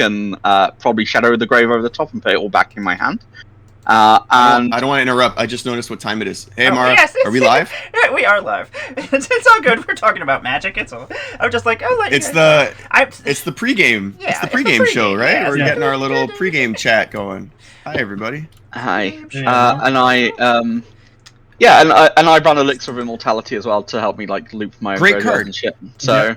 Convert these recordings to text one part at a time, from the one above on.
can probably Shadow of the Grave over the top and put it all back in my hand. I don't want to interrupt. I just noticed what time it is. Hey, Emmara, are we live? We are live. It's all good. We're talking about Magic. It's all. I'm just like, oh, it's the pregame. Yeah, it's the pregame show, right? Yeah, We're getting our little pregame chat going. Hi, everybody. Hi. And I run Elixir of Immortality as well to help me like loop my own Great card and shit. So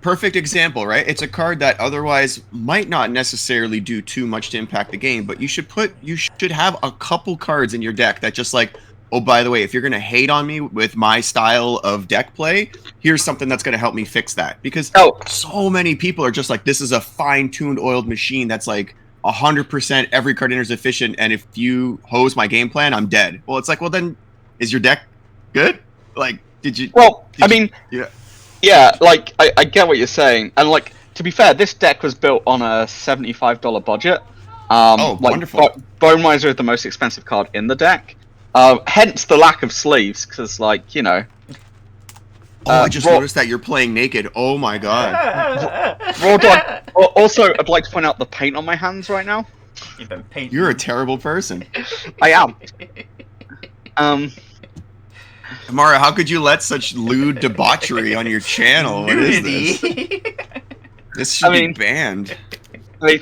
perfect example, right? It's a card that otherwise might not necessarily do too much to impact the game, but you should have a couple cards in your deck that just like, oh, by the way, if you're gonna hate on me with my style of deck play, here's something that's gonna help me fix that. Because so many people are just like, this is a fine-tuned, oiled machine that's like 100% every card enters efficient, and if you hose my game plan, I'm dead. Well, it's like, well then. Is your deck good? Like, did you? Well, I mean, like I get what you're saying, and like to be fair, this deck was built on a $75 budget. Wonderful! Bone Miser is the most expensive card in the deck, hence the lack of sleeves, because like you know. I just noticed that you're playing naked. Oh my god! Raw Dog. Also, I'd like to point out the paint on my hands right now. You've been painting. You're a terrible person. I am. Emmara, how could you let such lewd debauchery on your channel? What is this? This should be banned. I mean,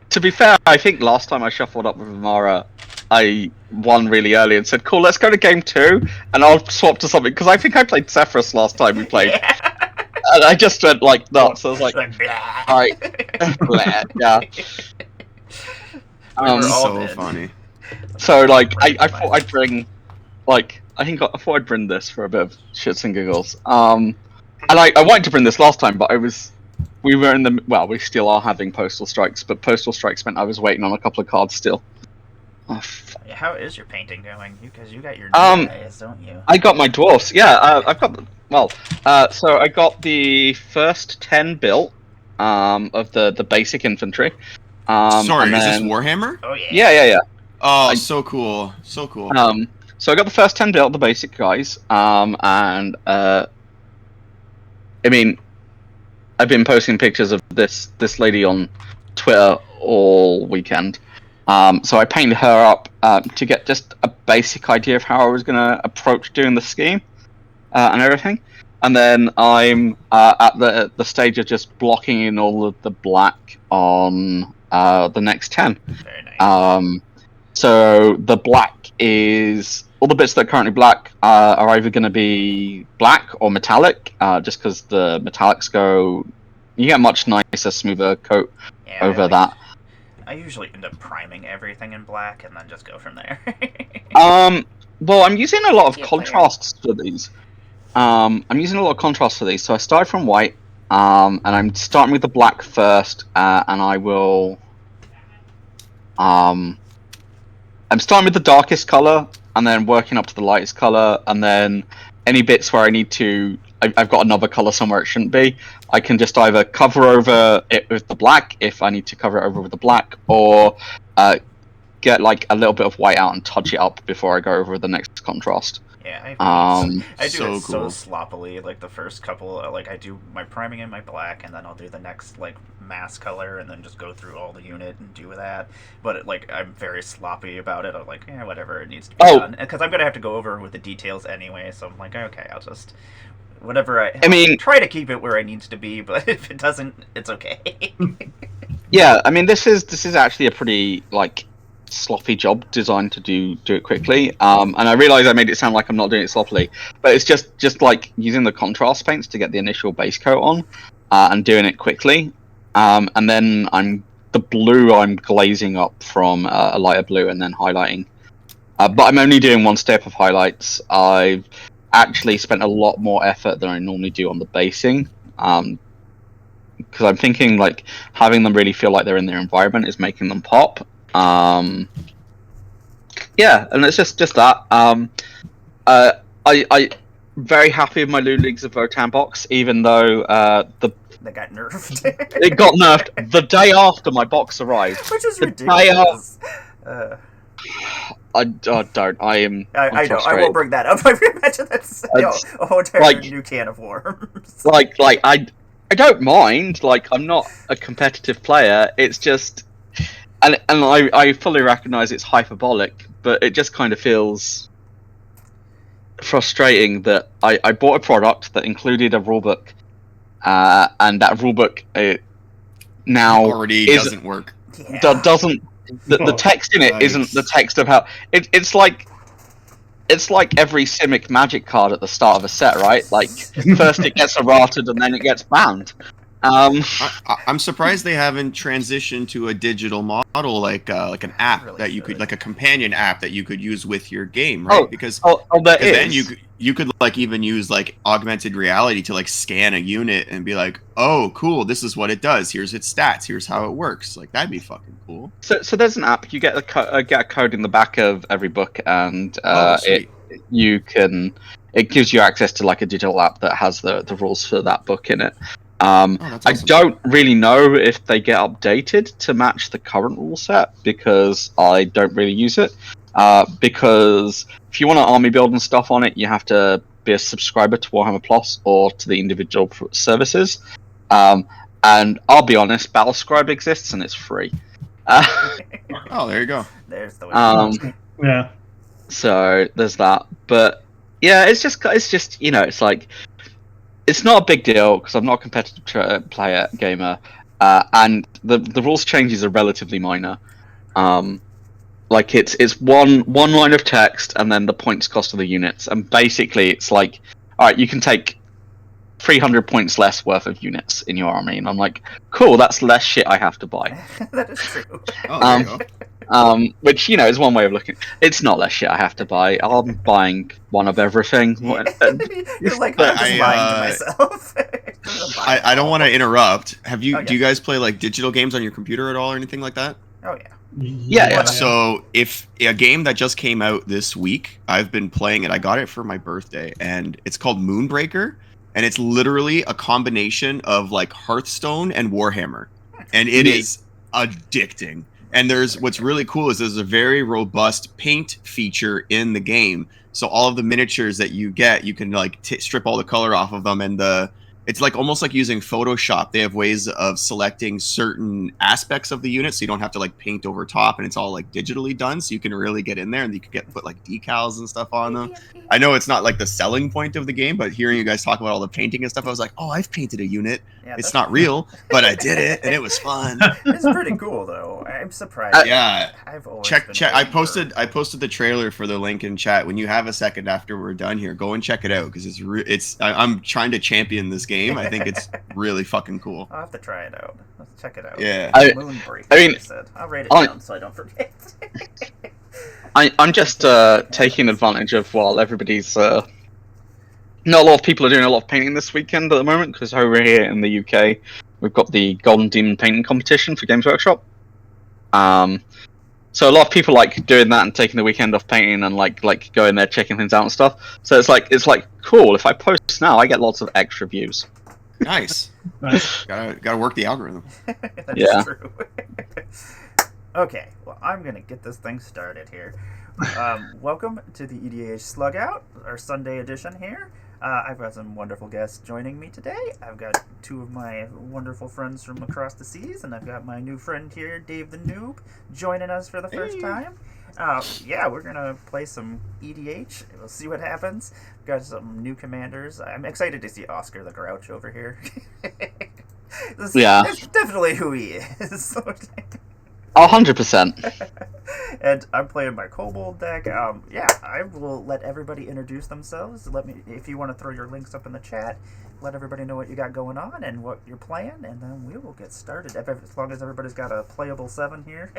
to be fair, I think last time I shuffled up with Emmara, I won really early and said, cool, let's go to game 2, and I'll swap to something, because I think I played Zephyrus last time we played. And I just went like nuts. I was like, alright. Yeah. So funny. So, like, I thought I'd bring... Like, I thought I'd bring this for a bit of shits and giggles. And I wanted to bring this last time, but we were in the, well, we still are having Postal Strikes, but Postal Strikes meant I was waiting on a couple of cards still. Oh, how is your painting going? Because you got your guys, don't you? I got my dwarfs, yeah, I've got, so I got the first 10 built, of the basic infantry. Sorry, is this Warhammer? Oh, yeah. Yeah. Oh, so cool. So cool. So I got the first 10 built, the basic guys, and I mean, I've been posting pictures of this lady on Twitter all weekend. So I painted her up to get just a basic idea of how I was going to approach doing the scheme and everything. And then I'm at the stage of just blocking in all of the black on the next 10. Very nice. So the black is... All the bits that are currently black are either going to be black or metallic, just because the metallics go... You get a much nicer, smoother coat over that. I usually end up priming everything in black and then just go from there. Well, I'm using a lot of contrasts for these. So I started from white, and I'm starting with the black first, and I will... I'm starting with the darkest color, and then working up to the lightest color, and then any bits where I need to... I've got another color somewhere it shouldn't be. I can just either cover over it with the black, if I need to cover it over with the black, or get like a little bit of white out and touch it up before I go over the next contrast. Yeah, I do it cool. so sloppily. Like the first couple, like I do my priming in my black, and then I'll do the next like mass color, and then just go through all the unit and do that. But I'm very sloppy about it. I'm like, whatever, it needs to be done, because I'm gonna have to go over with the details anyway. So I'm like, okay, I'll just whatever. I mean, try to keep it where it needs to be, but if it doesn't, it's okay. Yeah, I mean, this is actually a pretty like sloppy job designed to do it quickly, and I realize I made it sound like I'm not doing it sloppily, but it's just like using the contrast paints to get the initial base coat on, and doing it quickly, and then the blue I'm glazing up from a lighter blue and then highlighting, but I'm only doing one step of highlights. I've actually spent a lot more effort than I normally do on the basing, because I'm thinking like having them really feel like they're in their environment is making them pop. Yeah, and it's just that. I very happy with my Loot Leagues of Votan box, even though they got nerfed. It got nerfed the day after my box arrived, which is ridiculous. I don't. I know. I won't bring that up. I imagine that's a whole entire new can of worms. I don't mind. Like, I'm not a competitive player. It's just, and I fully recognise it's hyperbolic, but it just kind of feels frustrating that I bought a product that included a rulebook, and that rulebook now already doesn't work. doesn't. The text in it isn't the text of how it's like. It's like every Simic Magic card at the start of a set, right? Like, first it gets errated and then it gets banned. I'm surprised they haven't transitioned to a digital model like an app Really that you could, should. like a companion app that you could use with your game, right? Because there is. then you could like even use like augmented reality to like scan a unit and be like, oh, cool, this is what it does. Here's its stats. Here's how it works. Like, that'd be fucking cool. So there's an app. You get a code in the back of every book, and it gives you access to like a digital app that has the rules for that book in it. That's I awesome. don't really know if they get updated to match the current rule set because I don't really use it. Because if you want to army build and stuff on it, you have to be a subscriber to Warhammer Plus or to the individual services. And I'll be honest, Battlescribe exists and it's free. Oh, there you go. There's the way. Yeah. So there's that. But yeah, it's just it's like, it's not a big deal because I'm not a competitive gamer, and the rules changes are relatively minor. Like it's one line of text and then the points cost of the units, and basically it's like, all right, you can take 300 points less worth of units in your army, and I'm like, cool, that's less shit I have to buy. That is true. Oh, there you go. Which is one way of looking. It's not less shit I have to buy. I'm buying one of everything. You're like, I'm just lying to myself. I don't want to interrupt. Do you Okay. guys play like digital games on your computer at all or anything like that? Oh yeah. Yeah. So if a game that just came out this week, I've been playing it. I got it for my birthday, and it's called Moonbreaker, and it's literally a combination of like Hearthstone and Warhammer, and it is addicting. And what's really cool is there's a very robust paint feature in the game. So all of the miniatures that you get, you can like strip all the color off of them, and it's like almost like using Photoshop. They have ways of selecting certain aspects of the unit, so you don't have to like paint over top, and it's all like digitally done, so you can really get in there and you can put like decals and stuff on them. I know it's not like the selling point of the game, but hearing you guys talk about all the painting and stuff, I was like, oh, I've painted a unit. Yeah, it's not real, but I did it, and it was fun. It's pretty cool though. I'm surprised. Yeah. I've always Check. been I waiting for- posted the trailer for the link in chat. When you have a second after we're done here, go and check it out because I'm trying to champion this game. I think it's really fucking cool. I'll have to try it out. Let's check it out. Yeah. Moonbreaker. I mean, you said. I'll write it down so I don't forget. I'm just taking advantage of while everybody's. Not a lot of people are doing a lot of painting this weekend at the moment because over here in the UK we've got the Golden Demon painting competition for Games Workshop. So a lot of people like doing that and taking the weekend off painting and like going there checking things out and stuff. So it's like cool. If I post now, I get lots of extra views. Nice. Gotta work the algorithm. That's Yeah. true. Okay, well, I'm gonna get this thing started here. Welcome to the EDH Slugout, our Sunday edition here. I've got some wonderful guests joining me today. I've got two of my wonderful friends from across the seas, and I've got my new friend here, Dave the Noob, joining us for the first time. Yeah, we're gonna play some EDH. We'll see what happens. We've got some new commanders. I'm excited to see Oscar the Grouch over here. That's definitely who he is. 100%. And I'm playing my Kobold deck. Yeah, I will let everybody introduce themselves. If you want to throw your links up in the chat, let everybody know what you got going on and what you're playing, and then we will get started. As long as everybody's got a playable 7 here.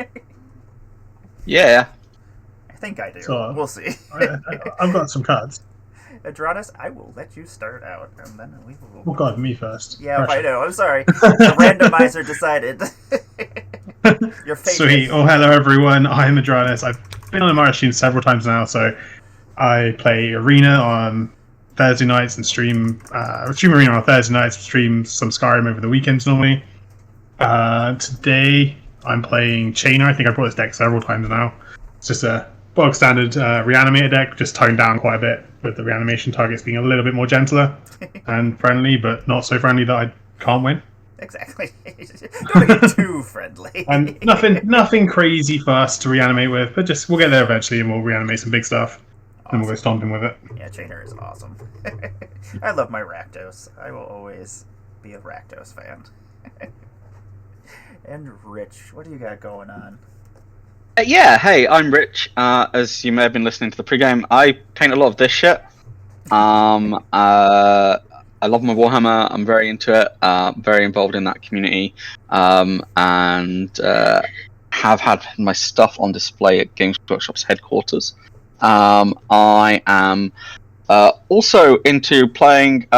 Yeah. I think I do. So, we'll see. I've got some cards. Adronis, I will let you start out, and then we will... Oh god, me first. Yeah, Pressure. I know. I'm sorry. The randomizer decided. Your fate. Sweet. Oh, hello everyone. I'm Adronis. I've been on the Emmara stream several times now, so I play Arena on Thursday nights and stream Arena on Thursday nights, stream some Skyrim over the weekends normally. Today I'm playing Chainer. I think I brought this deck several times now. It's just a bog standard reanimator deck, just toned down quite a bit with the reanimation targets being a little bit more gentler and friendly, but not so friendly that I can't win. Exactly. Don't get too friendly. And nothing crazy for us to reanimate with, but just we'll get there eventually, and we'll reanimate some big stuff, and we'll go stomping with it. Yeah, Chainer is awesome. I love my Rakdos. I will always be a Rakdos fan. And Rich, what do you got going on? Yeah, hey, I'm Rich. As you may have been listening to the pregame, I paint a lot of this shit. I love my Warhammer. I'm very into it. Very involved in that community, and have had my stuff on display at Games Workshop's headquarters. I am also into playing.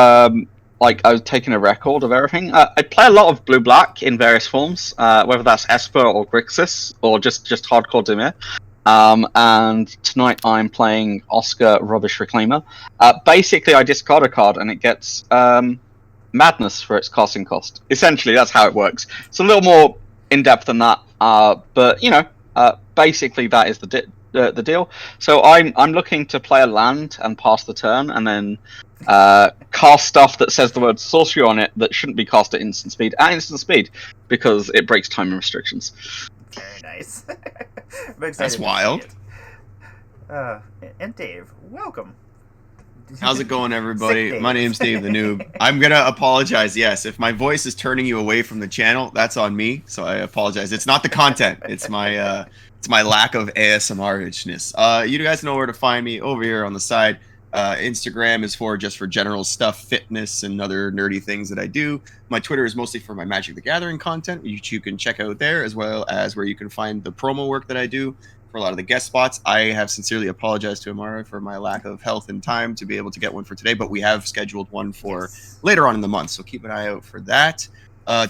Like I was taking a record of everything. I play a lot of blue-black in various forms, whether that's Esper or Grixis or just hardcore Dimir. And tonight I'm playing Oscar Rubbish Reclaimer. Basically, I discard a card and it gets Madness for its casting cost. Essentially, that's how it works. It's a little more in depth than that, but you know, basically that is the deal. So I'm looking to play a land and pass the turn, and then cast stuff that says the word sorcery on it that shouldn't be cast at instant speed because it breaks time restrictions. Very nice. That's wild. And Dave, welcome. How's it going, everybody? My name's Dave the Noob. I'm gonna apologize. Yes, if my voice is turning you away from the channel, that's on me. So I apologize. It's not the content. It's my lack of ASMR-ishness. You guys know where to find me over here on the side. Instagram is for general stuff, fitness, and other nerdy things that I do. My Twitter is mostly for my Magic the Gathering content, which you can check out there, as well as where you can find the promo work that I do for a lot of the guest spots. I have sincerely apologized to Emmara for my lack of health and time to be able to get one for today, but we have scheduled one for later on in the month, so keep an eye out for that.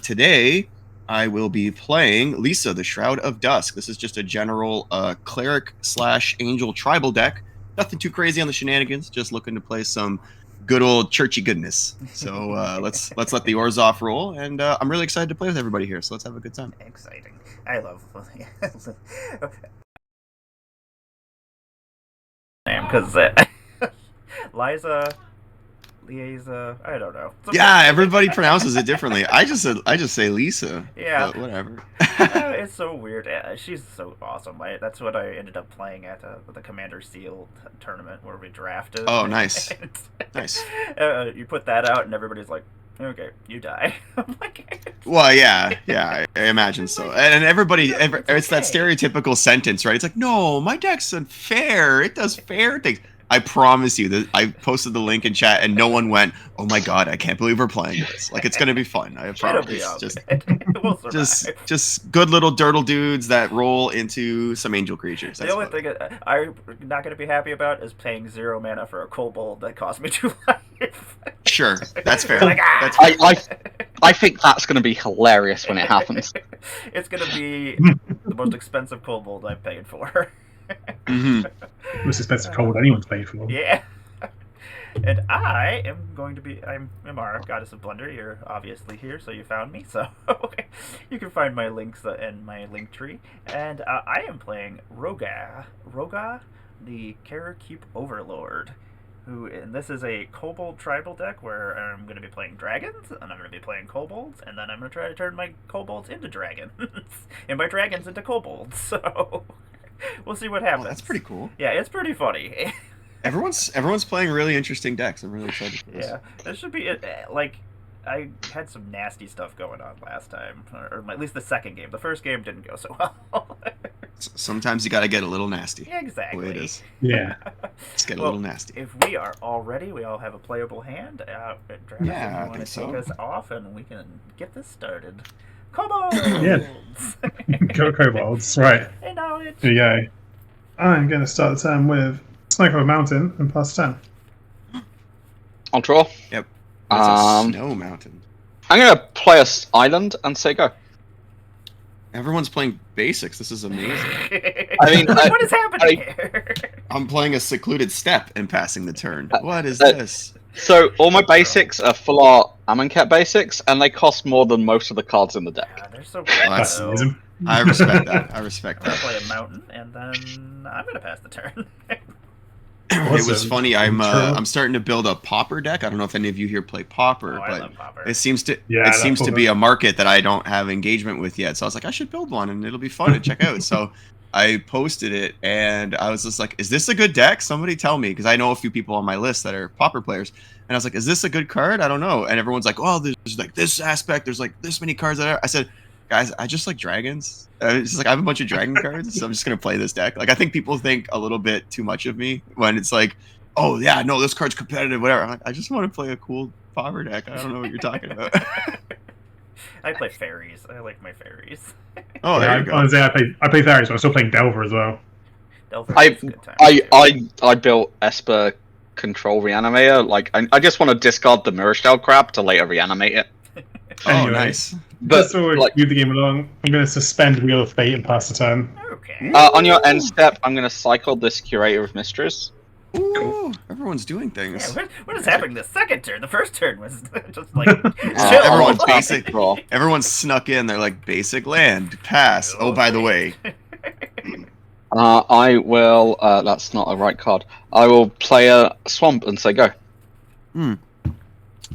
Today, I will be playing Lisa, the Shroud of Dusk. This is just a general cleric/angel tribal deck. Nothing too crazy on the shenanigans. Just looking to play some good old churchy goodness. So let's let the Orzhov roll, and I'm really excited to play with everybody here. So let's have a good time. Exciting. I love because Liza, I don't know. Yeah, everybody pronounces it differently. I just say Lisa. Yeah, but whatever. It's so weird. She's so awesome. That's what I ended up playing at the Commander Seal tournament where we drafted. Oh, nice, nice. You put that out, and everybody's like, "Okay, you die." I'm like, well, yeah, I imagine so. And everybody, it's that stereotypical sentence, right? It's like, no, my deck's unfair. It does fair things. I promise you that I posted the link in chat and no one went, "Oh my god, I can't believe we're playing this." Like, it's gonna be fun. I promise. Just good little dirtle dudes that roll into some angel creatures. The only thing I'm not gonna be happy about is paying 0 mana for a kobold that cost me 2 life. Sure, that's fair. Like, that's fair. I think that's gonna be hilarious when it happens. It's gonna be the most expensive kobold I've paid for. Most expensive kobold anyone's paid for. Yeah. And I'm Emmara, Goddess of Blunder. You're obviously here, so you found me. So you can find my links in my link tree. And I am playing Roga, the Karakeep Overlord. And this is a kobold tribal deck where I'm going to be playing dragons, and I'm going to be playing kobolds, and then I'm going to try to turn my kobolds into dragons, and my dragons into kobolds. So we'll see what happens. Oh, that's pretty cool. Yeah, it's pretty funny. Everyone's playing really interesting decks. I'm really excited for this. Yeah, this should be it. Like, I had some nasty stuff going on last time, or at least the second game. The first game didn't go so well. Sometimes you got to get a little nasty. Yeah, exactly. The way it is. Yeah. Let's get a little nasty. If we are all ready, we all have a playable hand. Travis, yeah, if you want to take us off, and we can get this started. Kobolds! Yeah. Go kobolds, right. Hey, knowledge. Here we go. I'm going to start the turn with Snipe of a Mountain and plus 10. On draw. Yep. It's a snow mountain. I'm going to play a island and say go. Everyone's playing basics. This is amazing. I mean, what is happening here? I'm playing a secluded step and passing the turn. What is this? So all my basics are full art Amonkhet basics, and they cost more than most of the cards in the deck. Yeah, they're so That's good. I respect that. I respect I'm that. gonna play a mountain, and then I'm gonna pass the turn. It was Awesome. funny. I'm Turtle. starting to build a Pauper deck. I don't know if any of you here play Pauper, Oh, I but love Popper. it seems to Yeah, I love to Pauper. be a market that I don't have engagement with yet. So I was like, I should build one, and it'll be fun to check out. So I posted it, and I was just like, "Is this a good deck? Somebody tell me," because I know a few people on my list that are Pauper players. And I was like, "Is this a good card? I don't know." And everyone's like, "Oh, there's like this aspect. There's like this many cards that are." I said, "Guys, I just like dragons. It's just like I have a bunch of dragon cards, so I'm just gonna play this deck." Like I think people think a little bit too much of me when it's like, "Oh yeah, no, this card's competitive, whatever." I'm like, I just want to play a cool Pauper deck. I don't know what you're talking about. I play fairies. I like my fairies. Oh, there Yeah, you go. honestly, I play fairies, but I'm still playing Delver as well. Delver I is a good time too. I built Esper Control Reanimator. Like I just want to discard the Mirror Shell crap to later reanimate it. Oh, Anyway. nice. But Just so we like move the game along, I'm going to suspend Wheel of Fate and pass the turn. Okay. on your end step, I'm gonna cycle this Curator of Mistress. Ooh, everyone's doing Yeah, things. what is happening the second turn? The first turn was just like chill. Everyone's I'll basic. draw. Everyone's snuck in. They're like basic land, pass. Oh, by the way, I will. That's not a right card. I will play a swamp and say go.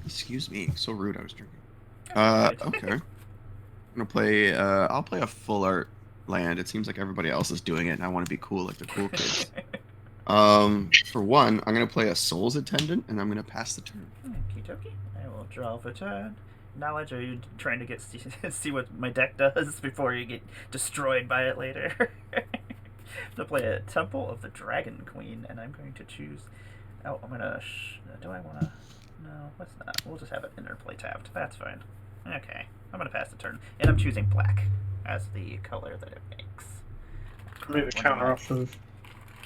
excuse me. So rude. I was drinking. Okay. I'm gonna play. I'll play a full art land. It seems like everybody else is doing it, and I want to be cool like the cool kids. For one, I'm gonna play a Soul's Attendant, and I'm gonna pass the turn. Okie dokie. I will draw for turn. Knowledge, are you trying to get see what my deck does before you get destroyed by it later? I'm gonna play a Temple of the Dragon Queen, and I'm going to choose. Oh, I'm gonna. Do I wanna? No, let's not. We'll just have it interplay tapped. That's fine. Okay, I'm gonna pass the turn, and I'm choosing black as the color that it makes. Make the counter off of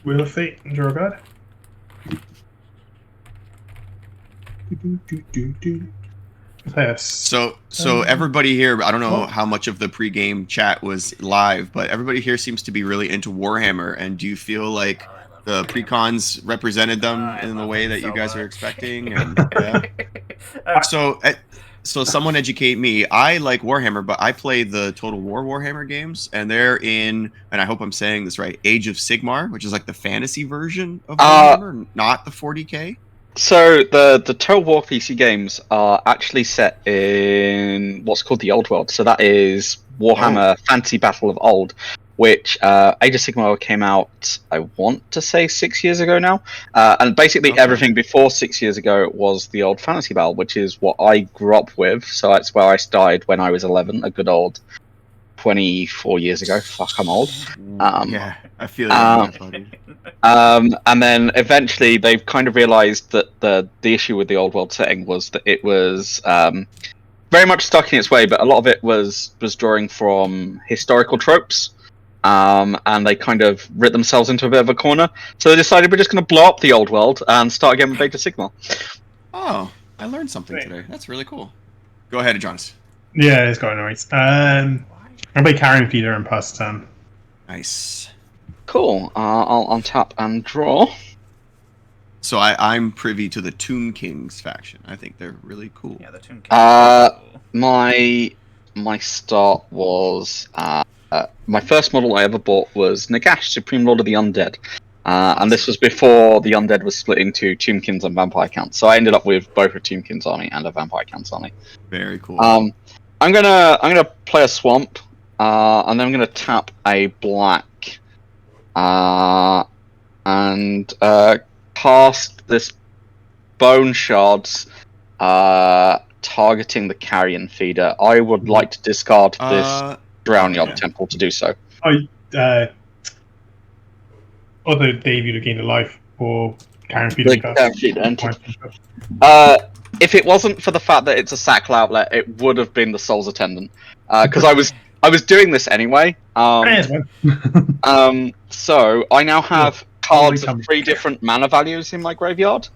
Wheel of Fate and draw a card. Yes. So everybody here, I don't know how much of the pregame chat was live, but everybody here seems to be really into Warhammer. And do you feel like Oh, I love the Warhammer. precons represented them I in the love way them that you so guys are much. expecting? And yeah. So someone educate me. I like Warhammer, but I play the Total War Warhammer games, and they're in, and I hope I'm saying this right, Age of Sigmar, which is like the fantasy version of Warhammer, not the 40k. So the Total War PC games are actually set in what's called the Old World. So that is Warhammer Fantasy Battle of Old, which Age of Sigmar came out, I want to say 6 years ago now. And basically everything before 6 years ago was the old Fantasy Battle, which is what I grew up with. So that's where I started when I was 11, a good old 24 years ago. Fuck, I'm old. Yeah, I feel you, buddy. And then eventually they've kind of realized that the issue with the old world setting was that it was very much stuck in its way, but a lot of it was drawing from historical tropes. And they kind of writ themselves into a bit of a corner. So they decided we're just going to blow up the old world and start again with Age of Sigmar. Oh, I learned something today. That's really cool. Go ahead, Jonas. Yeah, it's got noise. I'll play Carrion Feeder and pass the turn. Nice. Cool. I'll untap and draw. So I'm privy to the Tomb Kings faction. I think they're really cool. Yeah, the Tomb King. My start was my first model I ever bought was Nagash, Supreme Lord of the Undead, and this was before the Undead was split into Tombkins and Vampire Counts. So I ended up with both a Tombkins army and a Vampire Counts army. Very cool. I'm gonna play a swamp, and then I'm gonna tap a black, and cast this Bone Shards, targeting the Carrion Feeder. I would like to discard this Drownyard Temple to do so. Although Dave, you'd have gained a life for Carrion Feeder. If it wasn't for the fact that it's a Sackle outlet, it would have been the Soul's Attendant. Because I was doing this anyway. So I now have cards of 3 different mana values in my graveyard.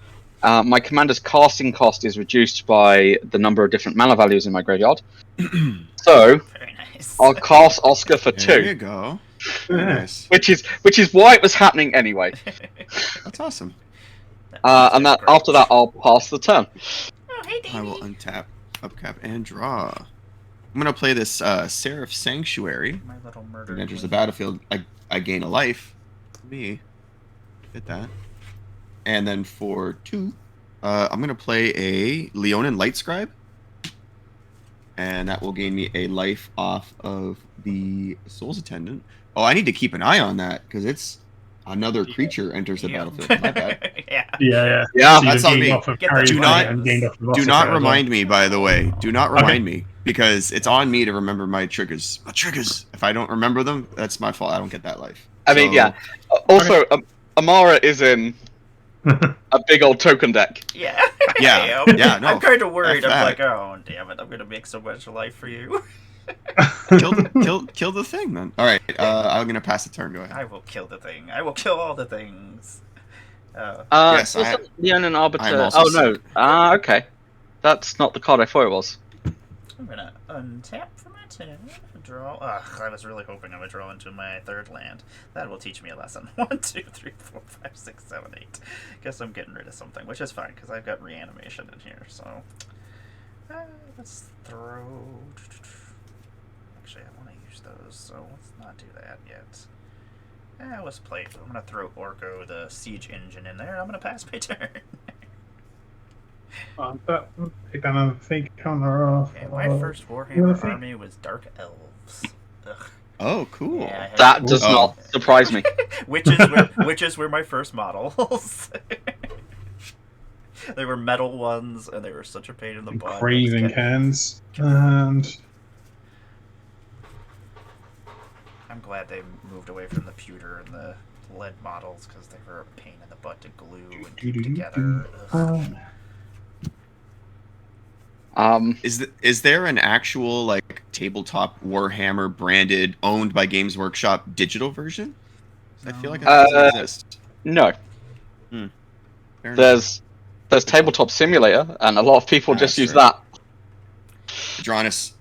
My commander's casting cost is reduced by the number of different mana values in my graveyard. So Very nice. I'll cast Oscar for 2. There you go. Nice. Which is why it was happening anyway. That's awesome. And that after that I'll pass the turn. Oh, hey, I will Davey. untap, upcap, and draw. I'm gonna play this Seraph Sanctuary. My little murder. It enters the battlefield. I gain a life. Me. Hit that. And then for 2, I'm going to play a Leonin Light Scribe. And that will gain me a life off of the Soul's Attendant. Oh, I need to keep an eye on that, because it's another creature enters the battlefield. My bad. Yeah. Yeah, So that's you've on gained me. off of Get Carrie's Do money not- and gained off of Do Velocity not as well. remind me, by the way. Do not Okay. remind me, because it's on me to remember my triggers. My triggers. If I don't remember them, that's my fault. I don't get that life. I mean, yeah. Also, Emmara is in a big old token deck. Yeah. Yeah, I am. yeah, no, I'm kind of worried. F I'm that. like, oh, damn it. I'm going to make so much life for you. Kill the thing, then. All right, I'm gonna pass the turn. Go ahead. I will kill the thing. I will kill all the things. Yes, wasn't Leonin Arbiter? I'm also Oh no. sick. Okay. That's not the card I thought it was. I'm going to untap for my turn. Draw. Ugh, I was really hoping I would draw into my 3rd land. That will teach me a lesson. 1, 2, 3, 4, 5, 6, 7, 8. Guess I'm getting rid of something, which is fine, because I've got reanimation in here, so... let's throw... Actually, I want to use those, so let's not do that yet. Let's play... I'm going to throw Orko, the Siege Engine, in there, and I'm going to pass my turn. Take down a fake counter off. And my first Warhammer army was Dark Elves. Ugh. Oh, cool. Yeah, I had- That does Oh. not surprise me. Witches were my first models. They were metal ones, and they were such a pain in the butt. Craving cans. And I'm glad they moved away from the pewter and the lead models, because they were a pain in the butt to glue and keep together. Ugh. Is there an actual like tabletop Warhammer branded, owned by Games Workshop digital version? I feel like it doesn't exist. No. Fair enough. There's Tabletop Simulator, and a lot of people just use true. that. Adronis,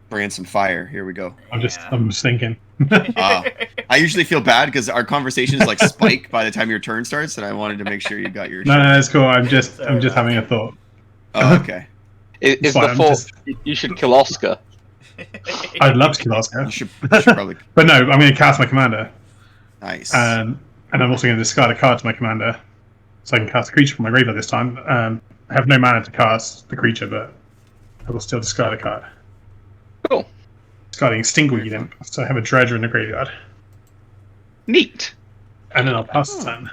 brand some fire. Here we go. I'm just thinking. I usually feel bad because our conversations like spike by the time your turn starts, and I wanted to make sure you got your. No, it's cool. I'm just having a thought. Oh, okay. Is fine, the I'm thought just- you should kill Oscar? I'd love to kill Oscar, You should probably. but no, I'm going to cast my commander, Nice. and I'm also going to discard a card to my commander, so I can cast a creature from my graveyard this time. I have no mana to cast the creature, but I will still discard a card. Cool. Discarding Stingwing Imp, so I have a Dredger in the graveyard, Neat. and then I'll pass the turn.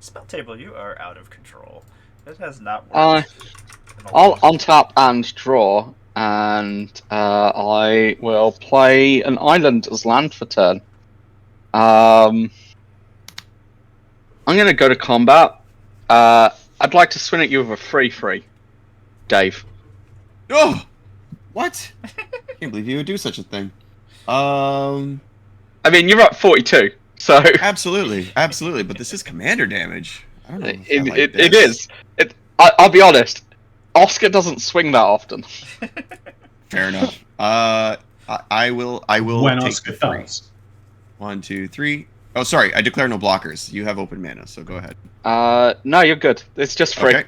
Spell table, you are out of control. It has not Uh, worked. in a I'll long untap and draw, and I will play an island as land for turn. I'm going to go to combat. I'd like to swing at you with a 3/3, Dave. Oh, what? Can't believe you would do such a thing. I mean, you're at 42, so Absolutely, but this is commander damage. I don't know. if I like it this. is. I'll be honest. Oscar doesn't swing that often. Fair enough. I will When take Oscar the 3. does. 1, 2, 3. Oh, sorry. I declare no blockers. You have open mana, so go ahead. No, you're good. It's just free. Okay.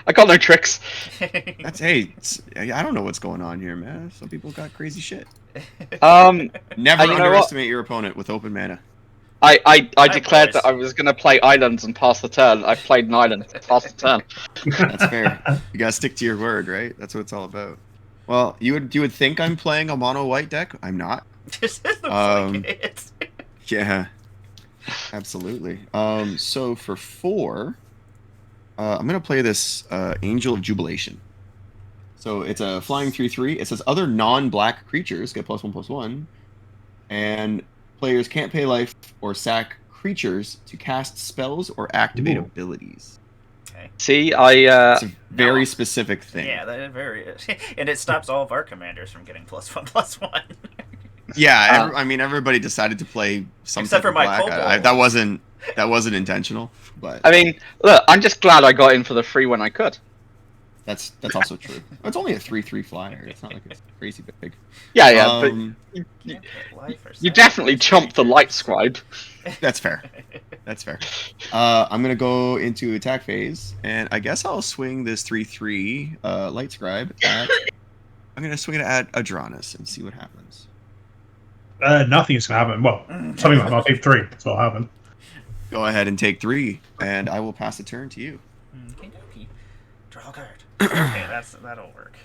I got no tricks. That's I don't know what's going on here, man. Some people got crazy shit. Um, Never you know what? underestimate your opponent with open mana. I declared boys. that I was going to play islands and pass the turn. I played an island, passed the turn. That's fair. You gotta stick to your word, right? That's what it's all about. Well, you would think I'm playing a mono white deck. I'm not. This looks Um, like it. Yeah, absolutely. So for 4, I'm gonna play this Angel of Jubilation. So it's a flying 3/3. It says other non-black creatures get +1/+1, and players can't pay life or sack creatures to cast spells or activate Ooh. abilities. See, It's a very No. specific thing. Yeah, that is very. And it stops all of our commanders from getting +1/+1. Yeah, I mean, everybody decided to play some Except type for of my black. kobold. That wasn't intentional, but I mean, look, I'm just glad I got in for the free when I could. that's also true. It's only a 3/3 flyer. It's not like it's crazy big. Yeah, Um, but Can't pay life or you sack definitely creatures. chumped the light scribe. That's fair. That's fair. I'm gonna go into attack phase, and I guess I'll swing this 3/3 light scribe at. I'm gonna swing it at Adronis and see what happens. Nothing is going to happen. Well, something like that. I'll take 3. That's what'll happen. Go ahead and take 3, and I will pass the turn to you. Okay, dokie. Draw a card. Okay, that'll work.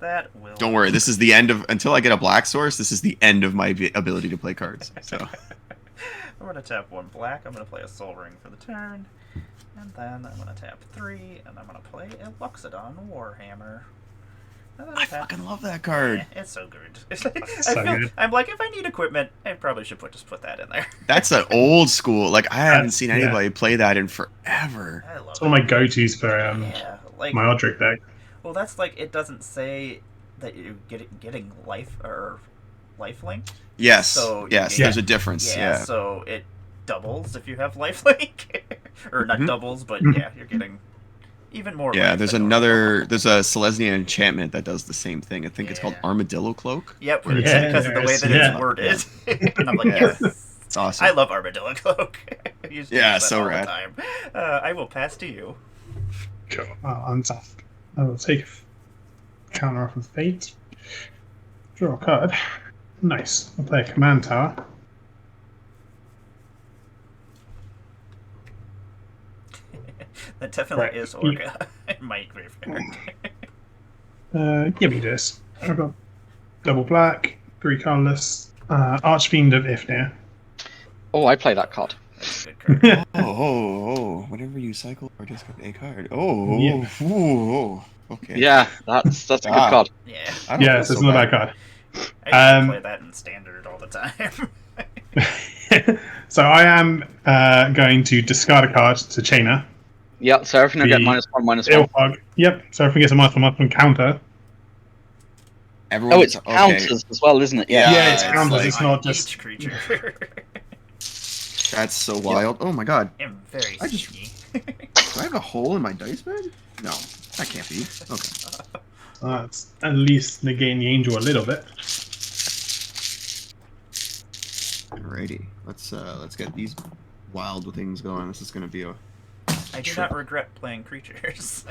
That will. Don't worry, this is the end of until I get a black source. This is the end of my ability to play cards. So I'm gonna tap 1 black. I'm gonna play a Soul Ring for the turn, and then I'm gonna tap 3, and I'm gonna play a Luxodon Warhammer. I fucking love that card. Yeah, it's so good. Good. I'm like, if I need equipment, I probably should just put that in there. That's an old school. Like I haven't seen yeah. anybody play that in forever. I love It's one of my go-tos for Yeah, like my Odric deck. well, that's like it doesn't say that you're getting life or lifelink. Yes. So you yes. get- There's a difference. Yeah. So it doubles if you have lifelink, or not Mhm. doubles, but Mhm. yeah, you're getting even more. Yeah. life There's than there's a Selesnya enchantment that does the same thing. I think it's called Yeah. Armadillo Cloak. Yep, Where it's Yeah, because of the way that yeah. it's worded. And I'm like, Yeah. yes. It's awesome. I love Armadillo Cloak. I use Yeah, that so all rad. the time. I will pass to you. Cool. I'll untap. I will take a counter off of Fate. Draw a card. Nice. I'll play a command tower. That definitely Right. is Orca in my graveyard. Give me this. I've got double black, 3 colorless, Archfiend of Ifnir. Oh, I play that card. That's a good card. Oh. Whenever you cycle or discard a card. Oh. Yeah. Oh. Okay. Yeah, that's a good Ah. card. Yeah, I don't Yeah, feel so it's so not a bad. bad card. I used to play that in standard all the time. So I am going to discard a card to Chainer. Yeah, so everything will get The -1/-1. Ilfog. Yep, so everything gets a -1/-1 counter. Everyone. Oh, it's okay. counters as well, isn't it? Yeah. Yeah, it's it's counters, like- it's not On just. each creature. That's so wild. Oh my god. I'm very I just- sneaky. Do I have a hole in my dice bed? No, that can't be. Okay. That's at least negating the angel a little bit. Alrighty. Let's get these wild things going. This is gonna be a. I do not regret playing creatures.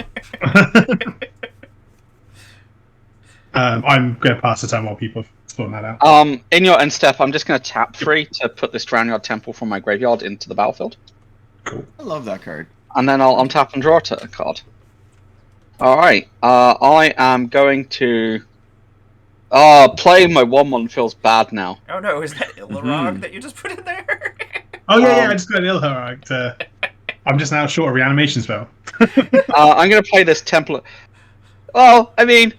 I'm going to pass the time while people are sorting that out. In your end step, I'm just going to tap 3 to put this Drownyard Temple from my graveyard into the battlefield. Cool. I love that card. And then I'll untap and draw a card. Alright, I am going to... playing my 1/1 feels bad now. Oh no, is that Illarog that you just put in there? Oh, yeah, I just got an Ilharag. I'm just now short a reanimation spell. I'm going to play this Temple... Well, I mean...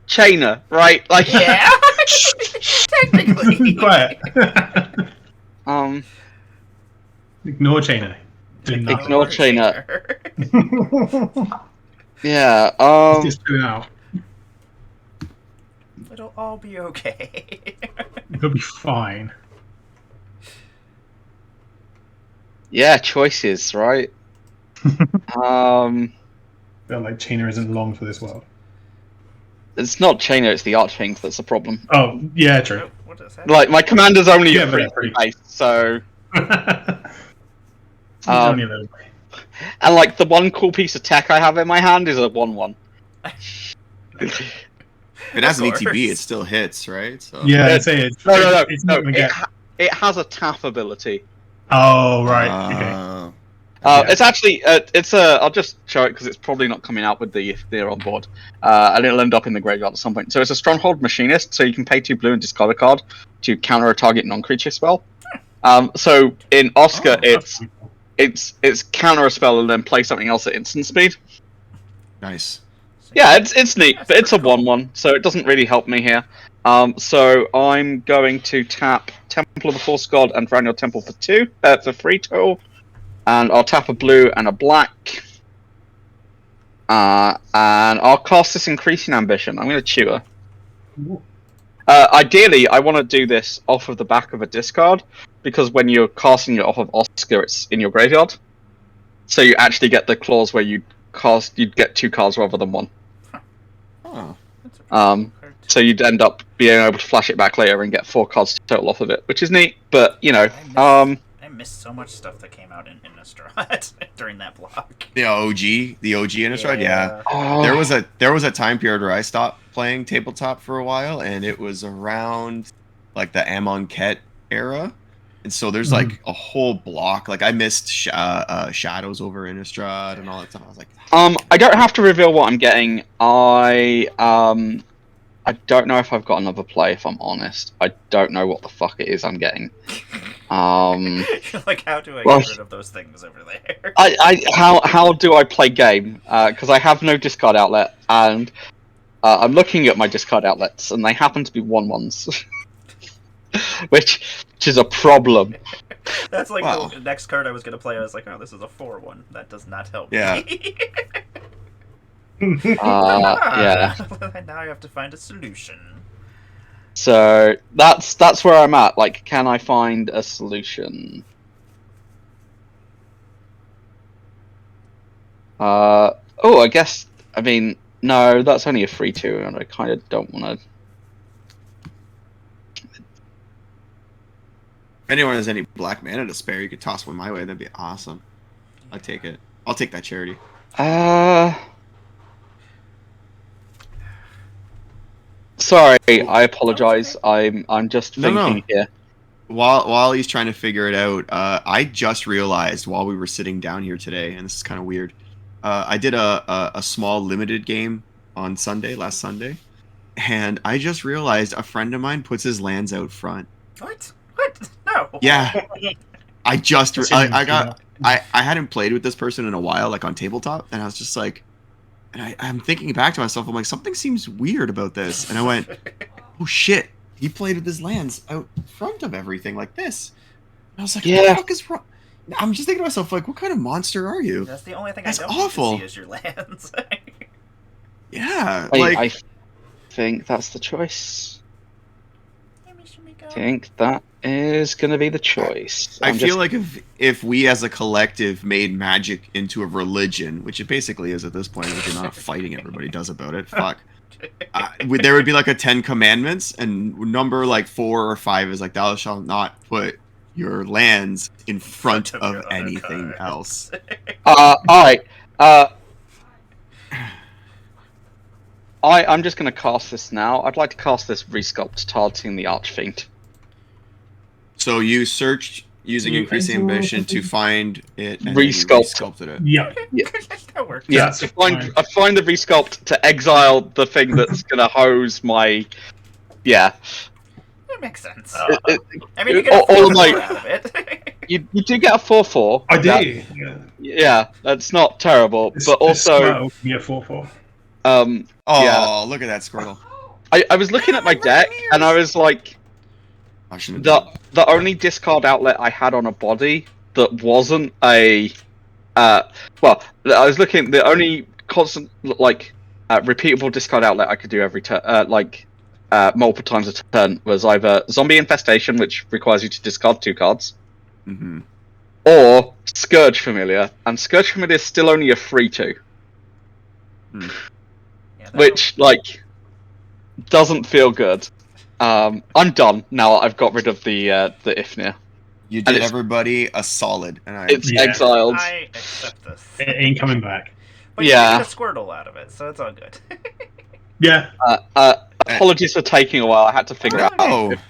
Chainer, right? Like, Yeah, technically. Quiet. Ignore Chainer. Do not. Ignore Chainer. Yeah, Just do it out. It'll all be okay. It'll be fine. yeah, choices, right? Feel like Chainer isn't long for this world. It's not Chainer, it's the Archfiend that's the problem. Oh, yeah, true. Oh, what is that? Like, my commander's only Yeah, a but 3 that's pretty- base, so... Only a little bit. And, like, the one cool piece of tech I have in my hand is a 1/1. If it has an Of course. ETB, it still hits, right? So. Yeah, I'd say it's, No, it's not gonna get. It has a tap ability. Oh, right. Okay. Yeah. It's actually, I'll just show it because it's probably not coming out with the if they're on board. And it'll end up in the graveyard at some point. So it's a Stronghold Machinist, so you can pay 2 blue and discard a card to counter a target non-creature spell. So in Oscar, Oh, that's it's counter a spell and then play something else at instant speed. Nice. Yeah, it's neat, That's but it's a pretty cool. 1/1, so it doesn't really help me here. So I'm going to tap Temple of the Force God and Drownyard Temple for 2, for 3 total. And I'll tap a blue and a black. And I'll cast this Increasing Ambition. I'm going to tutor. Ideally, I want to do this off of the back of a discard, because when you're casting it off of Oscar, it's in your graveyard. So you actually get the clause where you'd get 2 cards rather than 1. Oh. That's a pretty Um, cool card, too. So you'd end up being able to flash it back later and get 4 cards total off of it, which is neat. But you know, I missed so much stuff that came out in Innistrad during that block. The OG Innistrad, yeah. oh, There was a time period where I stopped playing tabletop for a while, and it was around like the Amonkhet era, And so there's like a whole block. Like I missed Shadows over Innistrad and all that stuff. I was like, I don't have to reveal what I'm getting. I don't know if I've got another play. If I'm honest, I don't know what the fuck it is I'm getting. You're like, how do I get rid of those things over there? How do I play game? Because I have no discard outlet, and I'm looking at my discard outlets, and they happen to be 1/1s, which is a problem. That's like the next card I was gonna play. I was like, oh, this is a 4/1. That does not help Yeah. me. Yeah. Now I have to find a solution. So that's where I'm at. Like, can I find a solution? I guess. I mean, no, that's only a 3/2, and I kind of don't want to. if anyone has any black mana to spare, you could toss one my way. That'd be awesome. I'd take it. I'll take that charity. Sorry, I apologize. I'm just thinking here. While he's trying to figure it out, I just realized while we were sitting down here today, and this is kind of weird. I did a small limited game on last Sunday, and I just realized a friend of mine puts his lands out front. What? No. Yeah. I hadn't played with this person in a while, like on tabletop, and I was just like, and I'm thinking back to myself, I'm like, something seems weird about this, and I went, oh shit, he played with his lands out front of everything like this. And I was like, what the fuck is wrong? I'm just thinking to myself, like, what kind of monster are you? That's the only thing That's I don't awful. need to see is your lands. Yeah, I think that's the choice. I think that is going to be the choice. I feel like if we as a collective made Magic into a religion, which it basically is at this point, if you're not fighting everybody does about it, fuck. There would be like a 10 commandments, and number like 4 or 5 is like, thou shalt not put your lands in front of anything else. Alright. I'm just going to cast this now. I'd like to cast this Resculpt targeting the Archfiend. So you searched using increasing ambition to find it and resculpted it. Yeah. That works. Yeah, I find the Resculpt to exile the thing that's going to hose my... Yeah. That makes sense. I mean, you get a 4/4 out of it. You do get a 4/4. I do. Yeah, that's not terrible. But also... Yeah, 4/4. Look at that Squirtle. I was looking at my deck, and I was like... The only discard outlet I had on a body that wasn't a... I was looking... The only constant, repeatable discard outlet I could do every turn, multiple times a turn, was either Zombie Infestation, which requires you to discard 2 cards, or Scourge Familiar, and Scourge Familiar is still only a 3/2. Which, doesn't feel good. I'm done now. I've got rid of the Ifnir. You did everybody a solid, and it's exiled. I accept this. It ain't coming back. But you get a Squirtle out of it, so it's all good. Yeah. Apologies for taking a while. I had to figure out.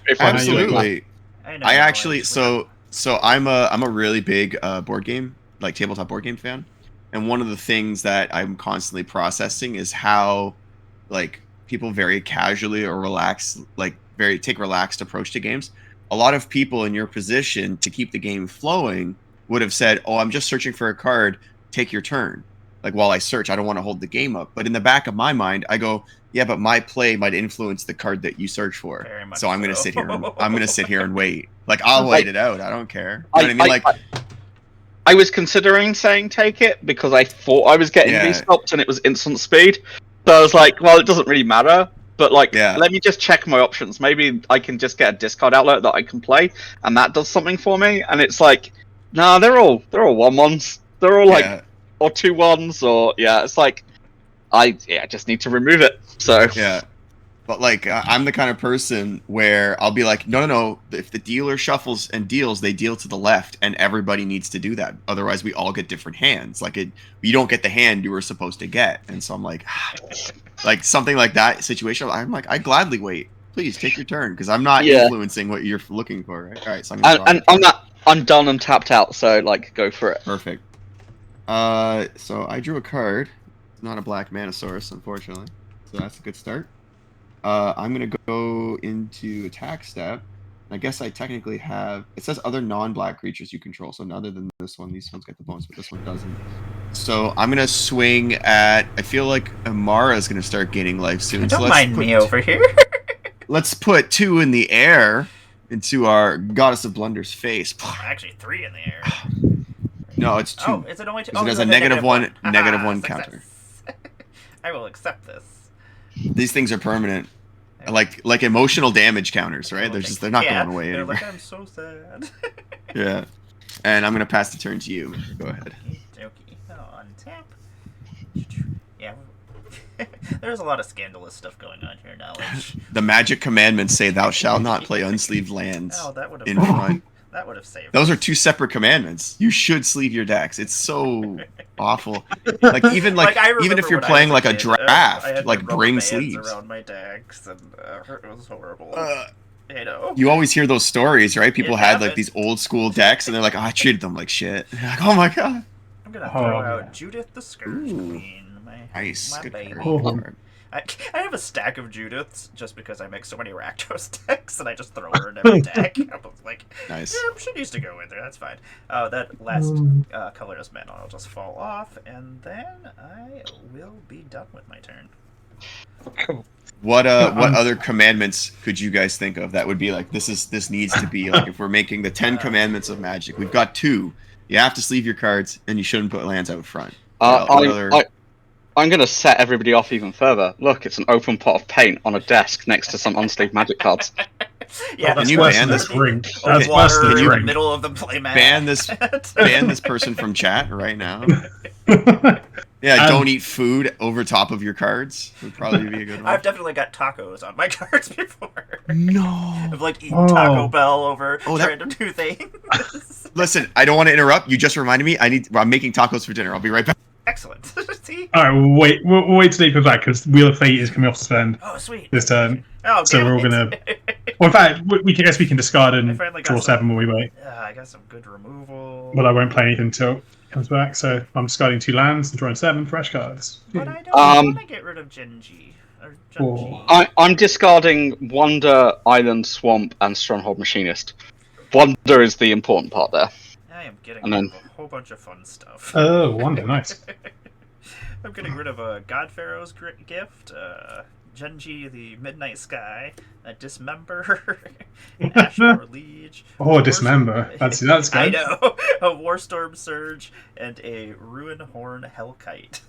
If absolutely. I actually so I'm a really big tabletop board game fan, and one of the things that I'm constantly processing is how people very casually or take relaxed approach to games. A lot of people in your position, to keep the game flowing, would have said, "Oh, I'm just searching for a card. Take your turn." While I search, I don't want to hold the game up. But in the back of my mind, I go, "Yeah, but my play might influence the card that you search for. So I'm going to sit here. I'm going to sit here and wait. I'll wait it out. I don't care." You know what I mean? I was considering saying take it because I thought I was getting Resculpt and it was instant speed. So I was like, well, it doesn't really matter. But let me just check my options. Maybe I can just get a discard outlet that I can play, and that does something for me. And it's like, nah, they're all 1/1s. They're all or 2/1s, or it's I just need to remove it. So but I'm the kind of person where I'll be like, no. If the dealer shuffles and deals, they deal to the left, and everybody needs to do that. Otherwise, we all get different hands. You don't get the hand you were supposed to get, and so I'm like something like that situation. I'm like, I gladly wait. please take your turn because I'm not Yeah. influencing what you're looking for, right? All right, so I'm gonna draw. And I'm done and tapped out, so like go for it. Perfect. So I drew a card. It's not a black Manosaurus, unfortunately. So that's a good start. I'm gonna go into attack step. I guess I technically have. It says other non-black creatures you control. So other than this one, these ones get the bonus, but this one doesn't. So I'm gonna swing at. I feel like Emmara is gonna start gaining life soon. Don't so mind me over here. Let's put 2 in the air into our Goddess of Blunder's face. Actually, 3 in the air. No, it's 2. Oh, is it only 2? Because Oh, it has there's a negative one Haha, counter. success. I will accept this. These things are permanent, like emotional damage counters, right? They're not going away they're anymore. like, I'm so sad. Yeah, and I'm gonna pass the turn to you. Go ahead. Okay, on tap. Yeah. There's a lot of scandalous stuff going on here, knowledge. The magic commandments say, "Thou shalt not play unsleeved lands Oh, that would have in front." That would have saved. Those are 2 separate commandments. You should sleeve your decks. It's so awful. Like even if you're playing like a draft, I had like rubber bring bands sleeves. around my decks, and it was horrible. You know. You always hear those stories, right? People It had like happened. these old school decks, and they're like, "Oh, I treated them like shit." You're like, oh my god. I'm gonna throw yeah. out Judith the Scourge Ooh. Queen. Nice. My Good baby. card. I have a stack of Judiths just because I make so many Rakdos decks, and I just throw her in every deck. I was like, Nice. yeah, she needs to go in there. That's fine. That last colorless mana will just fall off, and then I will be done with my turn. What other commandments could you guys think of that would be like this needs to be like if we're making the 10 commandments of Magic? We've got 2. You have to sleeve your cards, and you shouldn't put lands out front. I'm going to set everybody off even further. Look, it's an open pot of paint on a desk next to some unsleeved Magic cards. Yeah, Can you ban this? That's water worse than in the drink. middle of the playmat. Ban this person from chat right now. Yeah, don't eat food over top of your cards. Would probably be a good one. I've definitely got tacos on my cards before. No. I've like eaten Taco Bell over trying to do things. Listen, I don't want to interrupt. You just reminded me. I'm making tacos for dinner. I'll be right back. Excellent. See? All right, we'll wait till they come back because Wheel of Fate is coming off suspend Oh, sweet. this turn. Oh, So we're all gonna. Well, in fact, we guess we can discard and finally got draw some- 7 when we wait. I got some good removal. But I won't play anything until it comes back. So I'm discarding 2 lands and drawing 7 fresh cards. But I don't want to get rid of Genji. Or Oh. I'm discarding Wonder, Island, Swamp, and Stronghold Machinist. Wonder is the important part there. I am getting And rid then- of a whole bunch of fun stuff. Oh, Wonder, nice. I'm getting rid of a God Pharaoh's Gift, Genji the Midnight Sky, a Dismember, an Ashmore Liege. Oh, Dismember. That's good. I know. A Warstorm Surge and a Ruin Horn Hellkite.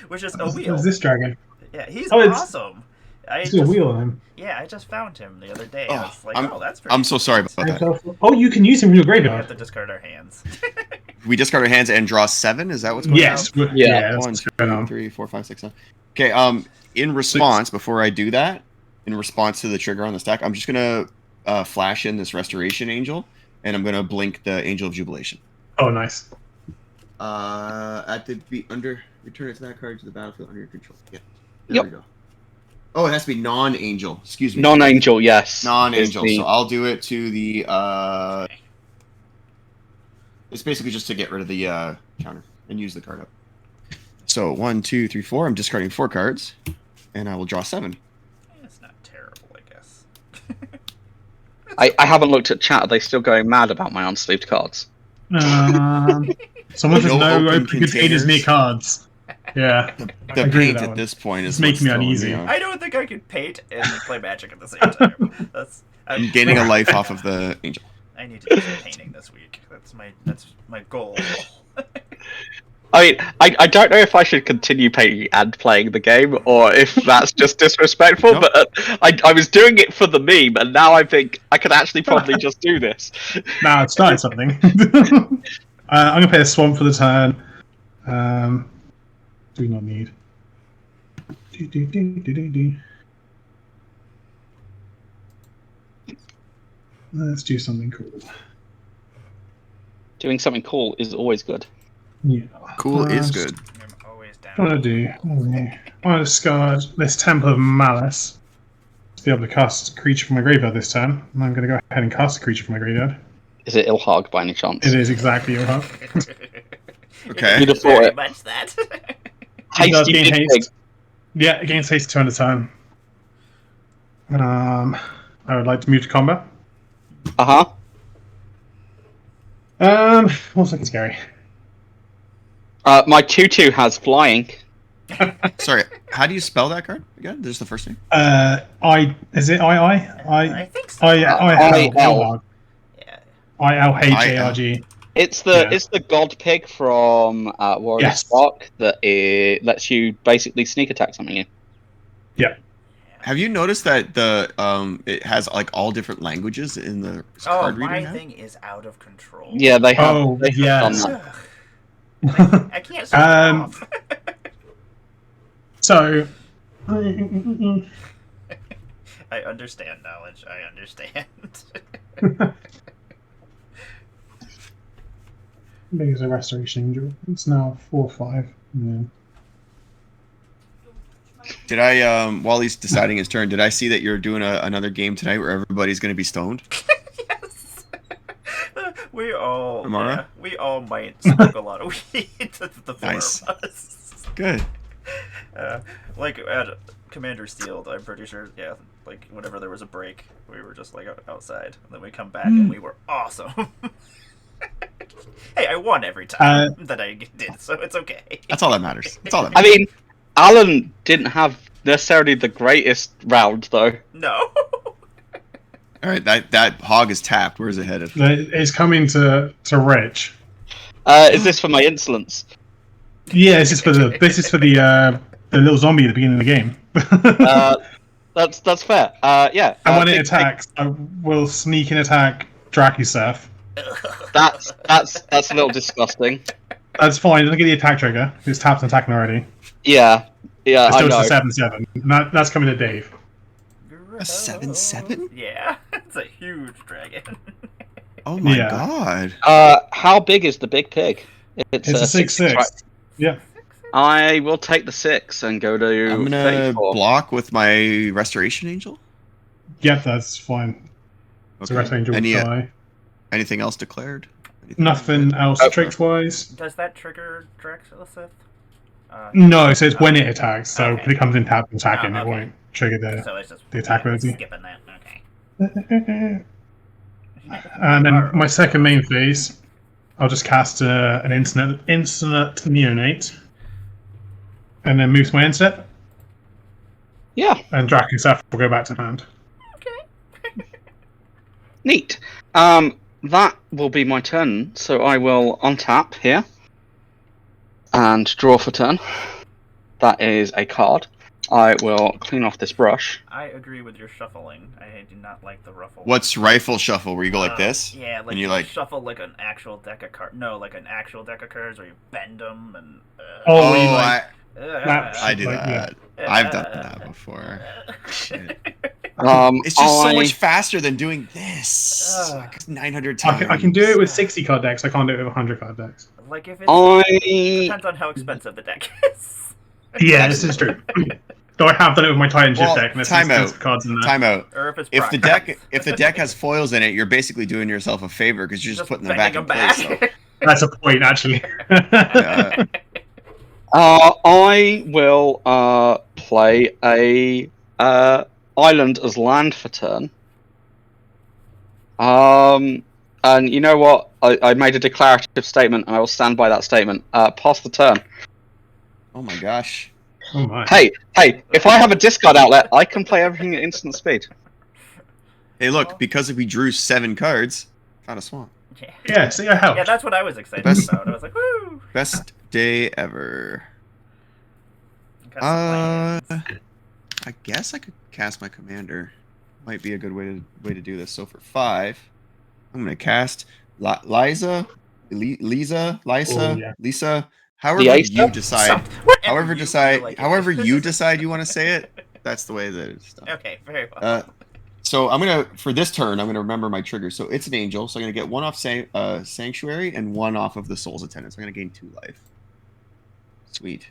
Which is a wheel. What's this dragon? Yeah, he's Oh, it's- awesome. It's a wheel on him. Yeah, I just found him the other day. Oh, I was like, that's pretty I'm so sorry about that. Oh, you can use him in your We have graveyard. to discard our hands. We discard our hands and draw 7. Is that what's going Yes. on? Yeah. That's 1, what's 2, going on. 3, 4, 5, 6, 7. Okay. In response, before I do that, in response to the trigger on the stack, I'm just gonna flash in this Restoration Angel, and I'm gonna blink the Angel of Jubilation. Oh, nice. At the return it to that card to the battlefield under your control. Yeah. There Yep. we go. Oh, it has to be non-angel. Excuse me. Non-angel, yes. Non-angel. Is the- So I'll do it to the. It's basically just to get rid of the counter and use the card up. So 1, 2, 3, 4. I'm discarding 4 cards, and I will draw 7. It's not terrible, I guess. I haven't looked at chat. Are they still going mad about my unsleeved cards? Someone says No no open open containers near containers. cards. Yeah. The agree with paint that at one. this point is It's making what's me throwing uneasy. off. I don't think I could paint and play Magic at the same time. I'm gaining a life off of the angel. I need to do some painting this week. That's my goal. I mean, I don't know if I should continue painting and playing the game, or if that's just disrespectful, No. but I was doing it for the meme, and now I think I could actually probably just do this. Now it's starting something. I'm going to play a Swamp for the turn. Do not need. Let's do something cool. Doing something cool is always good. Yeah. Cool is good. I'm always down. What do I do? I want to discard this Temple of Malice. to be able to cast a creature from my graveyard this turn. And I'm going to go ahead and cast a creature from my graveyard. Is it Ilhag by any chance? It is exactly your hub. Okay. You'd have thought Very it. much that. It does Hasty gain big haste. pig. Yeah, it gains haste 2 turn. I would like to move to combat. Uh-huh. What's looking scary? My 2/2 has flying. Sorry, how do you spell that card again? This is the first name. Is it I? I think so. Yeah, I-L. Yeah. ILHARG. It's Yeah. the god pig from War of Yes. the Spark that it lets you basically sneak attack something in. Have you noticed that the it has like all different languages in the Oh, card reader my now? thing is out of control. Yeah, they have. Oh, they have yes. done that. Ugh. I can't switch it off. So, I understand knowledge. I understand. big as a restoration angel. It's now 4/5. Yeah. Did I while he's deciding his turn, did I see that you're doing another game tonight where everybody's going to be stoned? Yes. We all. Emmara? Yeah, we all might smoke a lot of weed. The four Nice. of us. Good. Like at Commander Steel, I'm pretty sure. Yeah, like whenever there was a break, we were just like outside, and then we come back and we were awesome. Hey, I won every time that I did, so it's okay. That's all that matters. That's all that I matters. mean, Alan didn't have necessarily the greatest round though. No. All right, that hog is tapped. Where's it headed? It's coming to Rich. Is this for my insolence? Yeah, this is for the little zombie at the beginning of the game. That's fair. Yeah. And when it big- attacks, I will sneak and attack Drakuseth. That's a little disgusting. That's fine. Doesn't get the attack trigger. It's tapped and attacking already. Yeah. Yeah, It's I still know. just a 7/7. And that's coming to Dave. A 7/7? Yeah, it's a huge dragon. Oh my Yeah. god. How big is the big pig? It's a 6/6. right? Yeah. I will take the 6 and go to I'm gonna 34. block with my restoration angel. Yep, that's fine. It's a Okay. rest angel will die. Anything else declared? Anything Nothing else Okay. tricks wise. Does that trigger Draxilith? No, so it's when it attacks. So Okay. if it comes in tapped and attacking, Oh, it okay. won't trigger the. So it's just the attack ability. skipping that. Okay. And then my second main phase, I'll just cast an instant neonate, and then move to my end step, Yeah, and Drakuseth will go back to hand. neat. That will be my turn. So I will untap here and draw for turn. That is a card. I will clean off this brush. I agree with your shuffling. I do not like the ruffle. What's rifle shuffle? Where you go like this? Yeah, like and you you like shuffle like an actual deck of cards. No, like an actual deck of cards where you bend them and. Oh, when you, like, I do Like, that. I've done that before. Shit. Um, It's just so I- much faster than doing this. Like 900 times. I can do it with 60 card decks. I can't do it with 100 card decks. Like if it's I depends on how expensive the deck is. Yeah, this is true. Though I have done it with my Titan Shift Well, deck, and there's time some out. expensive cards in there. Time out. Or if it's If the Brock. deck has foils in it, you're basically doing yourself a favor because you're just putting them back bending in them place. back. So. That's a point, actually. Yeah. I will play a island as land for turn. And you know what? I made a declarative statement, and I will stand by that statement. Pass the turn. Oh my gosh. Oh my. Hey, if I have a discard outlet, I can play everything at instant speed. Hey, look, because we drew 7 cards, found a swamp. Yeah. Yeah, see, I helped. Yeah, that's what I was excited Best- about. I was like, woo! Best day ever. Got some plans. I guess I could cast my commander. Might be a good way to do this. So for 5, I'm gonna cast Lisa, Oh, yeah. Lisa. However Lisa? you decide. Stop. Whatever However you decide. feel like it. However you decide you want to say it. That's the way that it's done. Okay, very well. So I'm gonna for this turn. I'm gonna remember my trigger. So it's an angel. So I'm gonna get 1 off sanctuary and 1 off of the soul's attendant. So I'm gonna gain 2 life. Sweet.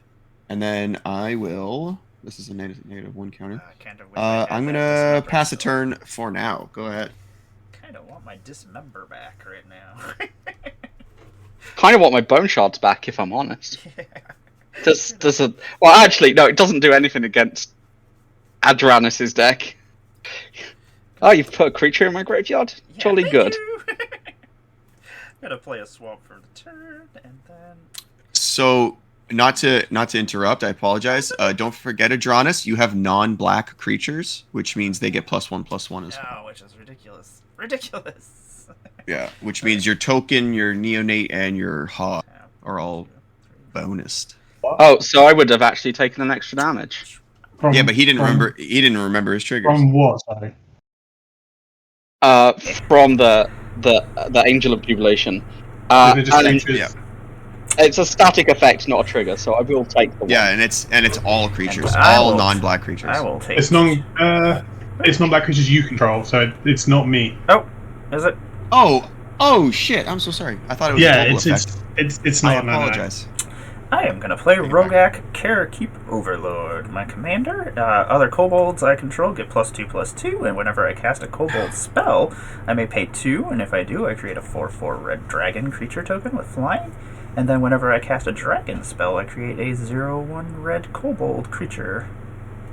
And then I will This is a -1 counter. Kind of wish I had I'm that gonna dismember pass a still. turn for now. Go ahead. Kind of want my dismember back right now. Kind of want my bone shards back, if I'm honest. Yeah. There's a well, actually, no, it doesn't do anything against Adranis's deck. Oh, you've put a creature in my graveyard. Yeah, Jolly thank good. you. Gotta play a swamp for the turn, and then So not to interrupt, I apologize. Don't forget, Adranus, you have non-black creatures, which means they get +1/+1 as well. oh, which is ridiculous. Ridiculous. Yeah, which means your token, your neonate, and your hawk Yeah, are all 1, 2, 3, bonused. Oh, so I would have actually taken an extra damage. Yeah, but he didn't remember. He didn't remember his triggers. From what? Sorry. From the Angel of Jubilation. Did it just And say yeah. it's a static effect, not a trigger, so I will take the one. Yeah, and it's all creatures, And I all will- non-black creatures. I will take. It's non-black creatures you control, so it's not me. Oh, is it? Oh shit! I'm so sorry. I thought it was Yeah, a global it's effect. it's I not. No, no, no. apologize. I am gonna play Rogak Karakeep Overlord. My commander, other kobolds I control get +2/+2, and whenever I cast a kobold spell, I may pay 2, and if I do, I create a 4/4 red dragon creature token with flying. And then whenever I cast a dragon spell, I create a 0/1 red kobold creature.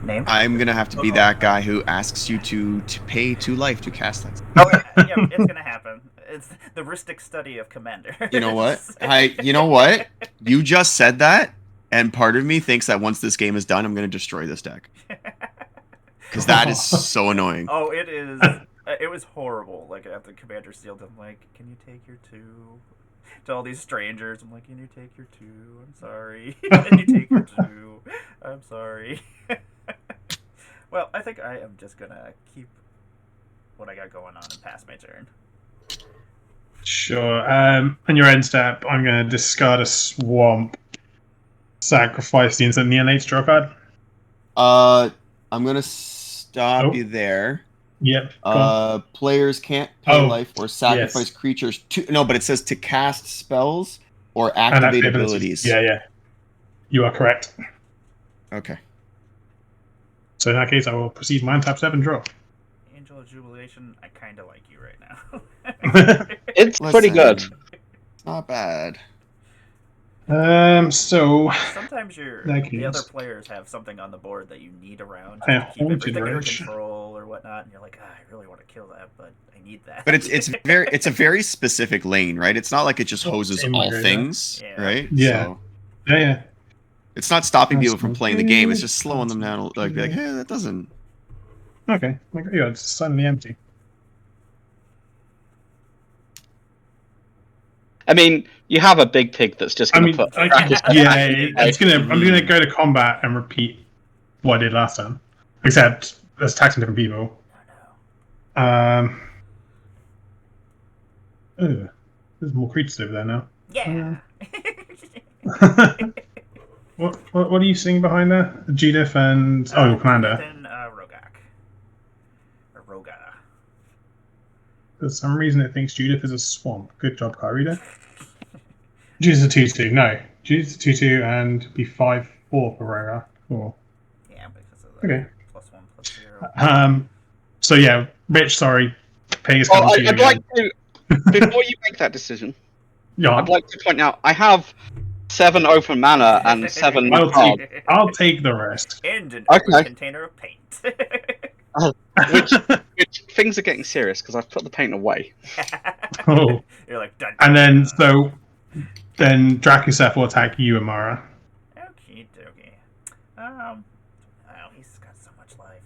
Name? I'm gonna have to be that guy who asks you to pay 2 life to cast that. Oh, yeah, it's gonna happen. It's the Ristic study of Commander. You know what? You know what? You just said that, and part of me thinks that once this game is done, I'm gonna destroy this deck because that is so annoying. Oh, it is. It was horrible. Like after Commander sealed, I'm like, "Can you take your 2?" To all these strangers, I'm like, "Can you take your 2? I'm sorry." Can you take your 2? I'm sorry. Well, I think I am just gonna keep what I got going on and pass my turn. Sure. On your end step, I'm going to discard a swamp, sacrifice the instant neonate draw card. I'm gonna stop Oh. you there. Yep. go on. Players can't pay Oh, life or sacrifice yes. creatures to. No, but it says to cast spells or And activate activate abilities. Yeah. You are correct. Okay. So in that case, I will proceed my untap step and draw. Angel of Jubilation, I kind of like you right now. It's pretty good. It's not bad. So Sometimes the That other case. players have something on the board that you need around I to keep Haunted everything under Urge. control or whatnot, and you're like, I really want to kill that, but I need that. But it's a very specific lane, right? It's not like it just hoses In my all graveyard. things, Yeah. right? Yeah. So yeah. it's not stopping That's people from playing the game. It's just slowing them down. Like, Yeah. hey, that doesn't. Okay. My graveyard's suddenly empty. I mean, you have a big pig that's just I going to mean, put. I'm gonna go to combat and repeat what I did last time, except there's attacks on different people. Oh, There's more creatures over there now. no. Yeah. What are you seeing behind there? Judith and your commander. Then Rogak. Or Roga. For some reason, it thinks Judith is a swamp. Good job, card reader. Judith's a 2/2. No, Judith's a 2/2 and be 5/4 for Roga. Cool. Yeah, because of the Okay. +1/+0. So yeah, Rich. Sorry, paying is Well, coming to you I'd again. like to, before you make that decision, Yeah, I'd like to point out I have 7 open mana and 7 I'll cards, I'll take the risk. And an Okay. open container of paint. which things are getting serious because I've put the paint away. Oh. You're like, dun, And dun, then then Dracuseth will attack you, Emmara. Okie dokie. Oh, he's got so much life.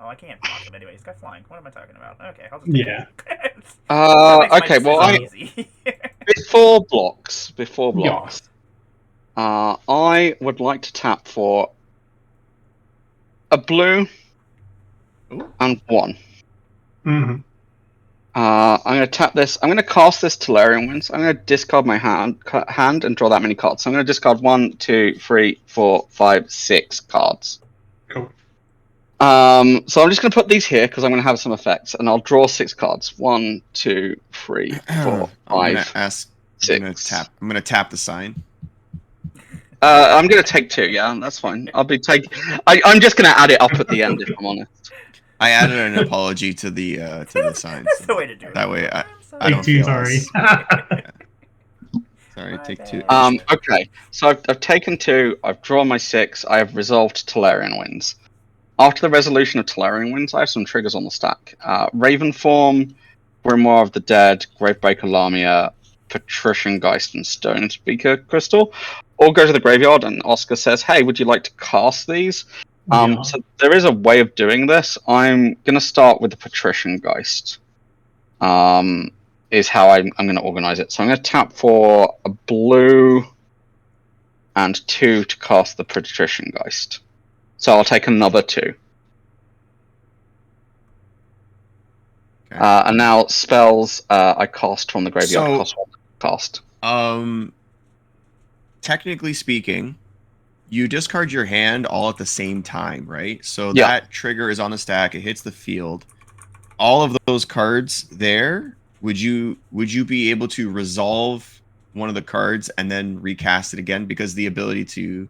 I can't block him anyway. He's got flying. What am I talking about? Okay, I'll just Yeah. That makes my Okay, well, decision easy. before blocks, I would like to tap for a blue and 1. Mm-hmm. I'm going to tap this. I'm going to cast this Tolarian Winds. I'm going to discard my hand and draw that many cards. So I'm going to discard 1, 2, 3, 4, 5, 6 cards. Cool. So I'm just going to put these here because I'm going to have some effects, and I'll draw 6 cards. 1, 2, 3, 4, 5, I'm gonna 6. I'm gonna tap the sign. I'm gonna take 2. Yeah, that's fine. I'll be I'm just gonna add it up at the end if I'm honest. I added an apology to the sign. That's So the way to do it. that way I'm I don't Take 2, feel sorry. sorry. My Take bad. 2. Okay, so I've taken 2. I've drawn my 6. I have resolved Tolarian Winds. After the resolution of Tolarian Winds, I have some triggers on the stack. Raven Form, Grimoire of the Dead, Gravebreaker Lamia, Patrician Geist, and Stone Speaker Crystal all go to the graveyard, and Oscar says, "Hey, would you like to cast these?" Yeah. So there is a way of doing this. I'm going to start with the Patrician Geist. Is how I'm going to organize it. So I'm going to tap for a blue and 2 to cast the Patrician Geist. So I'll take another 2. Okay. And now spells I cast from the graveyard. So- Cost 1 to cast. Technically speaking, you discard your hand all at the same time, right? So Yeah. that trigger is on the stack. It hits the field. All of those cards there. Would you be able to resolve one of the cards and then recast it again? Because the ability to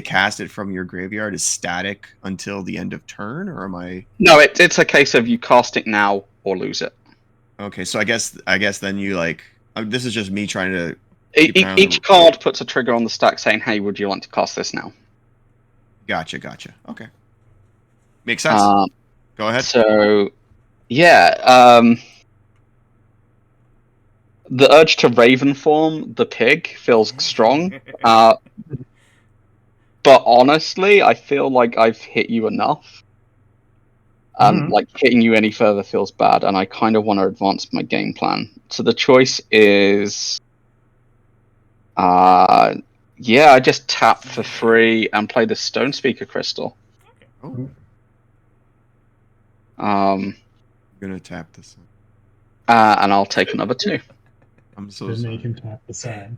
cast it from your graveyard is static until the end of turn, or am I? No, it's a case of you cast it now or lose it. Okay, so I guess then you like. This is just me trying to. Each card puts a trigger on the stack saying, "Hey, would you like to cast this now?" Gotcha. Okay, makes sense. Go ahead. So, yeah, the urge to Raven form the pig feels strong. But honestly, I feel like I've hit you enough. Like hitting you any further feels bad, and I kind of want to advance my game plan. So the choice is, I just tap for free and play the Stone Speaker Crystal. Oh. I'm gonna tap this. And I'll take another 2. I'm so Didn't sorry. make him tap the sign.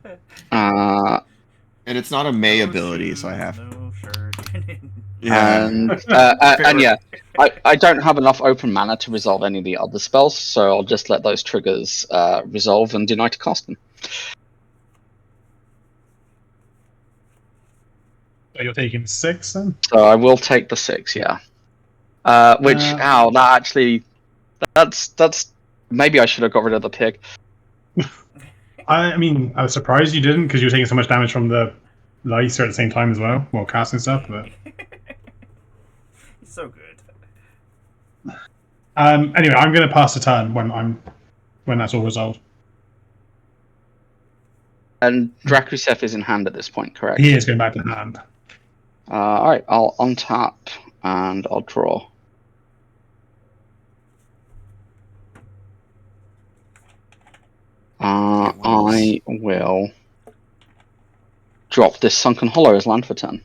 And it's not a May ability, so I have. No shirt. And yeah, I don't have enough open mana to resolve any of the other spells, so I'll just let those triggers resolve and deny to cast them. So you're taking 6 then? So I will take the 6, yeah. That's maybe I should have got rid of the pig. I mean, I was surprised you didn't because you were taking so much damage from the Lycer at the same time as well, while casting stuff. But He's so good. anyway, I'm going to pass the turn when that's all resolved. And Drakuseth is in hand at this point, correct? He is going back to hand. All right, I'll untap and I'll draw. I will drop this Sunken Hollow as land for turn.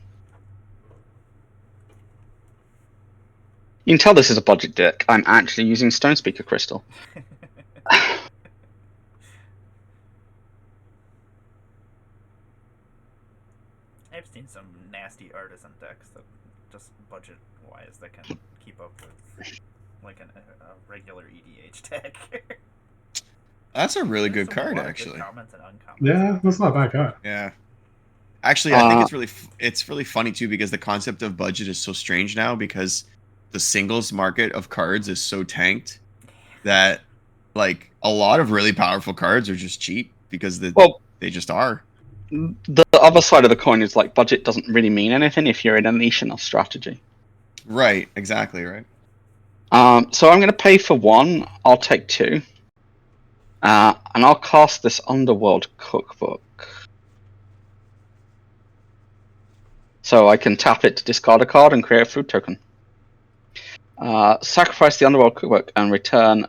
You can tell this is a budget deck. I'm actually using Stone Speaker Crystal. I've seen some nasty artisan decks that just budget-wise that can keep up with like a regular EDH deck. That's a really There's good some card, lot of actually. good commons and uncommons. Yeah, that's not a bad card. Yeah. Actually, I think it's really funny too because the concept of budget is so strange now because the singles market of cards is so tanked that like a lot of really powerful cards are just cheap because they just are. The other side of the coin is like budget doesn't really mean anything if you're in a niche enough strategy. Right, exactly, right. So I'm going to pay for 1. I'll take 2. And I'll cast this Underworld Cookbook. So I can tap it to discard a card and create a food token. Sacrifice the Underworld Cookbook and return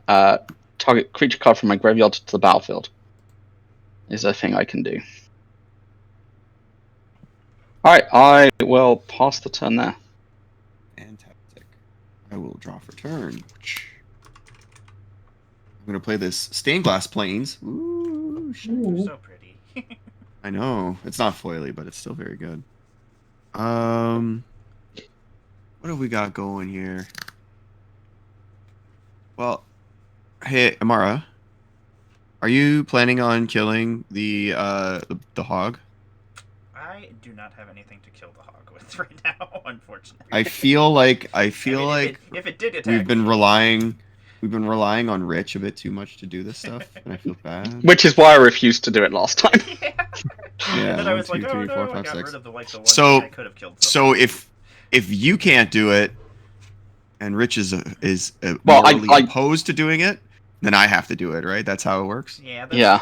target creature card from my graveyard to the battlefield. Is a thing I can do. Alright, I will pass the turn there. Fantastic. I will draw for turn. I'm going to play this Stained Glass Plains. Ooh, shit. They're so pretty. I know. It's not foily, but it's still very good. What have we got going here? Well, hey, Emmara, are you planning on killing the hog? I I do not have anything to kill the hog with right now, unfortunately. I feel like if it did attack, we've been relying on Rich a bit too much to do this stuff, and I feel bad. Which is why I refused to do it last time. Yeah. Yeah, And then I 1, was 2, like, 3, oh 4, no, I 5, got 6. rid of the one So- thing I could have killed. So if you can't do it, and Rich is Well, morally I- opposed to doing it, then I have to do it, right? That's how it works. Yeah. Yeah.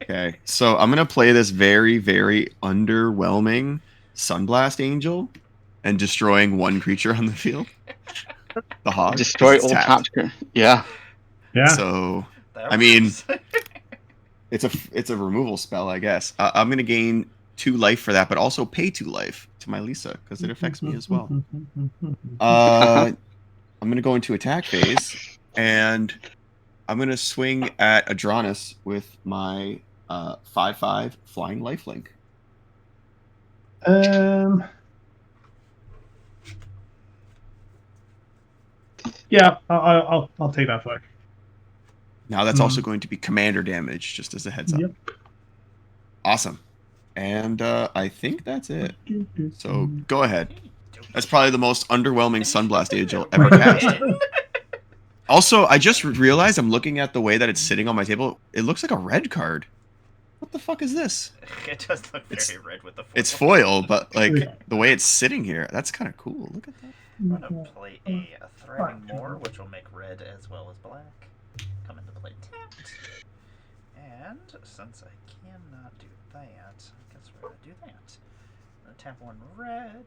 Okay, so I'm gonna play this very, very underwhelming Sunblast Angel, and destroying one creature on the field. The hog. Destroy It's all tapped. tapped. Yeah. Yeah. So That I mean, works. it's a removal spell, I guess. I'm gonna gain 2 life for that, but also pay 2 life to my Lisa because it affects me as well. I'm gonna go into attack phase, and I'm gonna swing at Adronis with my 5/5 flying lifelink. Yeah, I'll take that flag. Now that's also going to be commander damage, just as a heads up. Yep. Awesome. And I think that's it. So go ahead. That's probably the most underwhelming Sunblast Angel ever cast. Also, I just realized I'm looking at the way that it's sitting on my table. It looks like a red card. What the fuck is this? It does look very It's- red with the foil. It's foil, but like the way it's sitting here, that's kind of cool. Look at that. I'm gonna play a Thriving Moor, which will make red as well as black come into play tapped. And since I cannot do that, I guess we're gonna do that. I'm gonna tap 1 red,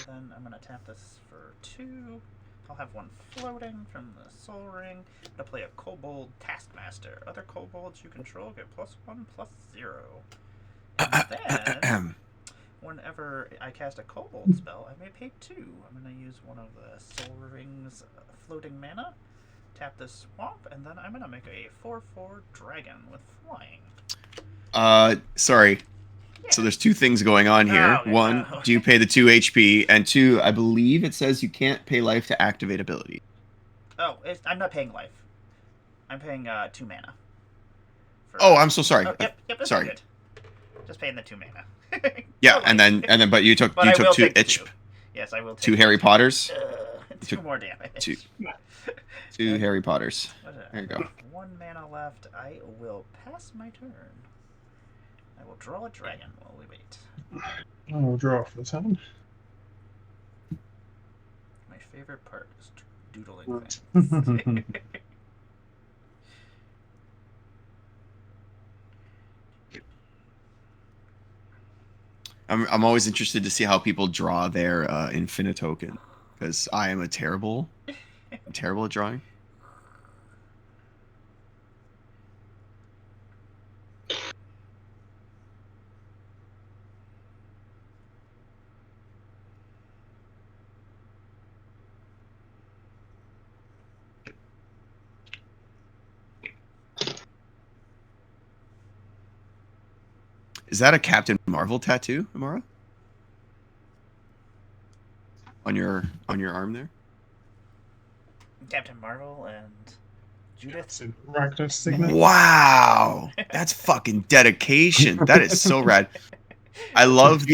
and then I'm gonna tap this for 2. I'll have 1 floating from the Soul Ring. I'm gonna play a Kobold Taskmaster. Other kobolds you control get +1/+0. And then, whenever I cast a Kobold spell, I may pay 2. I'm going to use one of the Soul Ring's floating mana, tap this swamp, and then I'm going to make a 4/4 dragon with flying. Sorry. Yeah. So there's 2 things going on here. Oh, 1, no. do you pay the 2 HP? And 2, I believe it says you can't pay life to activate ability. Oh, I'm not paying life. I'm paying 2 mana. for- Oh, I'm so sorry. Oh, yep, it's all sorry. good. Just paying the 2 mana. Yeah, No and life. then but you took But I will 2 take the itch, 2. Yes, I will take 2 Harry Potters, 2 more damage. 2 Harry Potters. What, There you go. 1 mana left. I will pass my turn. I will draw a dragon while we wait. I'll draw off the turn. My favorite part is doodling things. I'm always interested to see how people draw their infinite token, because I am terrible at drawing. Is that a Captain Marvel tattoo, Emmara? On your arm there? Captain Marvel and Judith. Ragnar Signet. Wow, that's fucking dedication. That is so rad. I love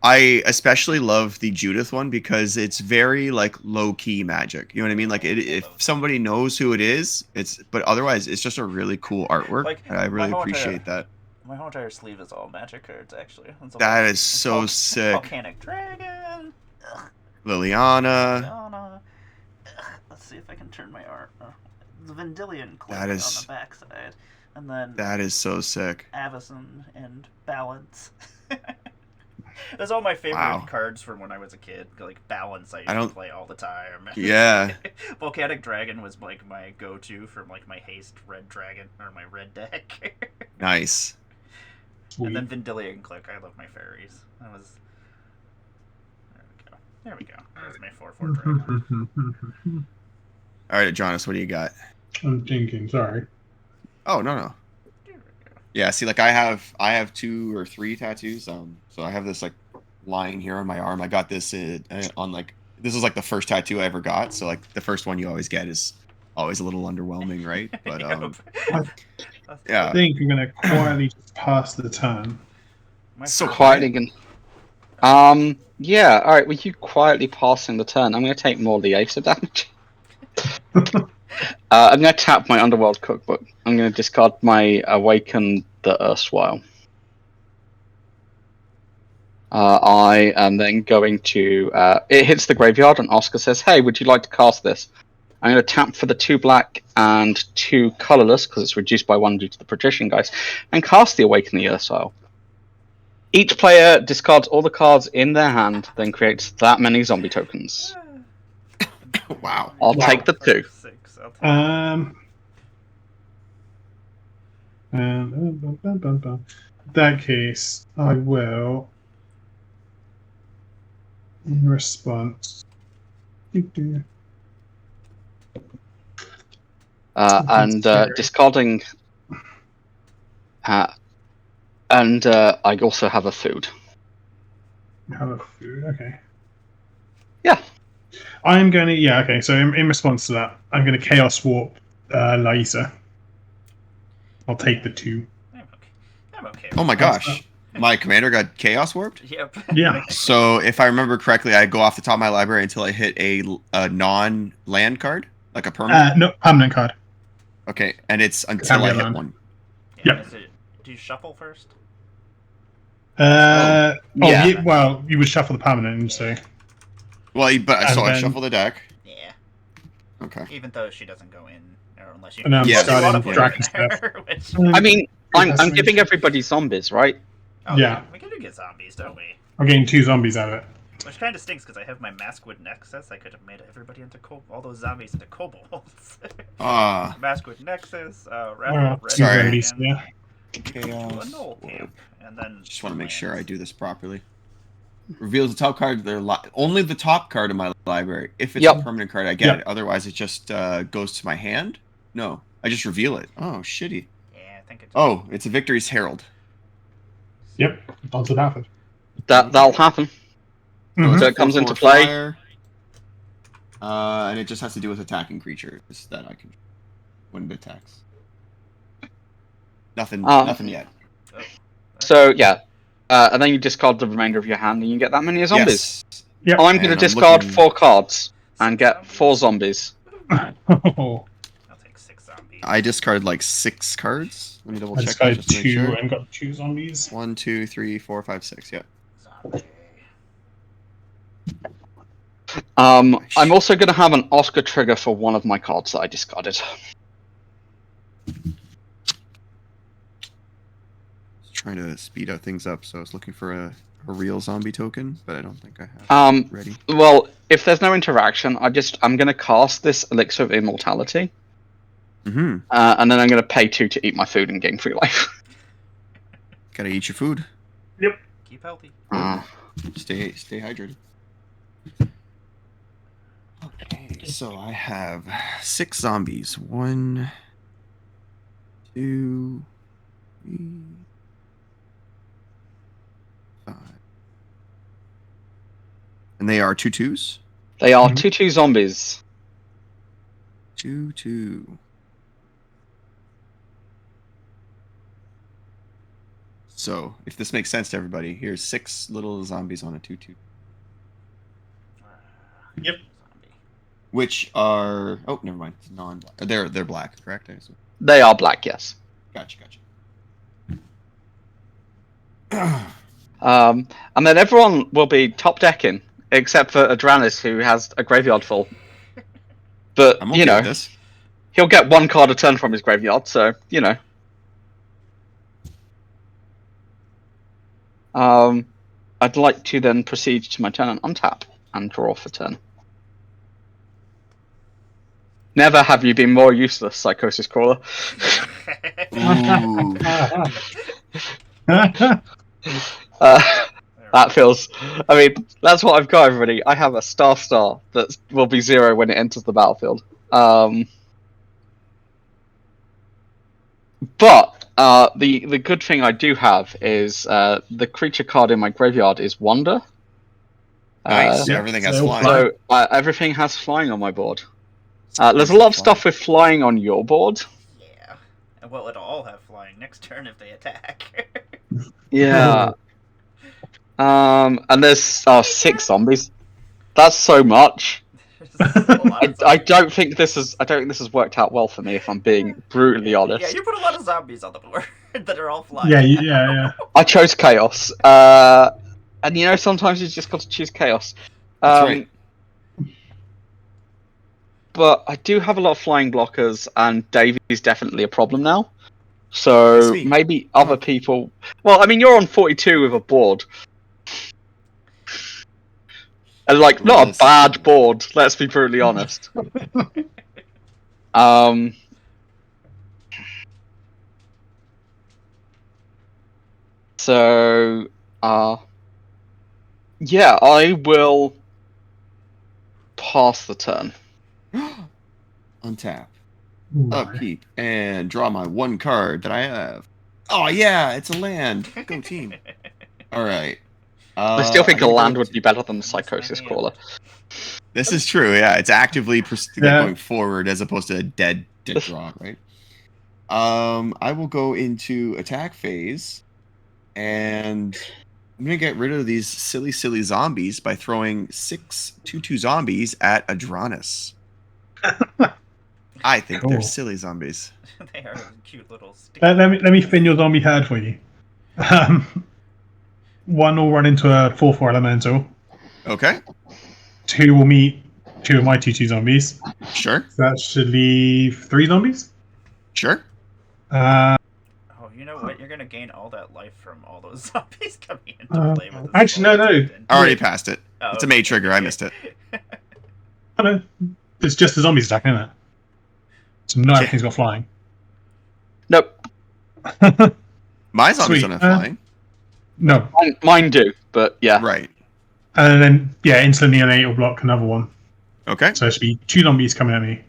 I especially love the Judith one because it's very like low key magic. You know what I mean? Like if somebody knows who it is, but otherwise it's just a really cool artwork. Like, and I really my whole appreciate that. My whole entire sleeve is all magic cards, actually. That is so sick. Volcanic Dragon. Liliana. Liana. Let's see if I can turn my art. The Vendilion clip That is- on the backside. And then That is so sick. Avison and Balance. That's all my favorite Wow. cards from when I was a kid. Like Balance, I used don't- to play all the time. Yeah. Volcanic Dragon was like my go-to from like my Haste Red Dragon or my red deck. Nice. And then Vendilion Click. I love my fairies. That was. There we go. That was my 4/4 dragon. All right, Jonas, what do you got? I'm thinking. Sorry. Oh, no. There we go. Yeah, see, like I have 2 or 3 tattoos. So I have this like line here on my arm. I got this on like this is like the first tattoo I ever got. So like the first one you always get is always a little underwhelming, right? But yeah. I think I'm gonna quietly just pass the turn. My So first- Quietly, Yeah, alright, with you quietly passing the turn, I'm going to take more Liesa damage. I'm going to tap my Underworld Cookbook. I'm going to discard my Awaken the Erstwhile. I am then going to... it hits the graveyard, and Oscar says, hey, would you like to cast this? I'm going to tap for the 2 black and 2 colourless, because it's reduced by 1 due to the Patrician guys, and cast the Awaken the Erstwhile. Each player discards all the cards in their hand, then creates that many zombie tokens. Wow. I'll take the 2. 6. I'll take In that case, I will, in response, discarding. And I also have a food. Have a food, okay. Yeah. I'm going to, yeah, okay, so in response to that, I'm going to Chaos Warp Liesa. I'll take the 2. I'm okay. Oh my gosh. My commander got Chaos Warped? Yep. Yeah. So if I remember correctly, I go off the top of my library until I hit a non-land card? Like a permanent? No, permanent card. Okay, and it's until I hit land. one. Yeah. Do you shuffle first? Yeah. Well, you would shuffle the permanent, so... Well, but And so I then- shuffle the deck. Yeah. Okay. Even though she doesn't go in, or unless you. And I'm Yeah. starting put Dragon's her in Death. there, which- I mean, I'm That's giving range. everybody zombies, right? Oh, Yeah. We can do get zombies, don't we? I'm getting 2 zombies out of it. Which kind of stinks because I have my Maskwood Nexus. I could have made everybody into all those zombies into kobolds. Maskwood Nexus, Red sorry. Zombies, yeah. a Knoll Camp, and then Just want to make sure I do this properly. Reveals the top card. Only the top card of my library. If it's Yep. a permanent card, I get Yep. it. Otherwise, it just goes to my hand. No, I just reveal it. Oh, shitty. Yeah, I think it's. Oh, it's a Victory's Herald. Yep, onto that happen. That'll happen. Mhm. So it comes 4/4 into play. flyer. And it just has to do with attacking creatures that I can when it attacks. Nothing. Nothing yet. So yeah, and then you discard the remainder of your hand, and you get that many zombies. Yes. Yep. I'm going to And I'm discard looking- 4 cards and get 4 zombies. I'll take 6 zombies. I discarded like 6 cards. Let me double I check just that got just to make 2 sure. and got 2 zombies. 1, 2, 3, 4, 5, 6. Yeah. Zombie. I'm also going to have an Oscar trigger for one of my cards that I discarded. Trying to speed out things up, so I was looking for a real zombie token, but I don't think I have it ready. Well, if there's no interaction, I'm going to cast this Elixir of Immortality, Mm-hmm. and then I'm going to pay 2 to eat my food and gain free life. Gotta eat your food. Keep healthy. Stay hydrated. Okay, so I have 6 zombies. 1, 2, 3, 5. And they are 2/2s? They are Mhm. 2/2 zombies. 2/2. So, if this makes sense to everybody, here's 6 little zombies on a 2/2. Yep. Zombie. Which are... Oh, never mind. It's non-black. They're black, correct? I assume. They are black, yes. Gotcha. And then everyone will be top decking, except for Adranis, who has a graveyard full. But, I'm okay with this. he'll get 1 card a turn from his graveyard, so, I'd like to then proceed to my turn and untap and draw for turn. Never have you been more useless, Psychosis Crawler. Ooh. That feels... I mean, that's what I've got, everybody. I have a star that will be 0 when it enters the battlefield. But the good thing I do have is the creature card in my graveyard is Wander. Nice. Yeah, Everything has so flying. So everything has flying on my board. There's a lot of stuff with flying on your board. Yeah. And well, it'll all have flying next turn if they attack. Yeah. And there's 6 zombies. That's so much. I don't think this has worked out well for me, if I'm being brutally honest. Yeah, you put a lot of zombies on the board that are all flying. Yeah. I chose chaos. And sometimes you just got to choose chaos. That's right. But I do have a lot of flying blockers, and Davey's definitely a problem now. So maybe other people. Well, I mean, you're on 42 with a board. And not a bad board, let's be brutally honest. So, yeah, I will pass the turn. Untap, upkeep, and draw my 1 card that I have. Oh yeah, it's a land. Go team. All right. I still think a land would be better than the Psychosis Crawler. This is true. Yeah, it's actively going forward as opposed to a dead draw, right? I will go into attack phase, and I'm gonna get rid of these silly zombies by throwing 6 2/2 zombies at Adronis. I think they're silly zombies. They are cute little sticks. Let me fin your zombie herd for you. 1 will run into a 4/4 elemental. Okay. 2 will meet 2 of my 2/2 zombies. Sure. So that should leave 3 zombies. Sure. Oh, you know what? You're gonna gain all that life from all those zombies coming into play with this. Actually, no. I already passed it. It's a May trigger. I missed it. Oh, no. It's just the zombies attacking, isn't it? So not everything's got flying. Nope. My zombies don't have flying. No. Mine do, but yeah. Right. And then, instant neonate will block another one. Okay. So it should be 2 zombies coming at me.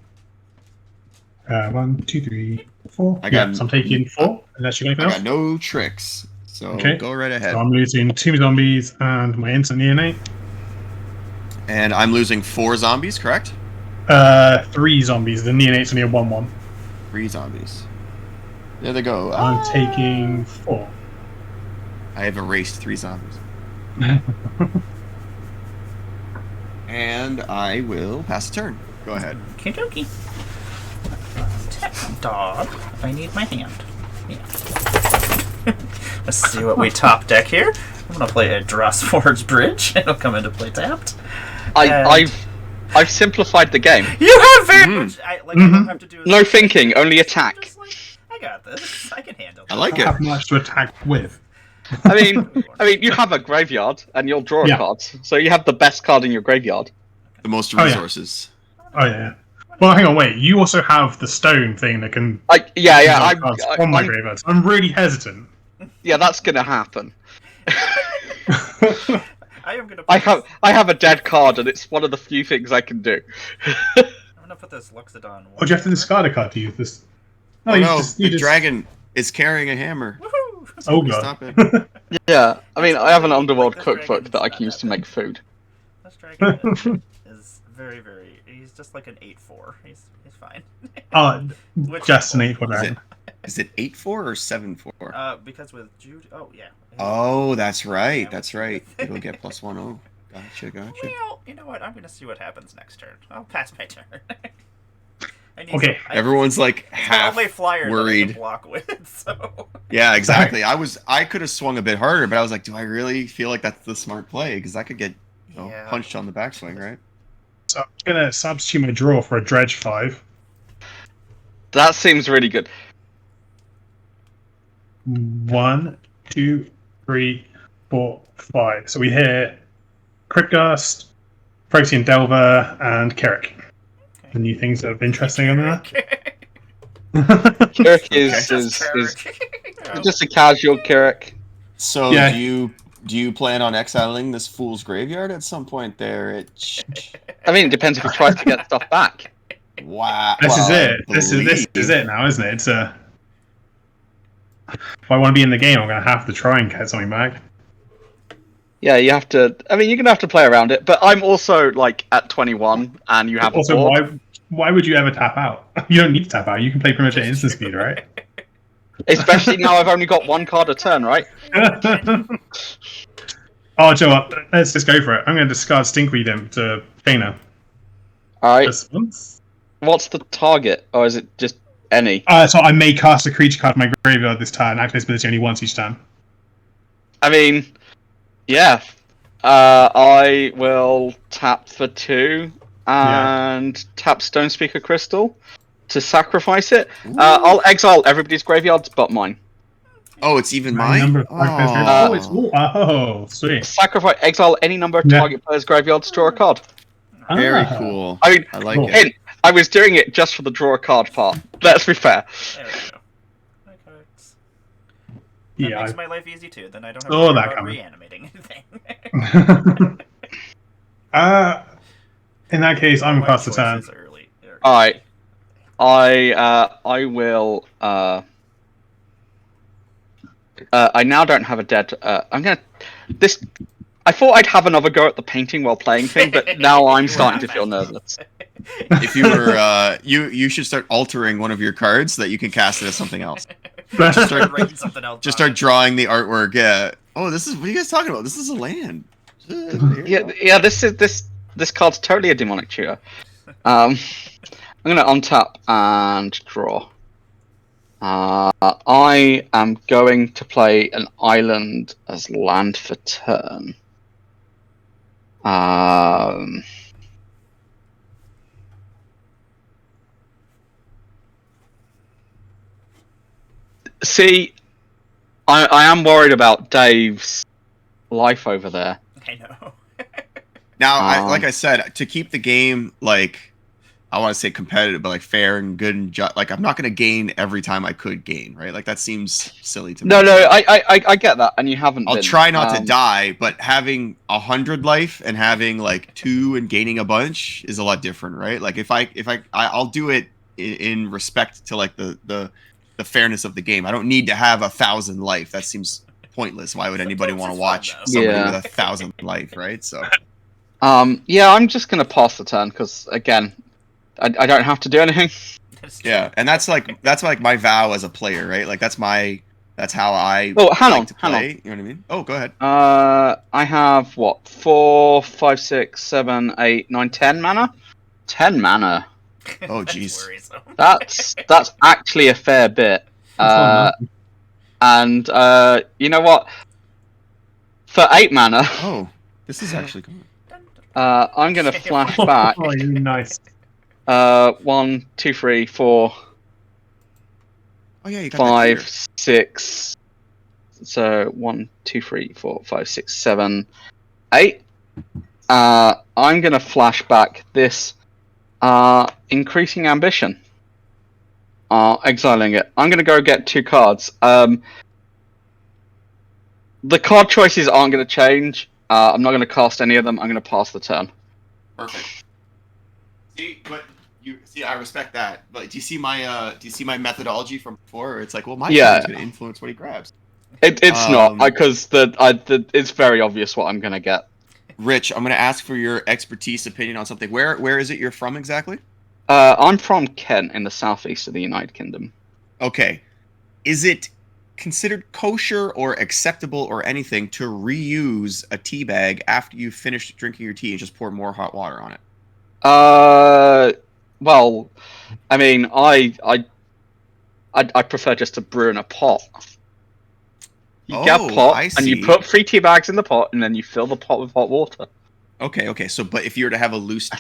1, 2, 3, 4. So I'm taking 4, unless you're going I got no tricks, so go right ahead. So I'm losing 2 zombies and my instant neonate. And I'm losing 4 zombies, correct? 3 zombies. The neonate's only a 1/1. 3 zombies. There they go. I'm taking 4. I have erased 3 zombies. And I will pass the turn. Go ahead. Okie dokie. Dog. I need my hand. Yeah. Let's see what we top deck here. I'm gonna play a Drossforge Bridge. It'll come into play tapped. I've simplified the game. You have very much. I don't have to do. No thinking, only attack. I got this. I can handle this. I like I it. have much to attack with. I mean, you have a graveyard, and you'll draw a card. So you have the best card in your graveyard. The most resources. Oh yeah. Well, hang on, wait. You also have the stone thing that can. I'm on my graveyard. I'm really hesitant. Yeah, that's gonna happen. I have a dead card, and it's one of the few things I can do. I'm gonna put this Luxodon. Oh, do you have to discard a card to use this? The dragon is carrying a hammer. Woohoo! Oh god. Stop it. Yeah, I mean, I have an underworld cookbook that I can use to make food. This dragon is very, very. He's just like an 8/4. He's fine. Just an 8/4 dragon. Is it 8/4 or 7/4? Because with Jude. Oh yeah. Oh, that's right. That's right. It'll get +1. Oh, gotcha. Well, you know what? I'm gonna see what happens next turn. I'll pass my turn. Okay. Everyone's like half only flyer worried. That I can block with, so. Yeah, exactly. I could have swung a bit harder, but I was like, do I really feel like that's the smart play? Because I could get punched on the backswing, right? So I'm gonna substitute my draw for a dredge 5. That seems really good. 1, 2, 3, 4, 5. So we hear Cryptgast, Protean Delver, and Kirik. The new things that are interesting on that. Kirik is just a casual Kirik. So do you plan on exiling this fool's graveyard at some point there? I mean, it depends if he tries to get stuff back. Wow. This is it. This is it now, isn't it? It's if I want to be in the game, I'm going to have to try and get something back. Yeah, you have to. I mean, you're going to have to play around it. But I'm also at 21, and you have also, why would you ever tap out? You don't need to tap out. You can play pretty much at instant speed, right? Especially now I've only got 1 card a turn, right? Oh, Joe, let's just go for it. I'm going to discard Stinkweed then to Dana. All right. Just once. What's the target, or is it just any? So I may cast a creature card in my graveyard this turn. Activate this ability only once each turn. I mean, yeah. I will tap for 2 and tap Stone Speaker Crystal to sacrifice it. I'll exile everybody's graveyards but mine. Oh, it's even mine? Number of sweet. Sacrifice, exile any number of target players' graveyards, draw a card. Very cool. I mean, I like it. I was doing it just for the draw a card part. Let's be fair. There we go. That makes my life easy too. Then I don't have to worry about reanimating anything. In that case, I'm across the turn. Alright. I will I now don't have a dead I thought I'd have another go at the painting while playing thing, but now I'm starting to feel nervous. If you were you should start altering one of your cards so that you can cast it as something else. Just start drawing the artwork. Yeah. Oh, this is what are you guys talking about? This is a land. Yeah. This card's totally a demonic tutor. I'm gonna untap and draw. I am going to play an island as land for turn. See, I am worried about Dave's life over there. I know. Now, like I said, to keep the game like I want to say competitive, but like fair and good and just, like I'm not going to gain every time I could gain, right? Like that seems silly to me. No, I get that, and you haven't. I'll try not to die, but having 100 life and having like 2 and gaining a bunch is a lot different, right? Like if I'll do it in respect to like the fairness of the game. I don't need to have 1,000 life. That seems pointless. Why would anybody want to watch somebody with 1,000 life, right? So, yeah, I'm just gonna pass the turn because again, I don't have to do anything. Yeah, and that's like my vow as a player, right? Like that's how I hang like on, to play. You know what I mean? Oh, go ahead. I have what 4, 5, 6, 7, 8, 9, 10 mana. 10 mana. Oh, jeez. That's actually a fair bit. And you know what? For 8 mana. Oh, this is actually good. I'm gonna flash back. Oh, nice. 1, 2, 3, 4. Oh yeah, you got 5, 6. So 1, 2, 3, 4, 5, 6, 7, 8. I'm gonna flash back this increasing ambition. Exiling it. I'm gonna go get 2 cards. The card choices aren't gonna change. I'm not gonna cast any of them. I'm gonna pass the turn. Perfect. See, I respect that. But do you see my methodology from before? It's like, well, my card's gonna influence what he grabs. It's not because it's very obvious what I'm gonna get. Rich, I'm gonna ask for your expertise opinion on something. Where is it you're from exactly? I'm from Kent in the southeast of the United Kingdom. Okay. Is it considered kosher or acceptable or anything to reuse a tea bag after you've finished drinking your tea and just pour more hot water on it? Well, I mean, I prefer just to brew in a pot. You get a pot and you put 3 tea bags in the pot, and then you fill the pot with hot water. Okay. So, but if you were to have a loose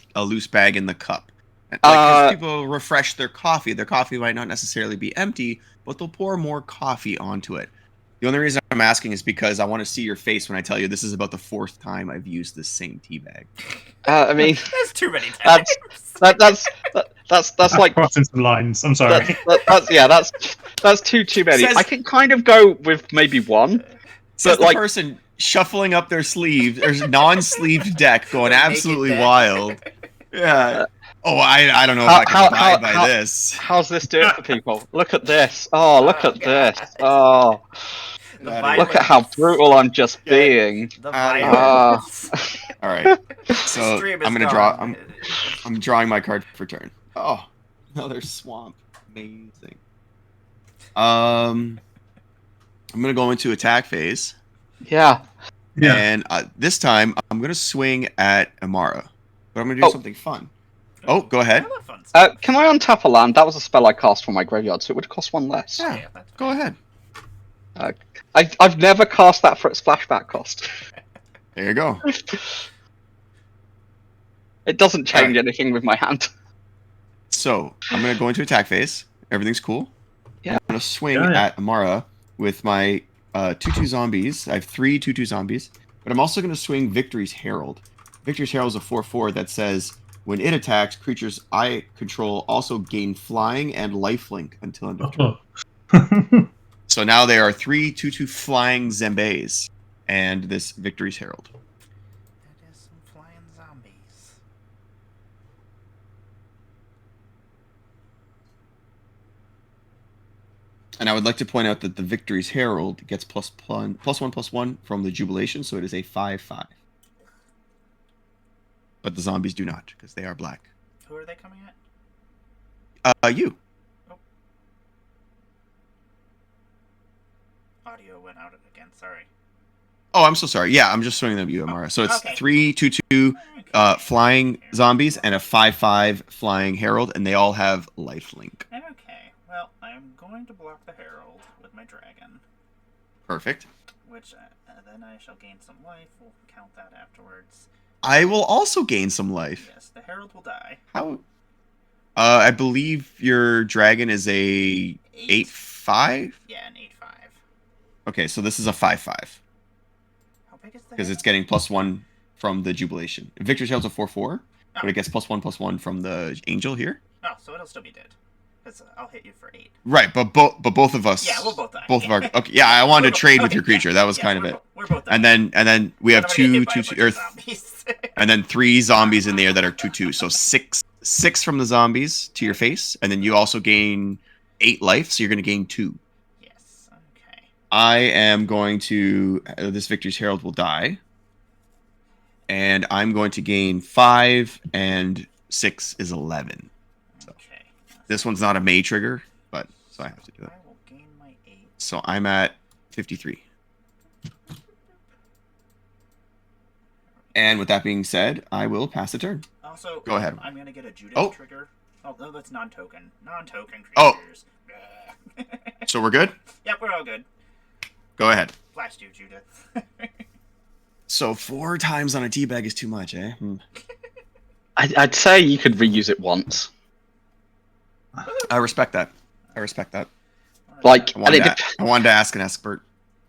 bag in the cup, like 'cause people refresh their coffee might not necessarily be empty, but they'll pour more coffee onto it. The only reason I'm asking is because I want to see your face when I tell you this is about the 4th time I've used this same tea bag. I mean, that's too many times. That's like crossing some lines. I'm sorry. That's too many. I can kind of go with maybe 1. Says the person shuffling up their sleeve, there's non-sleeved deck going absolutely wild. Yeah. Oh, I don't know if I can abide by this. How's this doing for people? Look at this. Oh, look at this. Oh. Look at how brutal I'm just being. All right. So I'm gonna draw. I'm drawing my card for turn. Oh, another swamp. Amazing. I'm gonna go into attack phase. Yeah. Yeah. And this time, I'm going to swing at Emmara. But I'm going to do something fun. Oh, go ahead. I love fun stuff. Can I untap a land? That was a spell I cast from my graveyard, so it would cost 1 less. Yeah, that's go ahead. I've never cast that for its splashback cost. There you go. It doesn't change Alright. anything with my hand. So, I'm going to go into attack phase. Everything's cool. Yeah. I'm going to swing Yeah. at Emmara with my 2/2 zombies. I have 3 2/2 zombies. But I'm also going to swing Victory's Herald. Victory's Herald is a 4/4 that says, when it attacks, creatures I control also gain flying and lifelink until end of turn. Oh. So now there are 3 2/2 flying Zembes and this Victory's Herald. That is some flying zombies. And I would like to point out that the Victory's Herald gets +1/+1 from the Jubilation, so it is a 5/5. But the zombies do not, because they are black. Who are they coming at? You. Audio went out again. Sorry. Oh, I'm so sorry. Yeah, I'm just swinging them at you, Emmara. So it's Okay. 3 2/2 flying zombies and a 5/5 flying Herald, and they all have lifelink. Okay. Well, I'm going to block the Herald with my dragon, Perfect. which then I shall gain some life. We'll count that afterwards. I will also gain some life. Yes, the Herald will die. How? I believe your dragon is a 8/5. Yeah, an 8/5. Okay, so this is a 5/5 How big is the because it's Herald? getting +1 from the Jubilation. Victor's Herald's a 4/4, but it gets +1/+1 from the Angel here. Oh, so it'll still be dead. Because I'll hit you for 8. Right, but both of us. Yeah, we'll both die. Both of our. Okay, yeah, I wanted to trade with Okay, your creature. That was yeah, kind of we're it. We're both And dying. then we have I'm gonna get two hit by a bunch of or zombies. and then 3 zombies in there that are 2/2. So 6 from the zombies to your face, and then you also gain 8 life, so you're going to gain 2. Yes, okay. I am going to this Victor's Herald will die, and I'm going to gain 5, and 6 is 11. So Okay. this one's not a May trigger, but so I have to do it. I will gain my 8. So I'm at 53. And with that being said, I will pass the turn. Also, Go ahead. I'm gonna get a Judith Oh. trigger. Oh, no, that's non-token. Non-token Oh. creatures. So we're good? Yep, we're all good. Go ahead. Blast you, Judith. So 4 times on a teabag is too much, eh? I'd say you could reuse it once. I respect that. I respect that. Like, I and it wanted to ask an expert.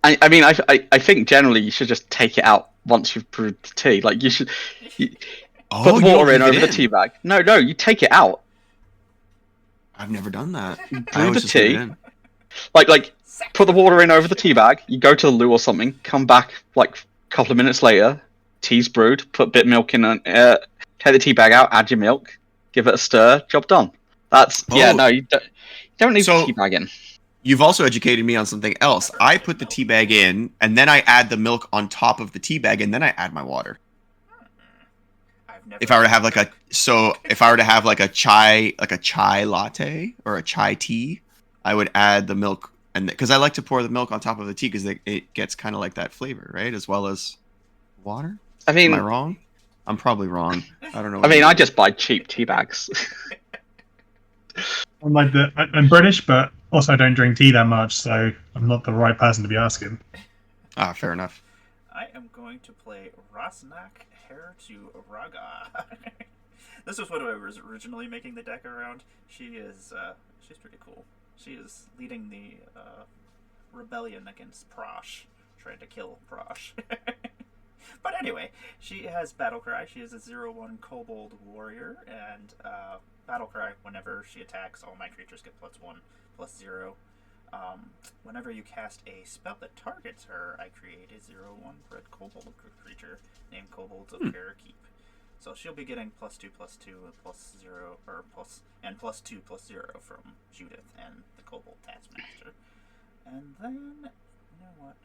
I mean, I think generally you should just take it out once you've brewed the tea. Like, you should put the water in over the tea bag. No, you take it out. I've never done that. I Brew always the just put it tea. in. Like, put the water in over the tea bag. You go to the loo or something. Come back like a couple of minutes later. Tea's brewed. Put a bit of milk in. Take the tea bag out. Add your milk. Give it a stir. Job done. That's yeah. Oh. No, you don't need So- the tea bag in. You've also educated me on something else. I put the tea bag in, and then I add the milk on top of the tea bag, and then I add my water. I've never If I were to have like a chai latte or a chai tea, I would add the milk, and because I like to pour the milk on top of the tea because it gets kind of like that flavor, right, as well as water. I mean, Am I wrong? I'm probably wrong. I don't know. I mean, I just buy cheap tea bags. I'm British, but also I don't drink tea that much, so I'm not the right person to be asking. Fair enough. I am going to play Rosnak Hair to Raga. This is what I was originally making the deck around. She's pretty cool. She is leading the rebellion against Prosh, trying to kill Prosh. But anyway, she has Battlecry. She is a 0/1 Kobold Warrior, and Battlecry, whenever she attacks, all my creatures get +1/+0. Whenever you cast a spell that targets her, I create a 0/1 red Kobold creature named Kobolds of Parakeep. So she'll be getting +2/+2 and +0 or +2/+0 from Judith and the Kobold Taskmaster. And then, you know what?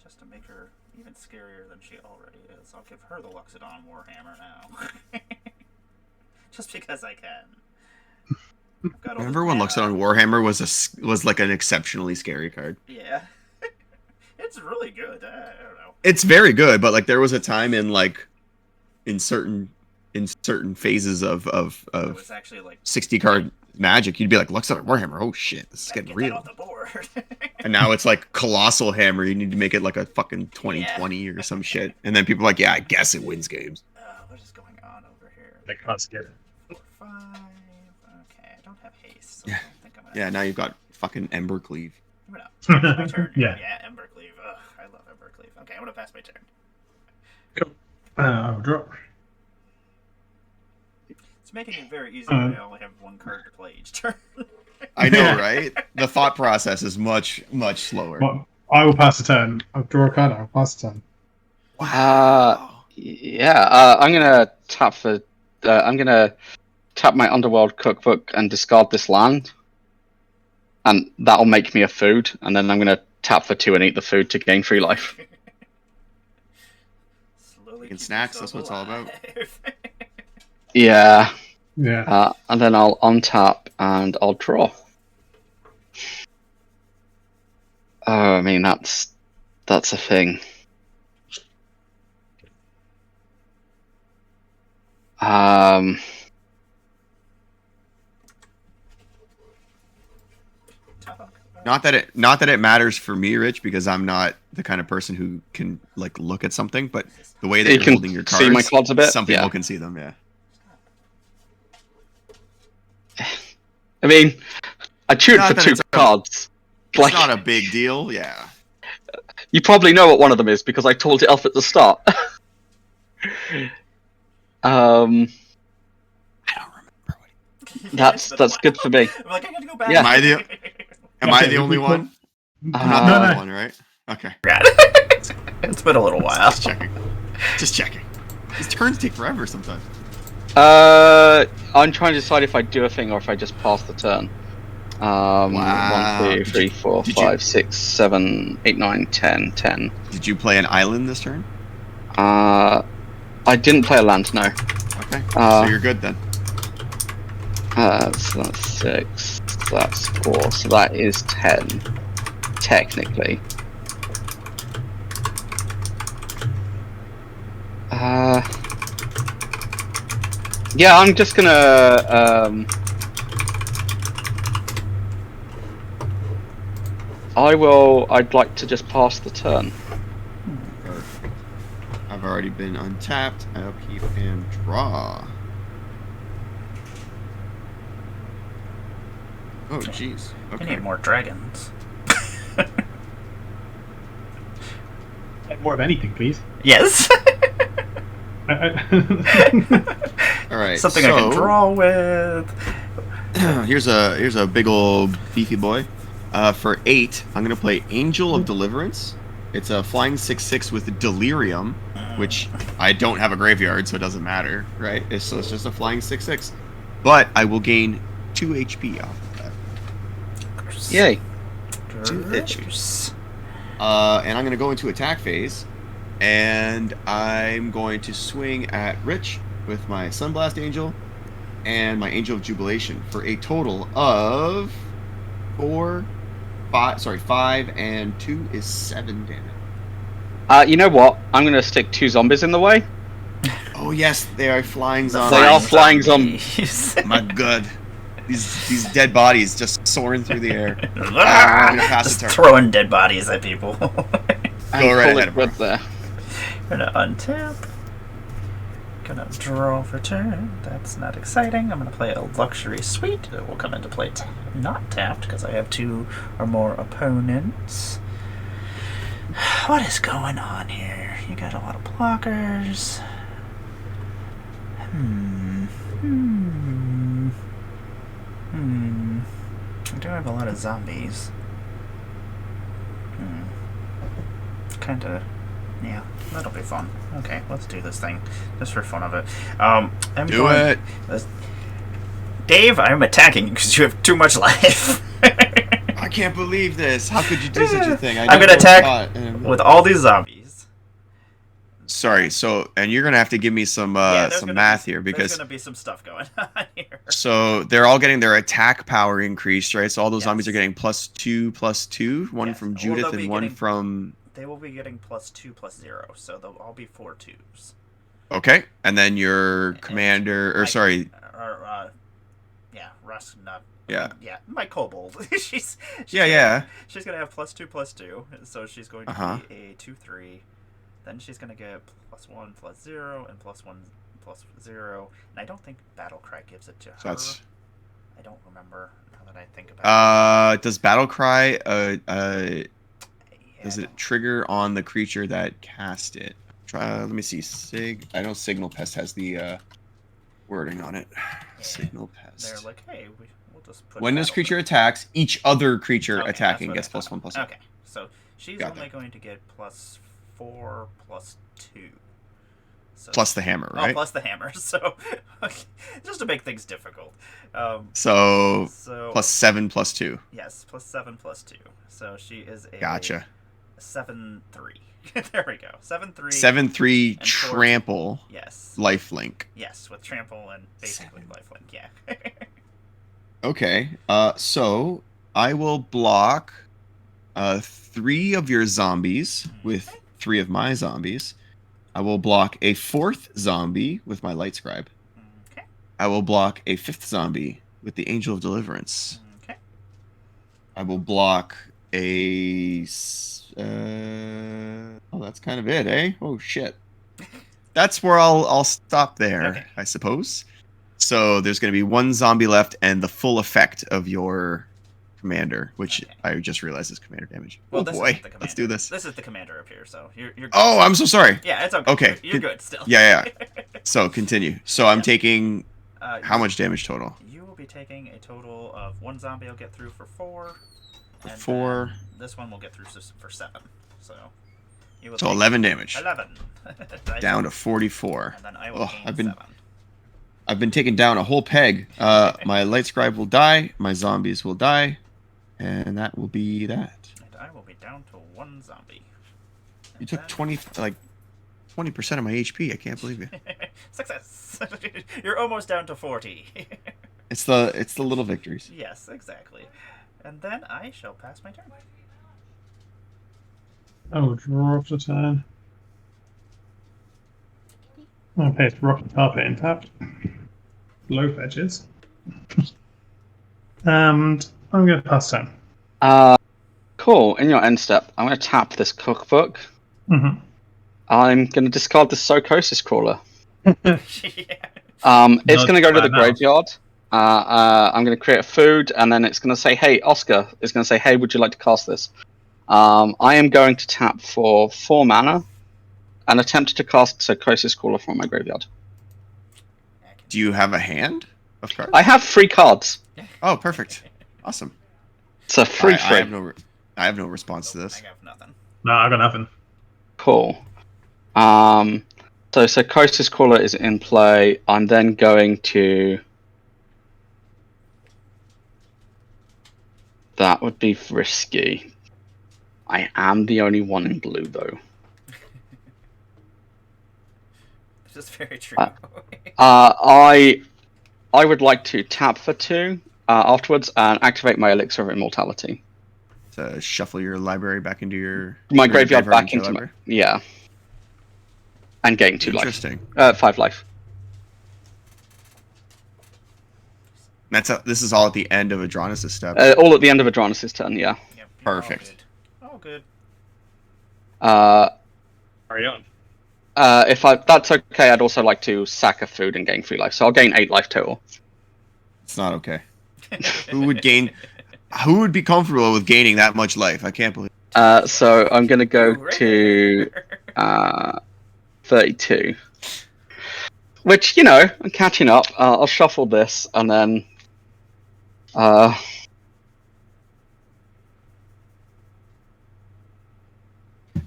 Just to make her even scarier than she already is, I'll give her the Luxodon Warhammer now. Just because I can. I've got all Remember this when mana. Luxodon Warhammer was like an exceptionally scary card? Yeah. It's really good. I don't know. It's very good, but like there was a time in like in certain phases of It was actually like 60 card Magic, you'd be like, Luxor Warhammer, oh shit, this is "Gotta getting get that real. off the board. And now it's like Colossal Hammer, you need to make it like a fucking 2020 or some shit. And then people are like, yeah, I guess it wins games. What is going on over here? I can't skip it. 4, 5. Okay, I don't have haste. So Yeah. I don't think I'm gonna. Yeah, now you've got fucking Ember Cleave. I'm gonna pass my turn. Yeah. Yeah, Embercleave. Ugh, I love Embercleave. Okay, I'm gonna pass my turn. Cool. I'll drop. It's making it very easy when I only have one card to play each turn. I know, right? The thought process is much slower. Well, I will pass the turn. I'll draw a card. I'll pass the turn. Yeah, I'm gonna tap for. I'm gonna tap my Underworld Cookbook and discard this land, and that'll make me a food. And then I'm gonna tap for 2 and eat the food to gain 3 life. Slowly Making keep snacks, yourself that's what it's all about. alive. Yeah, Yeah. and then I'll untap and I'll draw. Oh, I mean that's a thing. Not that it matters for me, Rich, because I'm not the kind of person who can like look at something, but the way that You you're can holding your cards, see my cards a bit? some people Yeah. can see them, yeah. I mean, I chewed Not for that 2 it's cards. It's not a big deal, yeah. You probably know what one of them is because I told it off at the start. I don't remember what That's good for me. I'm like, I gotta go back. Yeah. Am I the Okay, only we- one? Uh, I'm not the No, only no. one, right? Okay. It's been a little while. Just checking. Just checking. These turns take forever sometimes. I'm trying to decide if I do a thing or if I just pass the turn. Wow. 1, 2, 3, 4, did you- 5, 6, 7, 8, 9, 10, 10. Did you play an island this turn? I didn't play a land, no. Okay. Uh, So you're good then. So that's 6, that's 4, so that is 10, technically. Yeah, I'm just gonna, I'd like to just pass the turn. Perfect. I've already been untapped. Upkeep and draw. Oh, jeez. I Okay. need more dragons. More of anything, please. Yes. All right. Something I can draw with. Here's a big old beefy boy. For 8, I'm gonna play Angel of Deliverance. It's a flying 6/6 with Delirium, which I don't have a graveyard, so it doesn't matter, right? It's just a flying 6/6. But I will gain 2 HP off of that. Yay. Juice. And I'm gonna go into attack phase, and I'm going to swing at Rich with my Sunblast Angel and my Angel of Jubilation for a total of 5 and 2 is 7 damage. You know what? I'm gonna stick 2 zombies in the way. Oh yes, they are flying They zombies. are flying zombies. My god. These dead bodies just soaring through the air. I'm gonna pass Just the turn. throwing dead bodies at people. Go right Call ahead, it good Emmara. there. Gonna untap. Gonna draw for turn. That's not exciting. I'm gonna play a luxury suite that will come into play not tapped because I have 2 or more opponents. What is going on here? You got a lot of blockers. I do have a lot of zombies. Kinda. Yeah, that'll be fun. Okay, let's do this thing just for fun of it. Do it. Dave, I'm attacking you because you have too much life. I can't believe this. How could you do such a thing? I'm gonna never attack thought- with all these zombies. Sorry. So, and you're gonna have to give me some There's some gonna math be, here there's because gonna be some stuff going on here. so they're all getting their attack power increased, right? So all those Yes. zombies are getting +2/+2, one Yes. from Well, Judith they'll be and one getting from They will be getting +2/+0, so they'll all be 4/2s. Okay, and then your commander, or sorry, Yeah, my kobold. she's yeah. She's gonna have +2/+2, so she's going to be a 2/3. Then she's gonna get +1/+0 and +1/+0. And I don't think Battlecry gives it to her. That's. I don't remember now that I think about it. Does Battlecry does it trigger on the creature that cast it? Let me see. I know Signal Pest has the wording on it. Yeah. Signal Pest. They're like, hey, we'll just put. When this creature attacks, each other creature attacking gets +1/+1. Okay, so she's only going to get +4/+2. So, plus the hammer, right? Oh, plus the hammer. So, just to make things difficult. So +7/+2. Yes, +7/+2. So she is a. Gotcha. 7/3. There we go. 7/3. 7/3 trample. Yes. Lifelink. Yes, with trample and basically lifelink. Yeah. Okay. So I will block 3 of your zombies with 3 of my zombies. I will block a 4th zombie with my Light Scribe. Okay. I will block a 5th zombie with the Angel of Deliverance. Okay. I will block a. That's kind of it, eh? Oh shit. That's where I'll stop there, Okay. I suppose. So there's going to be 1 zombie left and the full effect of your commander, which I just realized is commander damage. Well, oh this boy, isn't the commander. let's do this. This is the commander up here, so you're good. Oh, I'm so sorry. Yeah, it's okay. Okay. You're good still. Yeah. So continue. So I'm taking how you- much damage total? You will be taking a total of 1 zombie will get through for 4. And 4. then this one will get through for 7. So you will So take 11 damage. 11. Down to 44. And then I will gain 7. I've been taken down a whole peg. My Light Scribe will die. My zombies will die. And that will be that. And I will be down to 1 zombie. You took 20% of my HP. I can't believe you. Success! You're almost down to 40. It's the little victories. Yes, exactly. And then I shall pass my turn. Oh, draw up the turn. I'll paste Rocket Carpet in tapped. Low edges. And I'm going to pass turn. Cool. In your end step, I'm going to tap this cookbook. Mm-hmm. I'm going to discard the Psychosis Crawler. Yeah. It's going to go to the now. graveyard. I'm going to create a food, and then it's going to say, hey, Oscar is going to say, hey, would you like to cast this? I am going to tap for 4 mana and attempt to cast Psychosis Crawler from my graveyard. Do you have a hand of cards? I have 3 cards. Oh, perfect. Awesome. It's a free. I have no response to I this. have nothing. No, I got nothing. Cool. So Psychosis Crawler is in play. I'm then going to... That would be risky. I am the only one in blue, though. This is very true. I would like to tap for 2 afterwards and activate my Elixir of Immortality. To shuffle your library back into your Graveyard back your into my... library? Yeah. And gain 2 life. Interesting. 5 life. This is all at the end of Adronis' step. All at the end of Adronis' turn, yeah. Yep, Perfect. All good. Carry on. If that's okay, I'd also like to sack a food and gain 3 life. So I'll gain 8 life total. It's not okay. Who would be comfortable with gaining that much life? I can't believe. So I'm gonna go to 32, which I'm catching up. I'll shuffle this and then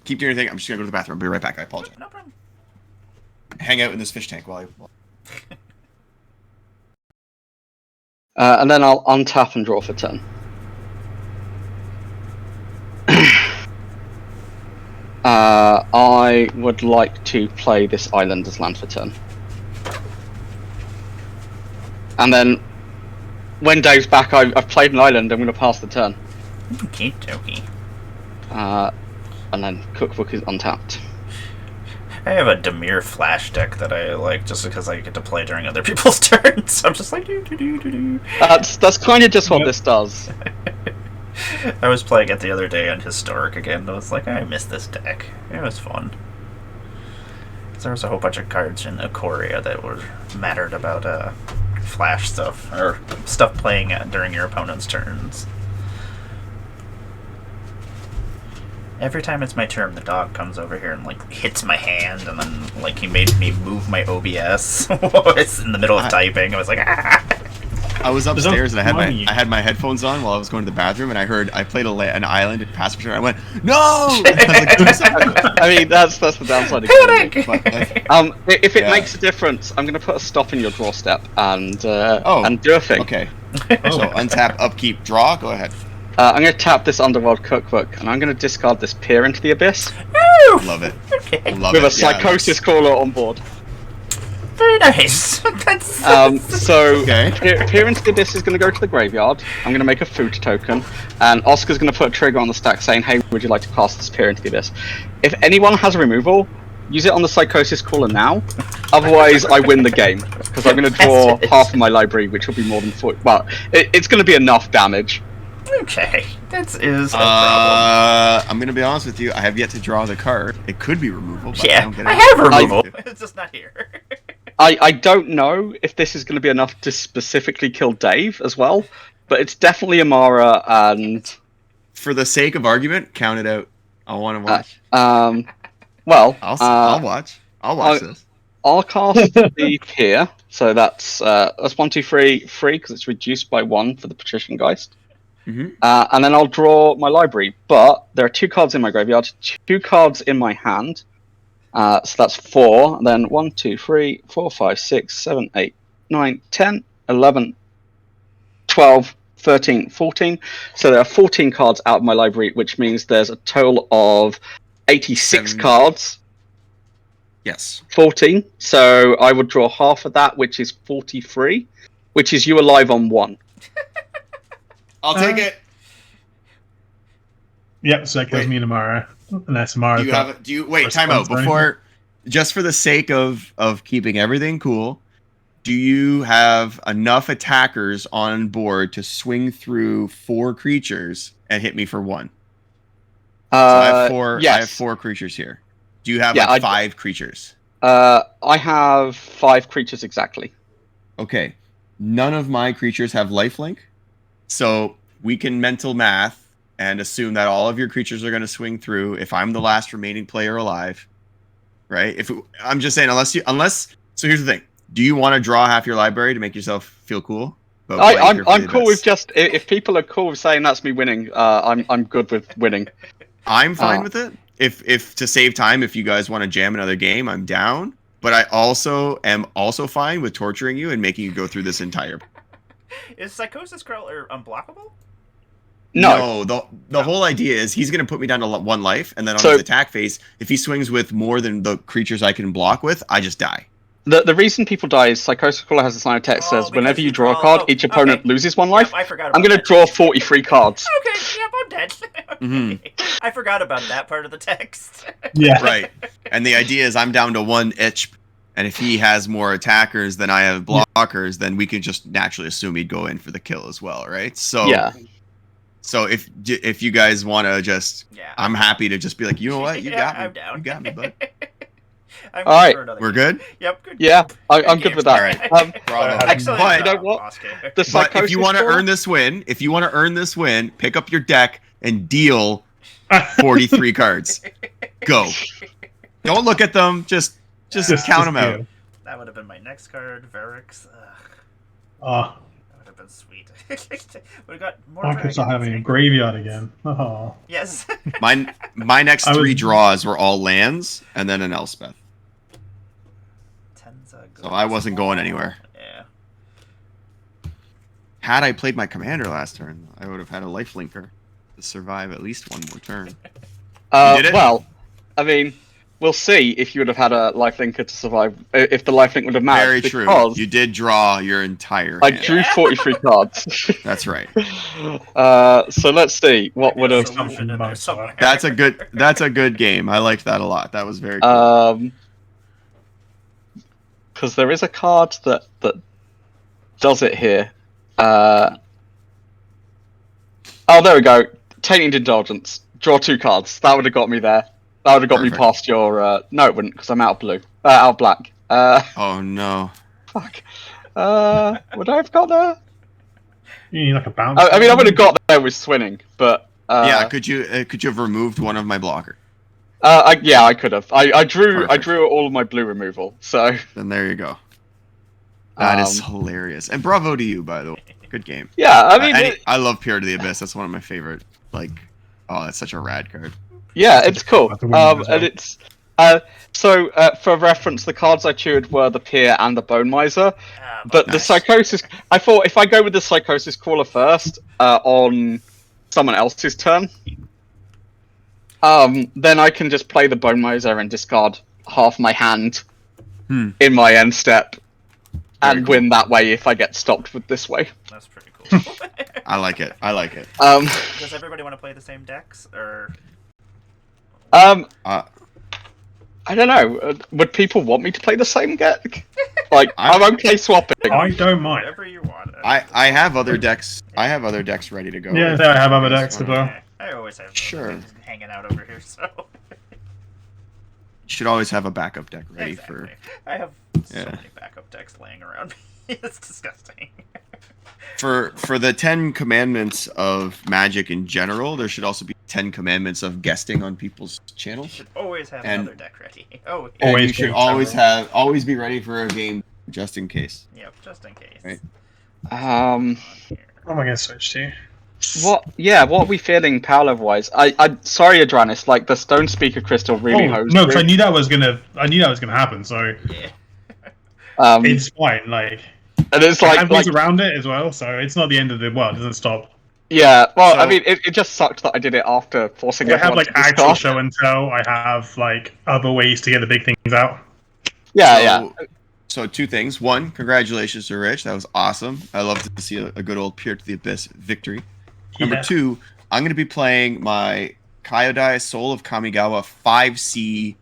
Keep doing your thing. I'm just gonna go to the bathroom. I'll be right back. I apologize. No problem. Hang out in this fish tank while I. and then I'll untap and draw for 10. I would like to play this island as land for 10. And then, when Dave's back, I've played an island, I'm going to pass the turn. Okie dokie. and then Cookbook is untapped. I have a Demir flash deck that I like just because I get to play during other people's turns. So I'm just like, do. That's kind of just what this does. I was playing it the other day on Historic again, and I was like, I miss this deck. It was fun. There was a whole bunch of cards in Ikoria that were mattered about flash stuff, or stuff playing during your opponent's turns. Every time it's my turn, the dog comes over here and like hits my hand, and then like he made me move my OBS. It's in the middle of typing. I was like, ah. I was upstairs and I had my headphones on while I was going to the bathroom, and I played an island at Pacific Shore. I went, no. I mean, that's the downside of gaming. If it makes a difference, I'm going to put a stop in your draw step and do a thing. Okay. So untap, upkeep, draw. Go ahead. I'm going to tap this Underworld Cookbook, and I'm going to discard this Peer into the Abyss. Love it. Okay. Love with it. a Psychosis Caller on board. Very nice. So Okay. Peer into the Abyss is going to go to the graveyard. I'm going to make a food token, and Oscar's going to put a trigger on the stack saying, hey, would you like to cast this Peer into the Abyss? If anyone has a removal, use it on the Psychosis Caller now. Otherwise, I win the game, because I'm going to draw half of my library, which will be more than 40. Well, it's going to be enough damage. Okay, that is a problem. I'm gonna be honest with you. I have yet to draw the card. It could be removal. But Yeah, I don't get I it. have removal. It's just not here. I don't know if this is going to be enough to specifically kill Dave as well, but it's definitely Emmara and... For the sake of argument, count it out. I want to watch. Well, I'll watch. I'll watch this. I'll cast the Peer, so that's 1, 2, 3, 3 because it's reduced by 1 for the Patrician Geist. Mm-hmm. And then I'll draw my library, but there are 2 cards in my graveyard, 2 cards in my hand. So that's 4, and then 1, 2, 3, 4, 5, 6, 7, 8, 9, 10, 11, 12, 13, 14. So there are 14 cards out of my library, which means there's a total of 86 cards. Yes. 14. So I would draw half of that, which is 43, which is you alive on 1. I'll take it. Yep, so that kills me and Emmara. Unless Emmara. Do you wait? Time out before. Just for the sake of keeping everything cool, do you have enough attackers on board to swing through 4 creatures and hit me for 1? So I have 4. Yes. I have 4 creatures here. Do you have 5 creatures? I have 5 creatures exactly. Okay. None of my creatures have lifelink, so we can mental math and assume that all of your creatures are going to swing through if I'm the last remaining player alive, right? I'm just saying, unless. So here's the thing: do you want to draw half your library to make yourself feel cool? I'm cool with just if people are cool with saying that's me winning. I'm good with winning. I'm fine with it. If to save time, if you guys want to jam another game, I'm down. But I also am fine with torturing you and making you go through this entire. Is Psychosis Crawler unblockable? No, the whole idea is he's going to put me down to 1 life, and then on his attack phase, if he swings with more than the creatures I can block with, I just die. The reason people die is Psychosis Crawler has a sign of text says whenever you draw a card, each opponent loses 1 life. Yep, I forgot about I'm going to draw 43 cards. Okay, yep, I'm dead. Mm-hmm. I forgot about that part of the text. Yeah. Right. And the idea is I'm down to 1 itch, and if he has more attackers than I have blockers, then we can just naturally assume he'd go in for the kill as well, right? So yeah. So if you guys want to just, I'm happy to just be like, you know what, you got me, I'm down. You got me, bud. All right, we're good. Yep, good. Yeah, I'm good with that. All right. Bravo. Excellent. But you know what? But if you want to earn this win, pick up your deck and deal 43 cards. Go. Don't look at them. Just count them out. That would have been my next card, Varix. Oh. That would have been sweet. We got more. I could start having a graveyard again. Oh. Yes. My next 3 draws were all lands and then an Elspeth. So I wasn't going anywhere. Yeah. Had I played my commander last turn, I would have had a lifelinker to survive at least 1 more turn. Well, I mean, we'll see if you would have had a lifelinker to survive. If the lifelink would have mattered. Very true. because You did draw your entire I hand. drew 43 cards. That's right. So let's see what would Maybe a have. solution in there somewhere. That's a good game. I liked that a lot. That was very cool. Because there is a card that does it here. Oh, there we go. Tainted Indulgence. Draw 2 cards. That would have got me there. That would have got me Perfect. past your. No, it wouldn't, because I'm out of blue. Out of black. Oh no. Fuck. Would I have got there? You need like a bounce. I mean, I would have got there with swinning, but. Yeah. Could you have removed one of my blocker? Yeah, I could have. I drew Perfect. all of my blue removal. So. Then there you go. That is hilarious. And bravo to you, by the way. Good game. Yeah, I mean. I love Peer to the Abyss. That's one of my favorite. Like, oh, that's such a rad card. Yeah, it's cool. Like the women as well. And it's so for reference, the cards I chewed were the Peer and the Bone Miser. But the Nice. Psychosis, I thought if I go with the Psychosis Crawler first on someone else's turn, then I can just play the Bone Miser and discard half my hand in my end step, and cool. win that way if I get stopped with this way. That's pretty cool. I like it. I like it. Does everybody want to play the same decks, or? I don't know. Would people want me to play the same deck? Like, I'm okay swapping. I don't mind. Whatever you want. I have other decks. I have other decks ready to go. Yeah, I have other decks as well. I always have Sure. things hanging out over here, so. You should always have a backup deck ready Exactly. for I have so Yeah. many backup decks laying around me. It's disgusting. for the 10 commandments of Magic in general. There should also be 10 commandments of guesting on people's channels. Should always have And- another deck ready. Oh, And Always you should be always be ready for a game just in case. yep, just in case. Right. What am I gonna switch to? What are we feeling power level wise? I'm sorry, Adranis, like the Stone Speaker Crystal really hosed no, because through. I knew that was gonna happen. So Yeah. it's fine. Like, And it's I like have things around it as well, so it's not the end of the world. It doesn't stop. yeah, well, I So- mean, it just sucked that I did it after forcing I have everyone like to actual discard. show and tell. I have like other ways to get the big things out. Yeah. So 2 things. 1, congratulations to Rich. That was awesome. I love to see a good old Peer to the Abyss victory. Number Yeah. 2, I'm going to be playing my Kyodai Soul of Kamigawa 5C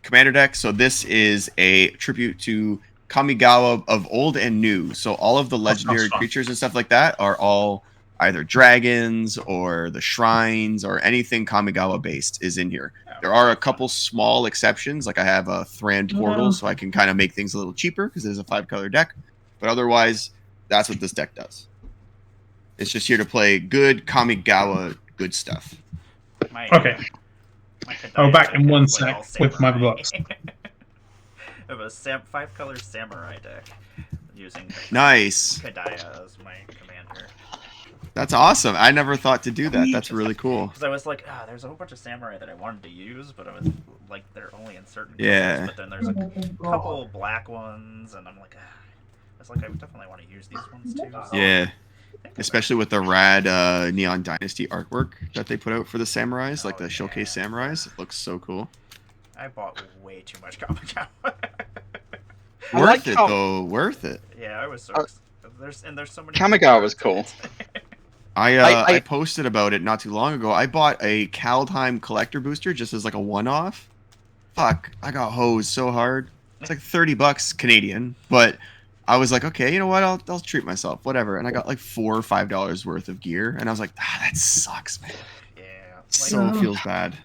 commander deck. So this is a tribute to Kamigawa of old and new. So all of the legendary fun. creatures and stuff like that are all either dragons or the shrines or anything Kamigawa based is in here. There are a couple small exceptions, like I have a Thran Portal, so I can kind of make things a little cheaper because it is a 5-color deck. But otherwise, that's what this deck does. It's just here to play good Kamigawa good stuff. My, Okay. my I'll Kadaya back in deck one is, like, all sec with my samurai. blocks. I have a 5-color samurai deck using Nice. Kadaya as my commander. That's awesome. I never thought to do that. That's really cool. Because I was like, there's a whole bunch of samurai that I wanted to use, but I was like, they're only in certain Yeah. colors. But then there's a couple black ones, and I'm like, I was like, I definitely want to use these ones too. So Yeah. Especially with the rad Neon Dynasty artwork that they put out for the samurais, like the showcase samurais. It looks so cool. I bought way too much Kamigawa. I Worth like it how- though. Worth it. Yeah, I was so. There's so many. Kamigawa was cards in cool. it. I I- posted about it not too long ago. I bought a Kaldheim collector booster just as like a one-off. Fuck, I got hosed so hard. It's like $30 Canadian, but I was like, okay, you know what? I'll treat myself, whatever. And I got like $4 or $5 worth of gear, and I was like, that sucks, man. Yeah. So feels bad.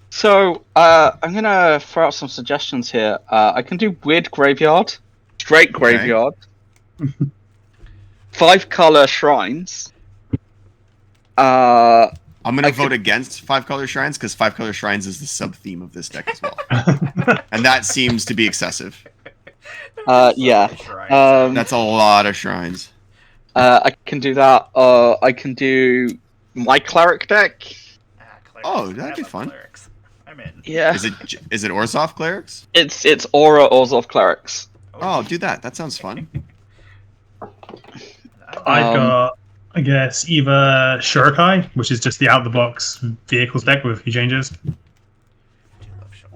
So I'm gonna throw out some suggestions here. I can do weird graveyard, straight graveyard, 5-color shrines. I'm gonna I vote could- against 5-color shrines because 5-color shrines is the sub theme of this deck as well, and that seems to be excessive. Yeah. That's a lot of shrines. I can do that. I can do my cleric deck. Oh, that'd be fun. Clerics. I'm in. Yeah. Is it Orzhov clerics? It's Aura Orzhov clerics. Oh, do that. That sounds fun. I've got, I guess, either Shurikai, which is just the out-of-the-box vehicles deck with a few changes,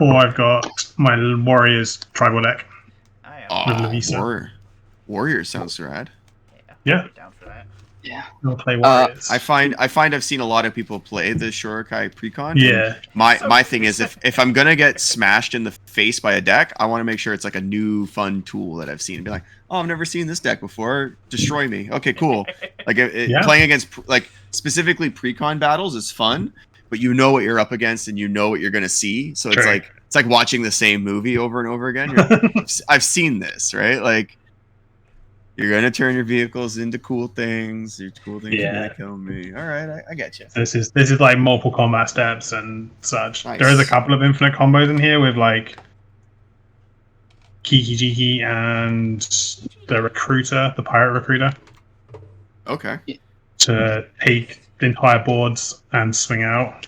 or I've got my Warriors tribal deck. I am. Oh, Lavisa. Warrior sounds rad. Yeah. I'd be down for that. Yeah. I'll play Warriors. I find I've seen a lot of people play the Shurikai Precon. and Yeah. My thing is if I'm gonna get smashed in the face by a deck, I want to make sure it's like a new fun tool that I've seen. Be like, oh, I've never seen this deck before. Destroy me. Okay, cool. Like Yeah. playing against like specifically Precon battles is fun, but you know what you're up against and you know what you're gonna see. So True. it's like watching the same movie over and over again. I've seen this, right? Like. You're gonna turn your vehicles into cool things. Your cool things are gonna kill me. All right, I get you. This is like multiple combat steps and such. Nice. There is a couple of infinite combos in here with like Kiki Jiki and the recruiter, the pirate recruiter, Okay. to take the entire boards and swing out.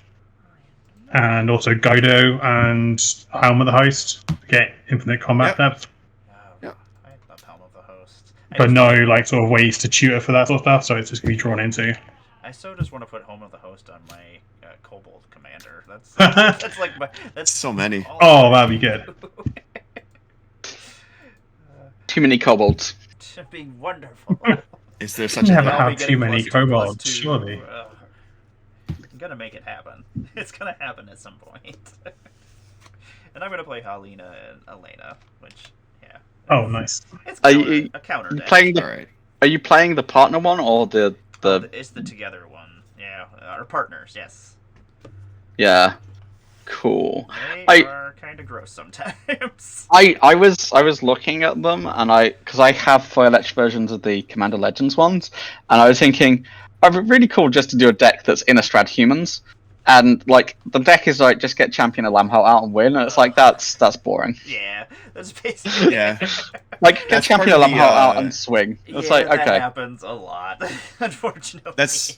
And also Godo and Helm of the Host to get infinite combat depth. Oh, I love Helm of the Host. But no like sort of ways to tutor for that sort of stuff, so it's just gonna be drawn into. I so just want to put Helm of the Host on my Kobold commander. That's like that's So many. Oh, that'd be good. Too many kobolds. To be wonderful. Is there such Never a I'll be have too getting many +2/+2. kobolds, surely. I'm gonna make it happen. It's gonna happen at some point. And I'm gonna play Halina and Elena, which Oh, nice. it's Are counter, you a counter deck. playing All the? right. Are you playing the partner one or the? It's the together one. Yeah, our partners. Yes, Yeah. Cool. they I- are kind of gross sometimes. I was looking at them and because I have Fire-Etched versions of the Commander Legends ones, and I was thinking, it'd be really cool just to do a deck that's Innistrad humans, and like the deck is like just get Champion of Lamhout out and win, and it's like that's boring. Yeah, that's basically. Yeah. Like get That's Champion of part of Lamhout the, out and swing. It's Yeah, like that okay, happens a lot, unfortunately. That's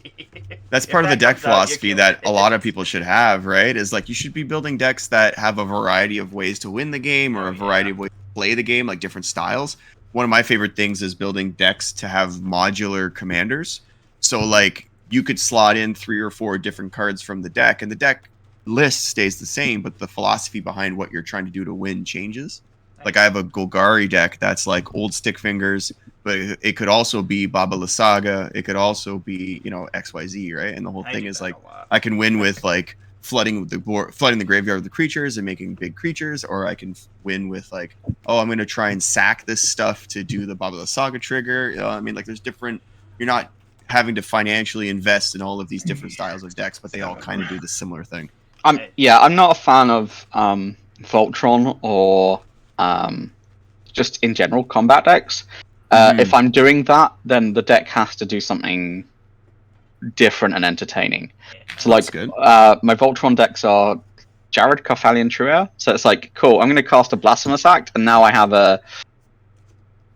If part of the that deck comes out, you philosophy kill that it. a lot of people should have, right? Is like you should be building decks that have a variety of ways to win the game or Oh, a variety of ways to play the game, like different styles. One of my favorite things is building decks to have modular commanders. So like you could slot in 3 or 4 different cards from the deck and the deck list stays the same, but the philosophy behind what you're trying to do to win changes. Like I have a Golgari deck that's like old stick fingers, but it could also be Baba Lysaga. It could also be, XYZ, right? And the whole I thing do is that like a lot. I can win with like flooding the board, flooding the graveyard with the creatures and making big creatures, or I can win with like, oh, I'm gonna try and sack this stuff to do the Baba Lysaga trigger. I mean, like there's different. You're not having to financially invest in all of these different styles of decks, but they all kind of do the similar thing. I'm not a fan of Voltron or just in general combat decks. If I'm doing that, then the deck has to do something different and entertaining. So That's like good. my Voltron decks are Jared Carthalion Truer. So it's like cool, I'm gonna cast a Blasphemous Act and now I have a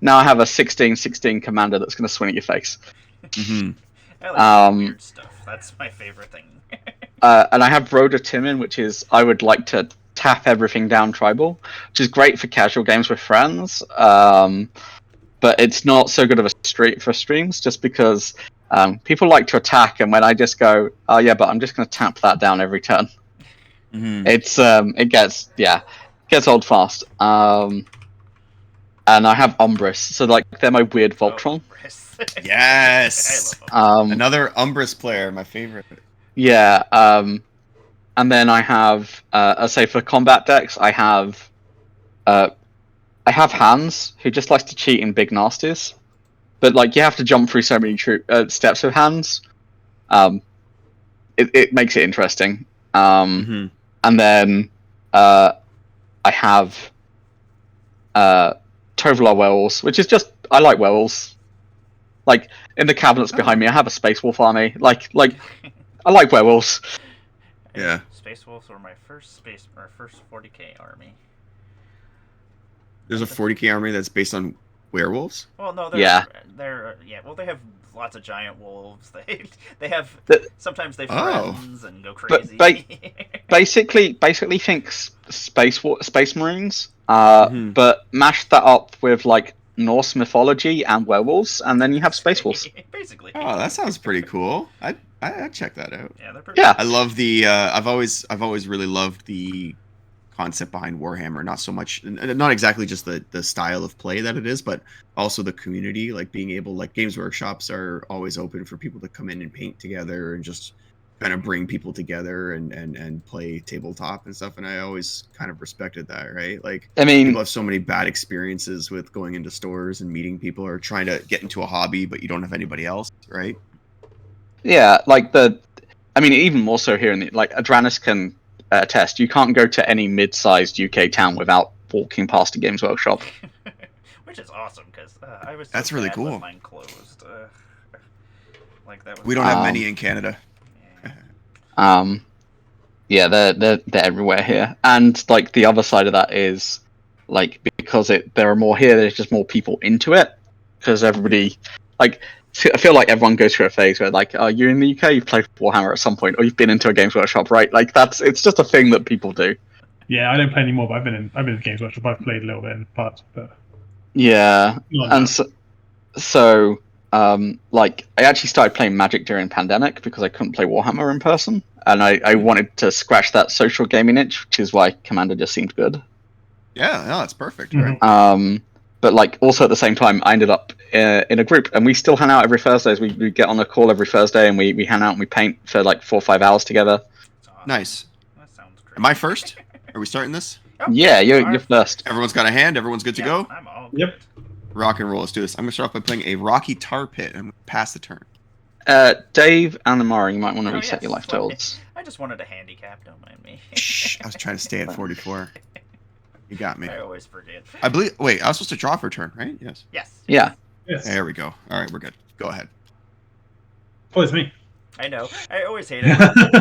16/16 commander that's gonna swing at your face. Hmm. I like weird stuff. That's my favorite thing. And I have Rhoda Timon, which is I would like to tap everything down tribal, which is great for casual games with friends. But it's not so good of a street for streams, just because people like to attack, and when I just go, oh yeah, but I'm just going to tap that down every turn. Hmm. It gets old fast. And I have Umbris, so like they're my weird Voltron. Yes. I love them. Another Umbris player, my favorite. Yeah, and then I have, I say for combat decks, I have Hans, who just likes to cheat in big nasties, but like you have to jump through so many steps with Hans. It makes it interesting. Mhm. And then I have Tovolar Werewolves, which is just I like werewolves. Like in the cabinets behind me, I have a Space Wolf army. Like I like werewolves. Yeah. Space Wolves were my first 40k army. There's a 40k army that's based on werewolves. Well, no, they're well, they have lots of giant wolves. They have sometimes they friends and go crazy. Basically think Space Marines, Mhm. but mash that up with like Norse mythology and werewolves, and then you have Space Wolves. Basically. Oh, that sounds pretty cool. I'd check that out. Yeah, they're pretty. Yeah. I love the. I've always really loved the concept behind Warhammer. Not so much, not exactly just the style of play that it is, but also the community. Like being able, like Games Workshops are always open for people to come in and paint together and just kind of bring people together and play tabletop and stuff. And I always kind of respected that, right? Like, I mean, people have so many bad experiences with going into stores and meeting people or trying to get into a hobby, but you don't have anybody else, right? yeah, like I mean, even more so here in like Adranis can attest. You can't go to any mid-sized UK town without walking past a Games Workshop. Which is awesome because I was. So That's really sad cool. when mine closed. Like that. Was We don't have many in Canada. Yeah, they're everywhere here, and like the other side of that is like because there are more here. There's just more people into it because everybody like. I feel like everyone goes through a phase where like, oh, you're in the UK, you've played Warhammer at some point, or you've been into a Games Workshop, right? Like it's just a thing that people do. Yeah, I don't play anymore, but I've been in Games Workshop. I've played a little bit in parts, but Yeah, not and enough. so like I actually started playing Magic during pandemic because I couldn't play Warhammer in person, and I wanted to scratch that social gaming itch, which is why Commander just seemed good. Yeah, no, that's perfect, Mhm. right? But like also at the same time, I ended up in a group, and we still hang out every Thursdays. We get on a call every Thursday, and we hang out and we paint for like 4 or 5 hours together. It's awesome. Nice. That sounds great. Am I first? Are we starting this? Oh, Yeah, you you're are. first. Everyone's got a hand. Everyone's good to Yeah, go. I'm all Yep. good. Rock and roll. Let's do this. I'm gonna start off by playing a Rocky Tar Pit. I'm gonna pass the turn. Dave and Emmara, you might want to Oh, reset yes. your life totals. I just wanted a handicap. Don't mind me. Shh. I was trying to stay at 44. You got me. I always forget. I believe. Wait, I was supposed to draw for a turn, right? Yes. Yes. Yeah. Yes. There we go. All right, we're good. Go ahead. Oh, it's me. I know. I always hate it.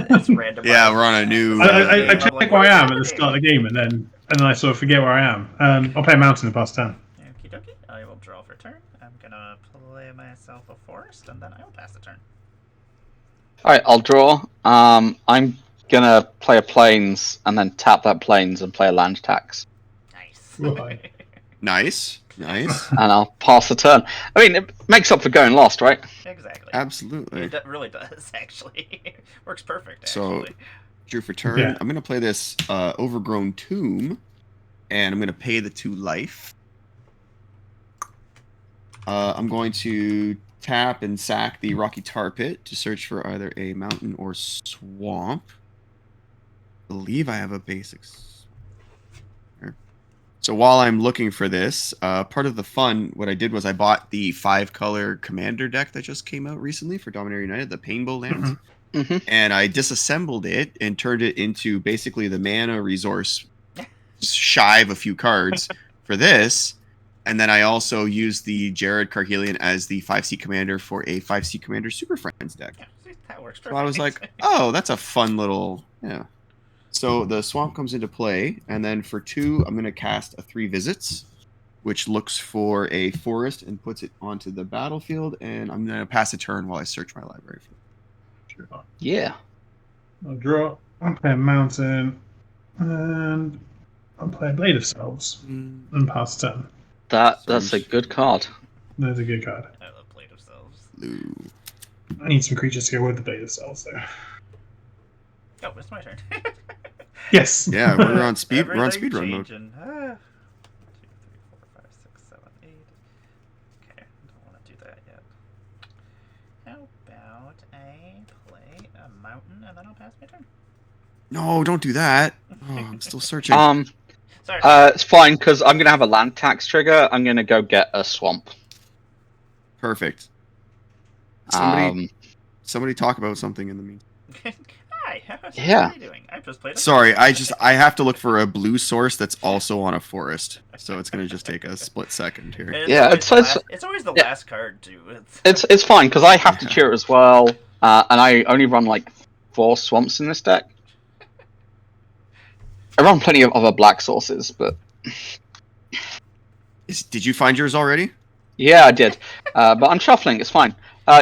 It's random. Yeah, we're on a new. I I'm check like, where I what am is at the happening? start of the game, and then I sort of forget where I am. I'll play a mountain in the past turn. Okie dokie. I will draw for turn. I'm gonna play myself a forest, and then I will pass the turn. All right, I'll draw. I'm gonna play a plains and then tap that plains and play a land tax, Nice. Right. Nice. Nice. and I'll pass the turn. I mean, it makes up for going lost, right? Exactly. Absolutely. Really does, actually. Works perfect, So- actually. Drew for turn. Yeah. I'm gonna play this Overgrown Tomb, and I'm gonna pay the 2 life. I'm going to tap and sack the Rocky Tar Pit to search for either a mountain or swamp. I believe I have a basics. So while I'm looking for this, part of the fun, what I did was I bought the 5-color commander deck that just came out recently for Dominator United, the Painbow lands. Mm-hmm. And I disassembled it and turned it into basically the mana resource shy of a few cards for this. And then I also used the Jared Carhelian as the 5C commander for a 5C commander Super Friends deck. Yeah, see, that works perfect. So I was like, oh, that's a fun little, yeah. So the swamp comes into play, and then for 2, I'm going to cast a 3 visits, which looks for a forest and puts it onto the battlefield, and I'm going to pass a turn while I search my library. Sure. Yeah. I'll draw. I'll play a mountain, and I'll play a Blade of Selves and pass turn. That's a good card. That's a good card. I love Blade of Selves. Blue. I need some creatures to go with the Blade of Selves, though. Oh, it's my turn. Yes. Yeah, we're on speed. We're on Everything speedrun mode. changing. 1, 2, 3, 4, 5, 6, 7, 8. Okay, don't want to do that yet. How about I play a mountain and then I'll pass my turn? No, don't do that. Oh, I'm still searching. Sorry. It's fine because I'm gonna have a land tax trigger. I'm gonna go get a swamp. Perfect. Um, Somebody talk about something in the meantime. Hi, how's Yeah. you doing? I just played a Sorry, I have to look for a blue source that's also on a forest. So it's gonna just take a split second here. It's Yeah, always it's- the it's- last, it's always the yeah. last card too. it's fine because I have to cheer as well, and I only run like 4 swamps in this deck. I run plenty of other black sources, but Did you find yours already? yeah, I did. But I'm shuffling. It's fine.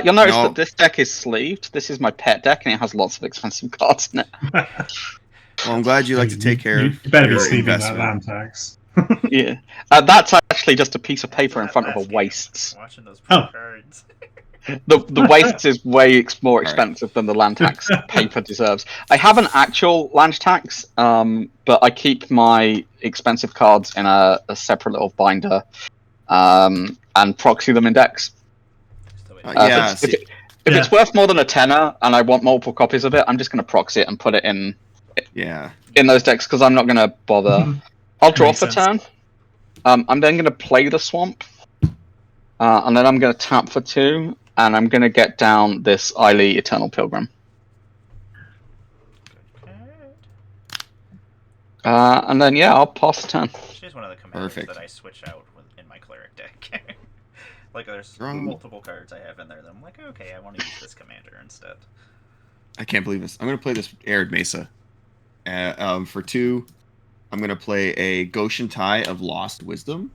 You'll notice No. that this deck is sleeved. This is my pet deck, and it has lots of expensive cards in it. Well, I'm glad you like to take care You of better be your sleeping that investment. land tax. Yeah, that's actually just a piece of paper in front of a Last game, wastes. Watching those Oh. cards. The waste is way more right. expensive than the land tax paper deserves. I have an actual land tax, but I keep my expensive cards in a separate little binder, and proxy them in decks. So it, Yeah, If it's worth more than a tenner and I want multiple copies of it, I'm just going to proxy it and put it in yeah. those decks because I'm not going to bother. I'll draw Makes for sense. turn. I'm then going to play the swamp, and then I'm going to tap for 2, and I'm going to get down this Eily Eternal Pilgrim. And then I'll pass the turn. She's one of the commanders Perfect. that I switch out in my cleric deck. Like there's Draw. multiple cards I have in there that I'm like, okay, I want to use this commander instead. I can't believe this. I'm gonna play this Arid Mesa. For 2, I'm gonna play a Goshen Tie of Lost Wisdom.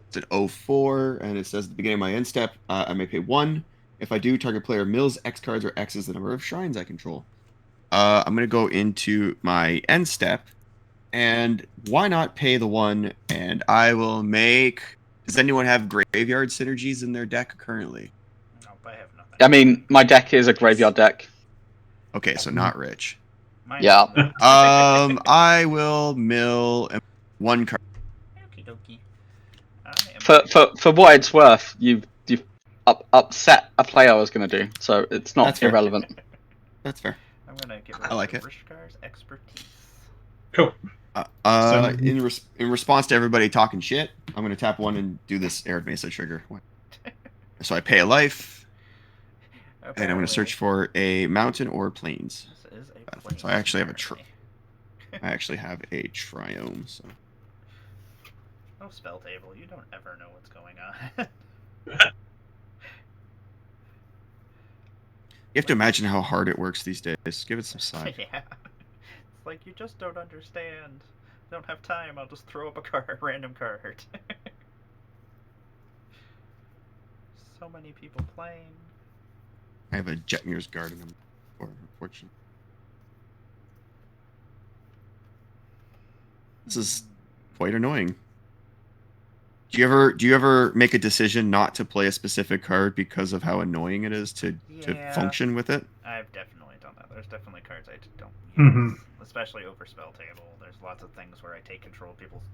It's an 0/4, and it says at the beginning of my end step, I may pay 1. If I do, target player mills X cards or X is the number of shrines I control. I'm gonna go into my end step, and why not pay the 1? And I will make. Does anyone have graveyard synergies in their deck currently? Nope, I have nothing. I mean, my deck is a graveyard deck. Okay, so not rich. Mine Yeah. is- I will mill 1 card. Okie dokie. For what it's worth, you've upset a play I was going to do, so it's not That's fair. irrelevant. That's fair. I'm gonna get rid I like of it. Rishkar's expertise. Cool. In response to everybody talking shit, I'm gonna tap 1 and do this Arid Mesa trigger. So I pay a life, and I'm gonna search for a mountain or plains. This is a plains, So I actually have a apparently. I actually have a triome. So Oh, spell table, you don't ever know what's going on. you have to imagine how hard it works these days. Give it some side. Yeah. It's like you just don't understand. Don't have time, I'll just throw up a random card. So many people playing. I have a Jetmir's Garden, unfortunately. This is quite annoying. Do you ever make a decision not to play a specific card because of how annoying it is to Yeah. function with it? I've definitely done that. There's definitely cards I don't use, Mhm. especially over spell table. There's lots of things where I take control of people's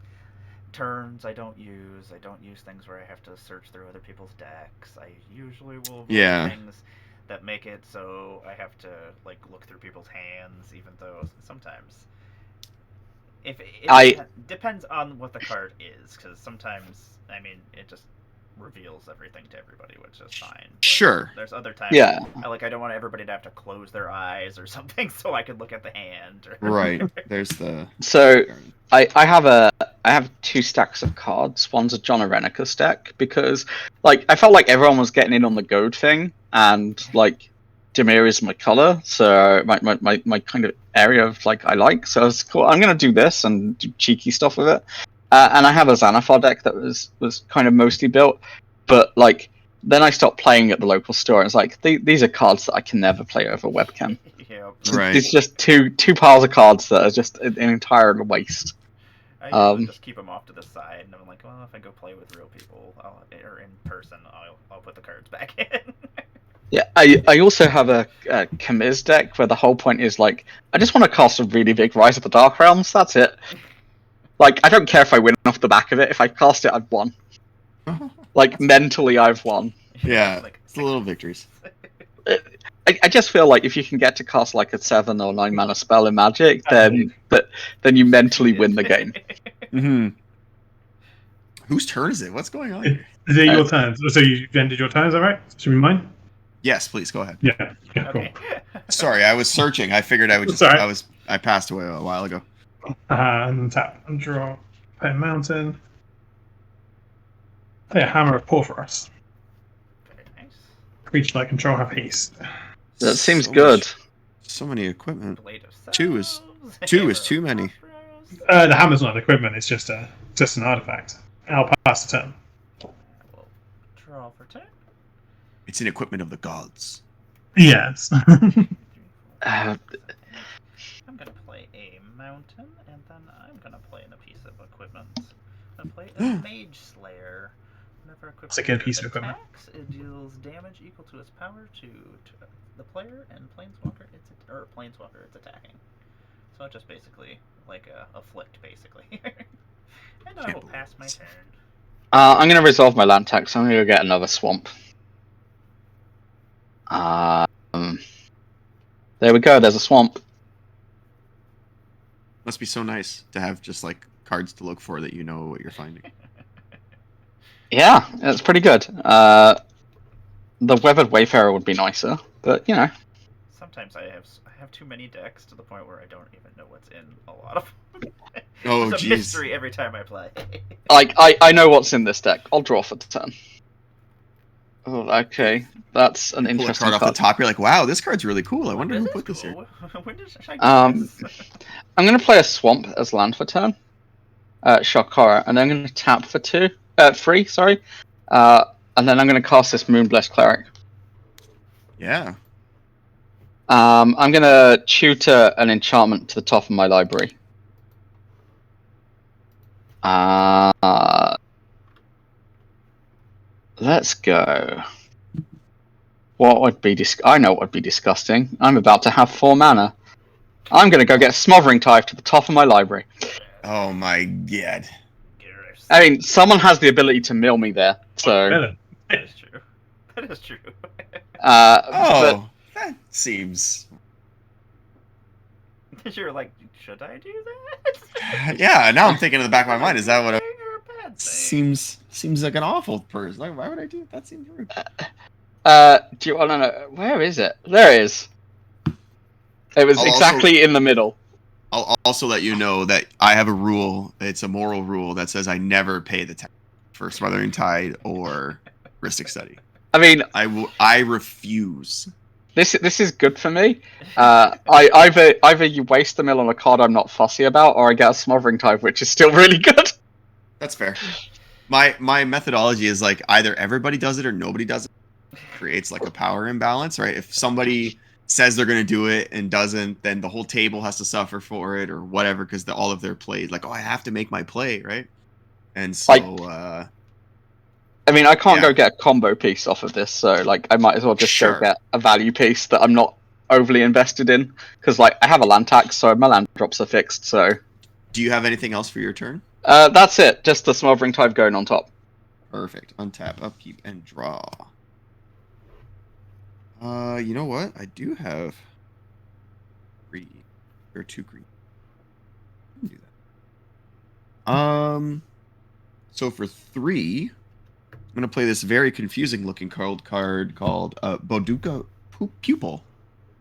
turns I don't use. I don't use things where I have to search through other people's decks. I usually will avoid Yeah. things that make it so I have to like look through people's hands, even though sometimes if it depends on what the card is, because sometimes it just reveals everything to everybody, which is fine. But Sure. there's other times Yeah. I don't want everybody to have to close their eyes or something so I could look at the hand. Or... Right. There's the. So I have 2 stacks of cards. One's a John Arenicus deck because I felt like everyone was getting in on the goad thing, and Dimir is my color, so my kind of area of I like. So I was cool. I'm gonna do this and do cheeky stuff with it. And I have a Xanathar deck that was kind of mostly built, but then I stopped playing at the local store. And it's these are cards that I can never play over webcam. Yep. Right. It's just two piles of cards that are just an entire waste. I usually just keep them off to the side, and I'm like, well, if I go play with real people or in person, I'll put the cards back in. Yeah, I also have a Kamiz deck where the whole point is I just want to cast a really big Rise of the Dark Realms. That's it. I don't care if I win off the back of it. If I cast it, I've won. Mentally, I've won. Yeah. It's the little victories. I just feel if you can get to cast a 7 or 9 mana spell in Magic, then you mentally win the game. Mm-hmm. Whose turn is it? What's going on here? Is it your turn? So you ended your turn, is that right? Should we mine? Yes, please go ahead. Yeah. Cool. Okay. Sorry, I was searching. I figured I would just. Sorry. I passed away a while ago. And tap and draw. Play a mountain. Play a Hammer of Porphyros. Very nice. Creature like control have haste. That seems So good. So many equipment. Blade of 2 is Cells, 2 is Hammer too of many. Porphyros. The hammer's not an equipment, it's just an artifact. I'll pass the turn. I will draw for 2. It's an equipment of the gods. Yes. Uh, I'm gonna play a mountain, and then I'm gonna play in a piece of equipment. I'm gonna play a Mage Slayer. Whenever equipped It's a good piece of equipment. attacks, it deals damage equal to its power to the player and planeswalker it's attacking. So it's just basically like a afflict, basically. And I will pass my turn. I'm going to resolve my land tax. I'm going to go get another swamp. There we go. There's a swamp. Must be so nice to have just like cards to look for that you know what you're finding. Yeah, it's pretty good. The Weathered Wayfarer would be nicer, but you know. Sometimes I have too many decks to the point where I don't even know what's in a lot of them. Oh, it's a jeez. mystery every time I play. Like I know what's in this deck. I'll draw for the turn. Oh, okay. That's an Pull a interesting card off the top. You're like, wow, this card's really cool. I wonder who put this here. When did I do this? I'm going to play a swamp as land for turn. Shock Horror, and then I'm going to tap for 3, sorry. And then I'm going to cast this Moonblessed Cleric. Yeah. I'm going to tutor an enchantment to the top of my library. Let's go. What would be I know what would be disgusting. I'm about to have 4 mana. I'm going to go get Smothering Tithe to the top of my library. Oh my god. I mean, someone has the ability to mill me there, so... That is true. That is true. Oh, that seems... You're like, should I do that? Yeah, now I'm thinking in the back of my mind, is that what a a... bad thing? Seems like an awful person. Like, why would I do it? That seems rude. Do you want to know... Where is it? There it is. It was I'll exactly in the middle. I'll also let you know that I have a rule. It's a moral rule that says I never pay the tax for Smothering Tide or Rhystic Study. I mean... I refuse. This is good for me. Either you waste the mill on a card I'm not fussy about, or I get a Smothering Tide, which is still really good. That's fair. My methodology is like either everybody does it or nobody does it. It creates like a power imbalance, right? If somebody says they're going to do it and doesn't, then the whole table has to suffer for it or whatever because all of their plays, like, oh, I have to make my play, right? And so... I mean, I can't go get a combo piece off of this, so like I might as well just go get a value piece that I'm not overly invested in, because like I have a land tax, so my land drops are fixed. So, do you have anything else for your turn? That's it. Just the Smothering Tide going on top. Perfect. Untap, upkeep, and draw. You know what? I do have 3 or 2 green. I can do that. So for 3. I'm going to play this very confusing looking card called Boduka Pupil.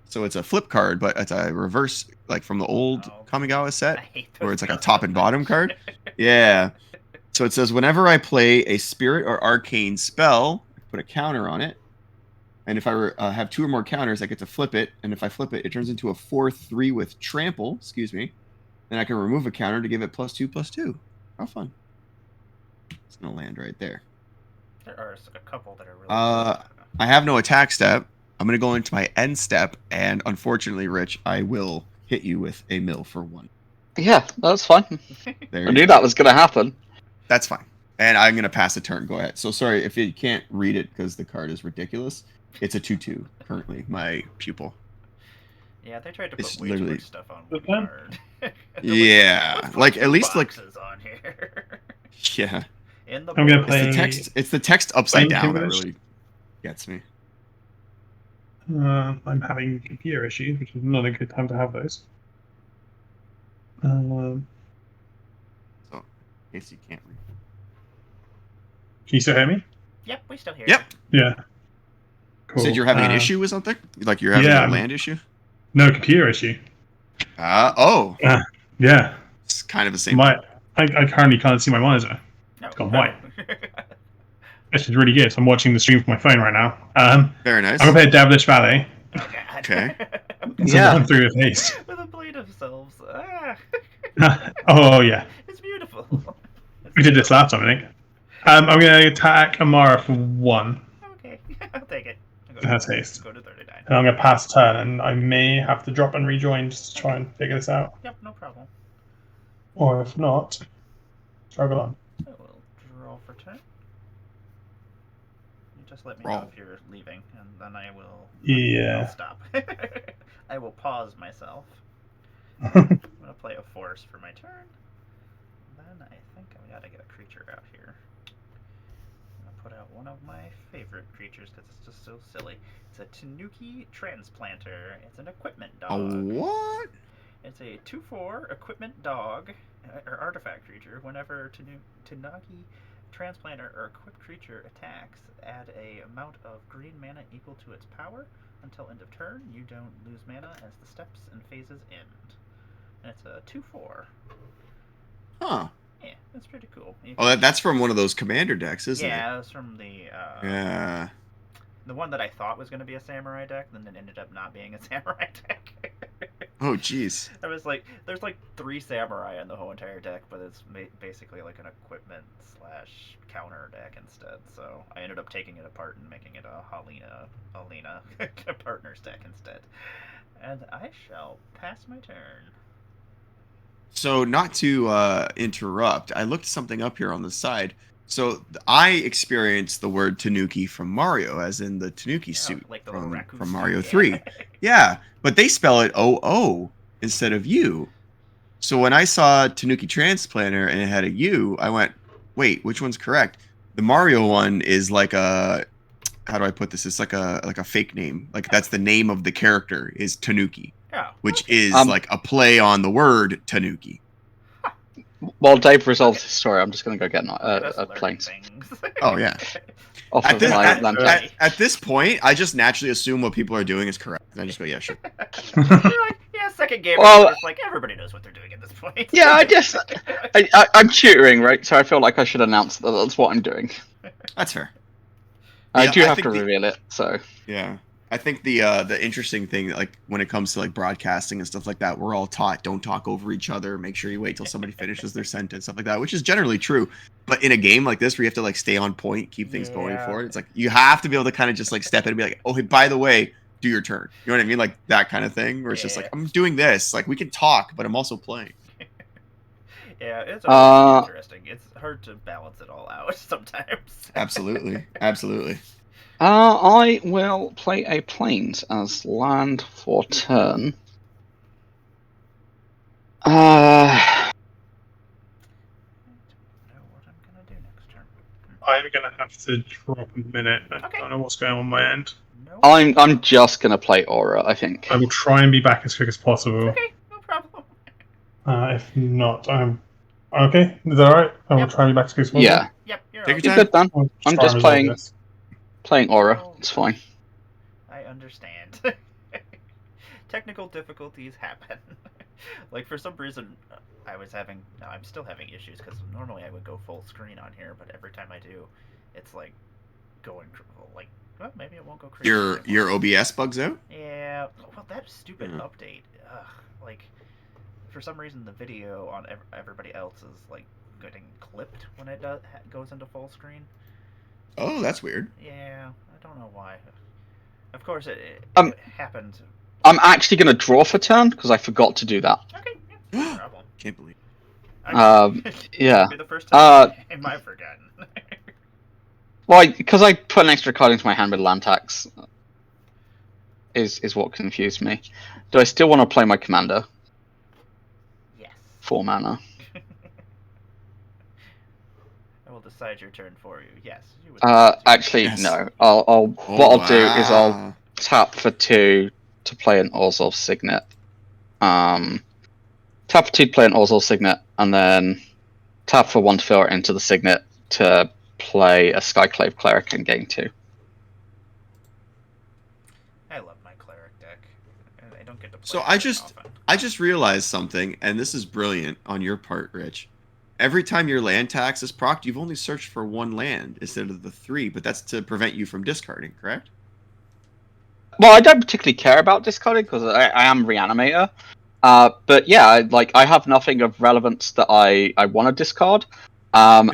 So it's a flip card, but it's a reverse, like from the old Kamigawa set, where it's like a top and bottom card. Yeah. So it says, whenever I play a spirit or arcane spell, I put a counter on it. And if I have 2 or more counters, I get to flip it. And if I flip it, it turns into a 4/3 with trample, Then I can remove a counter to give it +2/+2. How fun. It's going to land right there. There are a couple that are really I have no attack step. I'm going to go into my end step, and unfortunately, Rich, I will hit you with a mill for 1. Yeah, that's fine. I knew that was going to happen. That's fine. And I'm going to pass a turn. Go ahead. So sorry if you can't read it because the card is ridiculous. It's a 2/2 currently, my pupil. Yeah, they tried to It's put way too much stuff on one card. Yeah, like at least like on here. Yeah. In the I'm gonna play. It's the text upside down that really gets me. I'm having computer issues, which is not a good time to have those. So, in case you can't read. Can you still hear me? Yep, we still hear Yep. you. Yeah. Cool. You said you're having an issue with something? Like you're having a land issue? No, computer issue. Yeah. It's kind of the same. I currently can't see my monitor. No, It's gone white. This is really good. So I'm watching the stream from my phone right now. Very nice. I'm gonna play Devilish Ballet. Okay. Yeah. Run through with haste. With a blade of selves. Oh yeah. It's beautiful. We did this last time, I think. I'm gonna attack Emmara for 1. Okay, I'll take it. That's haste. Go to 39. And I'm gonna pass turn, and I may have to drop and rejoin just to try and figure this out. Yep, no problem. Or if not, struggle on. I will draw for turn. Just let me know Roll. if you're leaving, and then I will. Yeah. I'll stop. I will pause myself. I'm gonna play a force for my turn. Then I think I gotta get a creature out here. I'm gonna put out one of my favorite creatures because it's just so silly. It's a Tanuki Transplanter. It's an equipment A dog. what? It's a 2/4 equipment dog or artifact creature. Whenever Tanuki Transplanter or equipped creature attacks, add a amount of green mana equal to its power. Until end of turn, you don't lose mana as the steps and phases end. And it's a 2/4. Huh. Yeah, that's pretty cool. Oh, that's from one of those commander decks, isn't it? Yeah, it's from the Yeah. the one that I thought was going to be a samurai deck, then it ended up not being a samurai deck. Oh, jeez. I was like, there's like 3 samurai in the whole entire deck, but it's basically like an equipment / counter deck instead. So I ended up taking it apart and making it a Alina partners deck instead. And I shall pass my turn. So, not to interrupt, I looked something up here on the side. So, I experienced the word Tanuki from Mario, as in the Tanuki suit like the little from, raccoon from suit, Mario yeah. 3. Yeah, but they spell it O-O instead of U. So, when I saw Tanuki Transplanter and it had a U, I went, wait, which one's correct? The Mario one is like a, how do I put this? It's like a fake name. Like, that's the name of the character is Tanuki, Oh, which okay. is like a play on the word Tanuki. While Dave resolves his story, I'm just going to go get Us a learning plane things. Oh, yeah. off At of this, my at, land. at- at this point, I just naturally assume what people are doing is correct. And I just go, yeah, sure. You're like, yeah, second game. Well- It's like everybody knows what they're doing at this point. Yeah, I'm tutoring, right? So I feel like I should announce that that's what I'm doing. That's fair. I Yeah, do I have think to the- reveal it, so Yeah. I think the interesting thing, like when it comes to like broadcasting and stuff like that, we're all taught don't talk over each other. Make sure you wait till somebody finishes their sentence, stuff like that, which is generally true. But in a game like this, where you have to like stay on point, keep things going Yeah. forward, it's like you have to be able to kind of just like step in and be like, oh, hey, by the way, do your turn. You know what I mean? Like that kind of thing, where it's just like Yeah. I'm doing this. Like we can talk, but I'm also playing. Yeah, it's always interesting. It's hard to balance it all out sometimes. Absolutely, absolutely. I will play a planes as land for turn. I don't know what I'm gonna do next turn. I'm gonna have to drop a minute. I Okay. don't know what's going on my end. No. I'm just gonna play Aura, I think. I will try and be back as quick as possible. Okay, no problem. If not, I'm okay. Is that alright? I will Yep. try and be back as quick as possible. Yeah, Yep, you're Take up. your you're time. good, Dan. I'll I'm try just and resolve playing this. playing Aura. It's fine. I understand. Technical difficulties happen. Like for some reason, I'm still having issues because normally I would go full screen on here, but every time I do, it's like going like, well, maybe it won't go crazy. Your OBS bugs out. Yeah, well, that stupid Yeah. update. Like, for some reason, the video on everybody else is like getting clipped when it goes into full screen. Oh, that's weird. Yeah, I don't know why. Of course, it happened. I'm actually gonna draw for turn because I forgot to do that. Okay, yeah, no problem. Can't believe. Yeah. It'll be the first time I've forgotten. Well, because I put an extra card into my hand with land tax is what confused me. Do I still want to play my commander? Yes. 4 mana. I will decide your turn for you. Yes. You would Actually, Yes. no. What I'll do is I'll tap for 2 to play an Orzhov Signet. Tap for 2 to play an Orzhov Signet, and then tap for 1 to fill it into the Signet to play a Skyclave Cleric in game 2. I love my cleric deck. And I don't get to play So it I very just- often. I just realized something, and this is brilliant on your part, Rich. Every time your land tax is procced, you've only searched for 1 land instead of the 3, but that's to prevent you from discarding, correct? Well, I don't particularly care about discarding because I am Reanimator. But yeah, I have nothing of relevance that I want to discard. And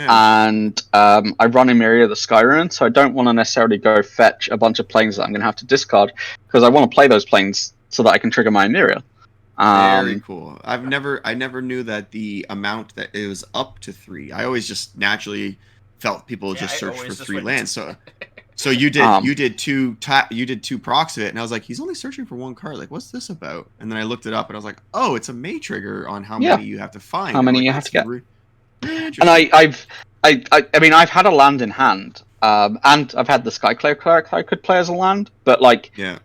I run Emmara the Skyruin, so I don't want to necessarily go fetch a bunch of planes that I'm going to have to discard because I want to play those planes so that I can trigger my Emmara. Very cool. I never knew that the amount that it was up to 3. I always just naturally felt people Yeah, just I search for always just 3 went- lands. So you did Um, you did two procs of it, and I was like, he's only searching for one card. Like, what's this about? And then I looked it up, and I was like, oh, it's a May trigger on how Yeah. many you have to find. How And I'm many like, you have to get. Interesting. And I mean, I've had a land in hand, and I've had the Skyclave Cleric I could play as a land, but like Yeah.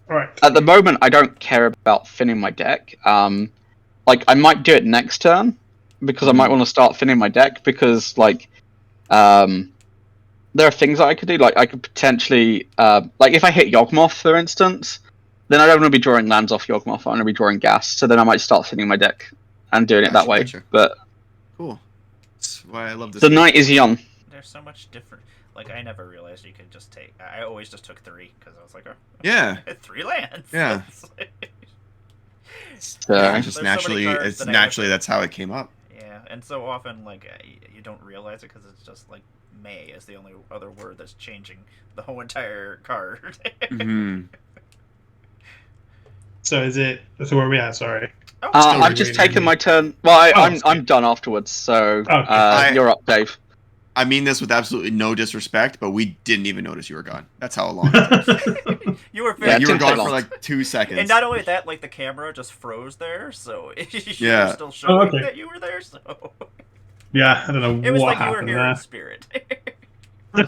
Right. at the moment, I don't care about thinning my deck. Like I might do it next turn because I might want to start thinning my deck because like there are things that I could do. Like I could potentially like if I hit Yawgmoth, for instance, then I don't want to be drawing lands off Yawgmoth. I want to be drawing gas. So then I might start thinning my deck and doing it that way. Gotcha. But Cool. That's why I love this. the night is young. There's so much different. Like I never realized you could just take. I always just took 3 because I was like, oh, Yeah. 3 lands. Yeah. So, Yeah, There's just so many naturally, cards it's that I naturally never- that's how it came up. Yeah, and so often like you don't realize it because it's just like May is the only other word that's changing the whole entire card. Mm-hmm. So is it? So where are we at? Sorry. Oh, Still I've just reading. taken my turn. Well, Oh, I'm done afterwards. So Okay. you're up, Dave. I mean this with absolutely no disrespect, but we didn't even notice you were gone. That's how long it took. you were Yeah, very. You were didn't gone take for long. like 2 seconds. And not only that, like the camera just froze there, so you Yeah. were still showing okay. that you were there. So Yeah, I don't know it was what like you were happened here in there. spirit.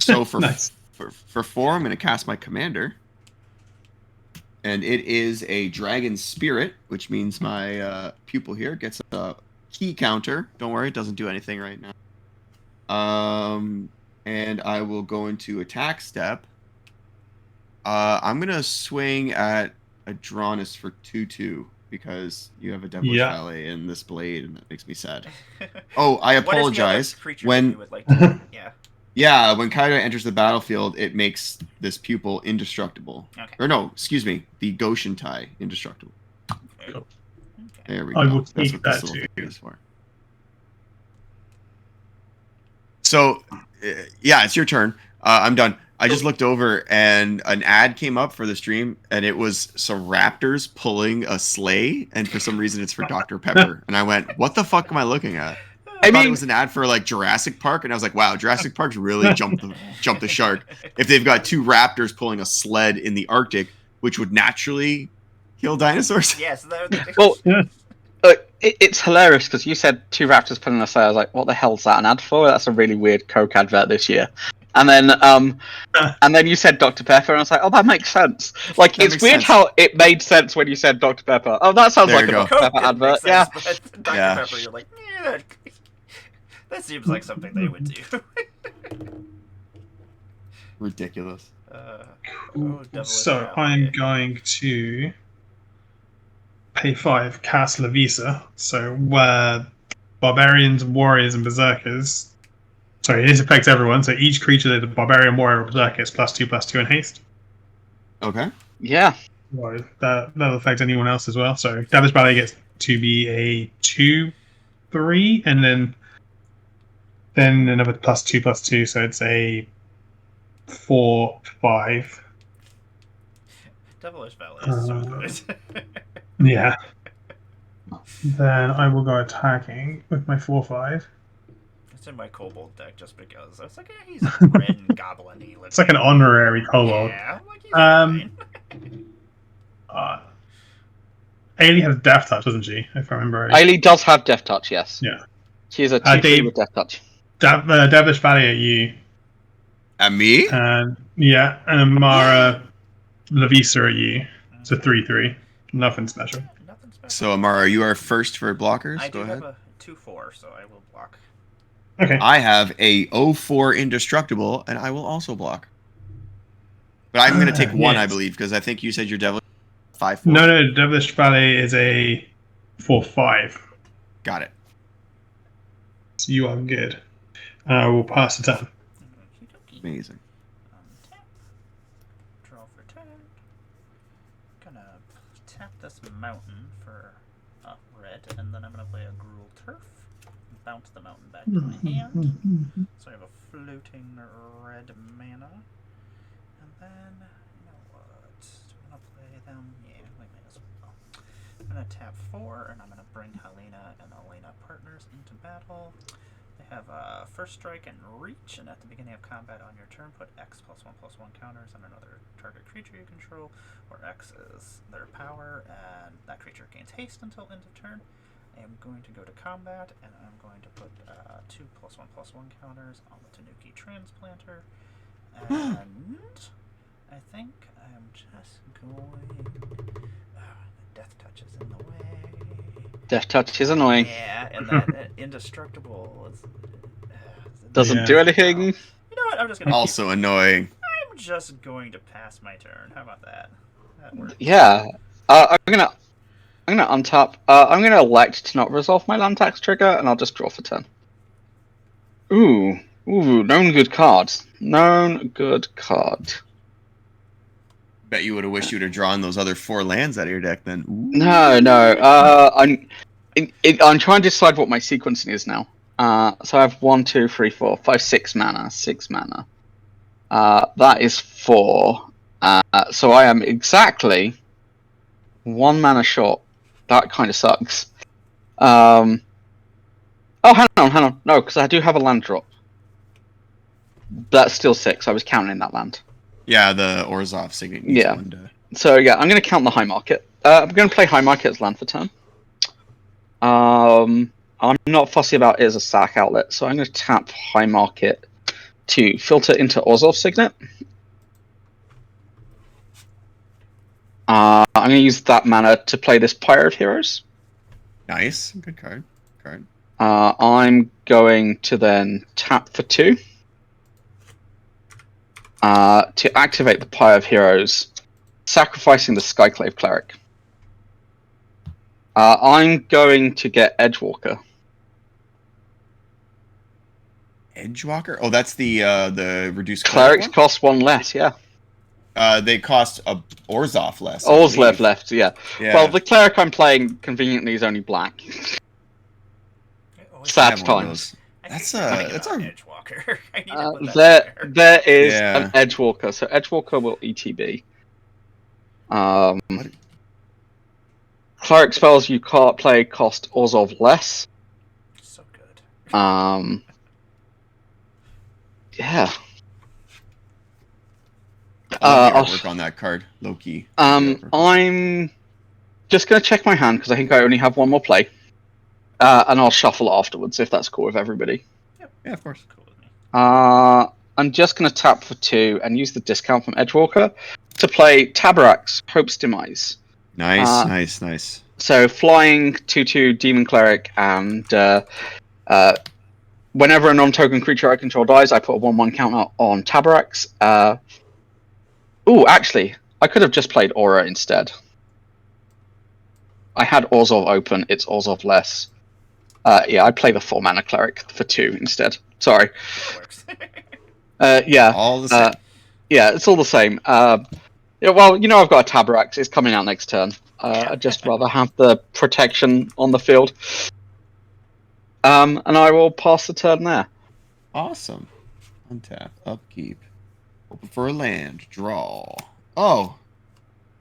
So for Nice. for 4, I'm going to cast my commander, and it is a dragon spirit, which means my pupil here gets a key counter. Don't worry, it doesn't do anything right now. And I will go into attack step. I'm going to swing at Adronis for 2/2 because you have a Devilish Yeah. Valet in this blade, and that makes me sad. Oh, I What is the other apologize. creature When- that you would like to? Yeah. Yeah, when Kaido enters the battlefield, it makes this pupil indestructible. Okay. Or no, excuse me, the Goshen Tai indestructible. Okay. There we I go. will That's take what this that little too. thing is for. So, yeah, it's your turn. I'm done. I just looked over and an ad came up for the stream, and it was some raptors pulling a sleigh, and for some reason it's for Dr. Pepper. And I went, what the fuck am I looking at? I thought it was an ad for like Jurassic Park, and I was like, wow, Jurassic Park's really jumped the shark. If they've got 2 raptors pulling a sled in the Arctic, which would naturally kill dinosaurs. Yes. Well, Yeah. it's hilarious because you said 2 raptors pulling a sleigh. I was like, what the hell's that an ad for? That's a really weird Coke advert this year. And then you said Dr. Pepper, and I was like, oh, that makes sense. Like, That it's makes weird sense. how it made sense when you said Dr. Pepper. Oh, that sounds There like you a go. Dr. Coke Pepper didn't make advert. sense, Yeah. but Dr. Yeah. Pepper, you're like, yeah, that seems like something they would do. Ridiculous. Devilish So Valet. I'm going to pay 5, cast Lavisa. So where barbarians, warriors, and berserkers. Sorry, this affects everyone. So each creature that a barbarian, warrior, or berserker is +2/+2 in haste. Okay. Yeah. Well, that'll affect anyone else as well. So Devilish Ballet gets to be a 2/3, and then another +2/+2. So it's a 4/5. Devilish Valet is so good. Yeah. Then I will go attacking with my 4/5. It's in my kobold deck just because I was like, he's red and goblin-y. It's like an honorary kobold. Yeah, like he's Um, fine. Ailey has Death Touch, doesn't she? If I remember right. Ailey does have Death Touch, yes. Yeah. She's a 2/3 Dave- with Death Touch. Devilish Valley at you. At me? And yeah, and Emmara Lavisa at you. It's a 3/3. Nothing special. Nothing special. So, Amara, you are first for blockers. I Go do ahead. have a 2/4, so I will block. Okay. I have a 0/4 indestructible, and I will also block. But I'm going to take one, I yes. believe, because I think you said your devil 5/4. No, Devilish Valley is a 4/5. Got it. So you are good. I will pass the turn. Okey-dokey. Amazing. Tap. Draw for 10. Gonna tap this mountain for red, and then I'm gonna play a Gruul Turf. Bounce the mountain back to my hand. So I have a floating red mana. And then, you know what? Do I want to play them? Yeah, we may as well. I'm gonna tap 4, and I'm gonna bring Helena and Elena partners into battle. They have first strike and reach, and at the beginning of combat on your turn, put X+1/+1 counters on another target creature you control, where X is their power, and that creature gains haste until end of turn. I am going to go to combat, and I'm going to put 2+1/+1 counters on the Tanuki Transplanter, and I think I'm just going. Death Touch is in the way. Death Touch is annoying. Yeah, and that Indestructible is, Doesn't Yeah. do anything. You know what? I'm just gonna Also annoying. I'm just going to pass my turn. How about that? That works. Yeah. I'm gonna untap. I'm gonna elect to not resolve my land tax trigger, and I'll just draw for turn. Ooh, known good card. Known good card. Bet you would have wished you would have drawn those other 4 lands out of your deck then. Ooh. No. I'm trying to decide what my sequencing is now. So I have 1, 2, 3, 4, 5, 6 mana. 6 mana. That is 4. So I am exactly 1 mana short. That kind of sucks. Oh, hang on. No, because I do have a land drop. That's still 6. I was counting that land. Yeah, the Orzhov Signet needs Yeah. one to... So yeah, I'm going to count the High Market. I'm going to play High Market as land for turn. I'm not fussy about it as a sack outlet, so I'm going to tap High Market to filter into Orzhov Signet. I'm going to use that mana to play this Pyre of Heroes. Nice. Good card. I'm going to then tap for 2. To activate the Pyre of Heroes, sacrificing the Skyclave Cleric. I'm going to get Edgewalker. Edgewalker? Oh, that's the reduced Clerics one? cost 1 less, yeah. They cost a Orzhov less. I Orzhov believe. left, yeah. Yeah. Well, the Cleric I'm playing conveniently is only black. Always Sad I have one of times. those. That's a Edgewalker. I need to put that in There is Yeah. an Edgewalker, so Edgewalker will ETB. What? Cleric spells you can't play cost Orzhov less. So good. I Yeah. love the artwork on that card, low key. I'm just gonna check my hand because I think I only have 1 more play, and I'll shuffle afterwards if that's cool with everybody. Yeah, of course. Cool with me. I'm just gonna tap for 2 and use the discount from Edgewalker to play Tabarak's Hope's Demise. Nice. So flying 2/2 Demon Cleric, and whenever a non-token creature I control dies, I put a 1/1 counter on Tabarak's. Actually, I could have just played Aura instead. I had Orzhov open, it's Orzhov less. Yeah, I'd play the 4 mana Cleric for 2 instead. Sorry. That works. Yeah. All the same. Yeah, it's all the same. Yeah, well, I've got a Tabarak. It's coming out next turn. I'd just rather have the protection on the field. And I will pass the turn there. Awesome. Untap, upkeep. Hoping for a land. Draw. Oh.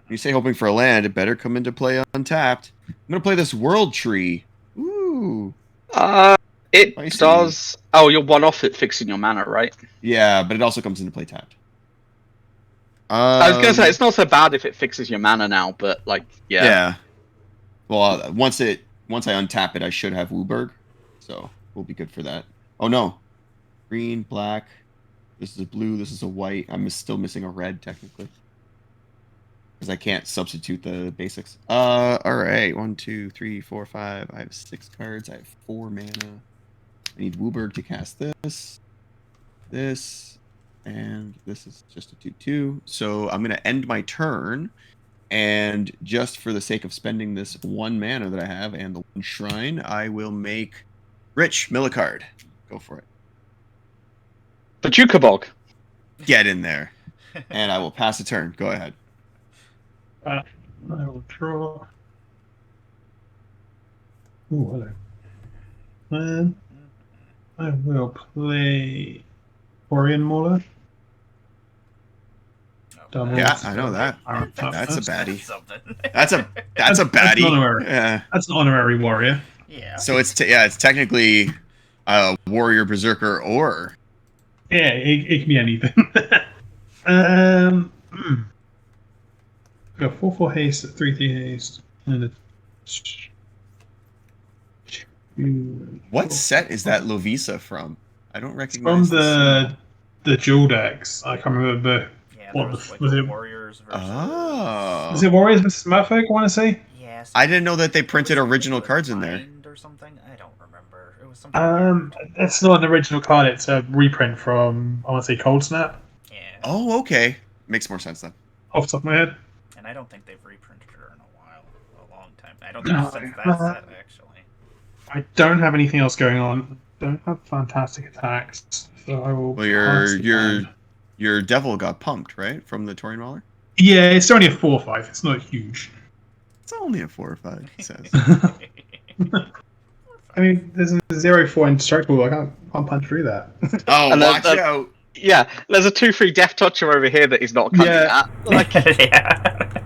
When you say hoping for a land, it better come into play untapped. I'm going to play this World Tree. Ooh. It Spicy. does... Oh, you're 1 off it fixing your mana, right? Yeah, but it also comes into play tapped. I was going to say, it's not so bad if it fixes your mana now, but, yeah. Well, once I untap it, I should have Wooburg. So, we'll be good for that. Oh, no. Green, black. This is a blue. This is a white. I'm still missing a red, technically. Because I can't substitute the basics. All right. 1, 2, 3, 4, 5. I have 6 cards. I have 4 mana. I need Wooburg to cast this. And this is just a 2/2. So I'm going to end my turn. And just for the sake of spending this 1 mana that I have and the 1 shrine, I will make Rich Millicard. Go for it. But Jukabog. Get in there. And I will pass a turn. Go ahead. I will draw. Ooh, hello. And I will play Orion Mauler. Yeah, I know that. That's a baddie. Something. That's a That's baddie. honorary. Yeah. That's an honorary warrior. Yeah. So it's technically Warrior, Berserker, or Yeah, it can be anything. Go 4/4 haste, 3/3 haste, and a what set is that Lovisa from? I don't From recognize the the dual decks. I can't remember Yeah, what there was like was the it. Warriors versus. Was Oh, it Warriors vs Merfolk? I want to say. Yeah, I didn't know that they it printed was original the cards in there. Mind or something. I don't remember. It was something weird. It's not an original card. It's a reprint from I want to say Cold Snap. Yeah. Oh, okay, makes more sense then. Off the top of my head. And I don't think they've reprinted her in a long time. I don't No, think since that set actually. I don't have anything else going on. Don't have fantastic attacks, so I will. Well, pass the turn. your devil got pumped, right, from the Taurian Mauler? Yeah, it's only a 4/5. It's not huge. It's only a 4 or 5, it says. I mean, there's a 0/4 indestructible. I can't punch through that. Oh, And watch then- out! Yeah, there's a 2/3 Death Toucher over here that he's not coming Yeah. at. Like, Yeah.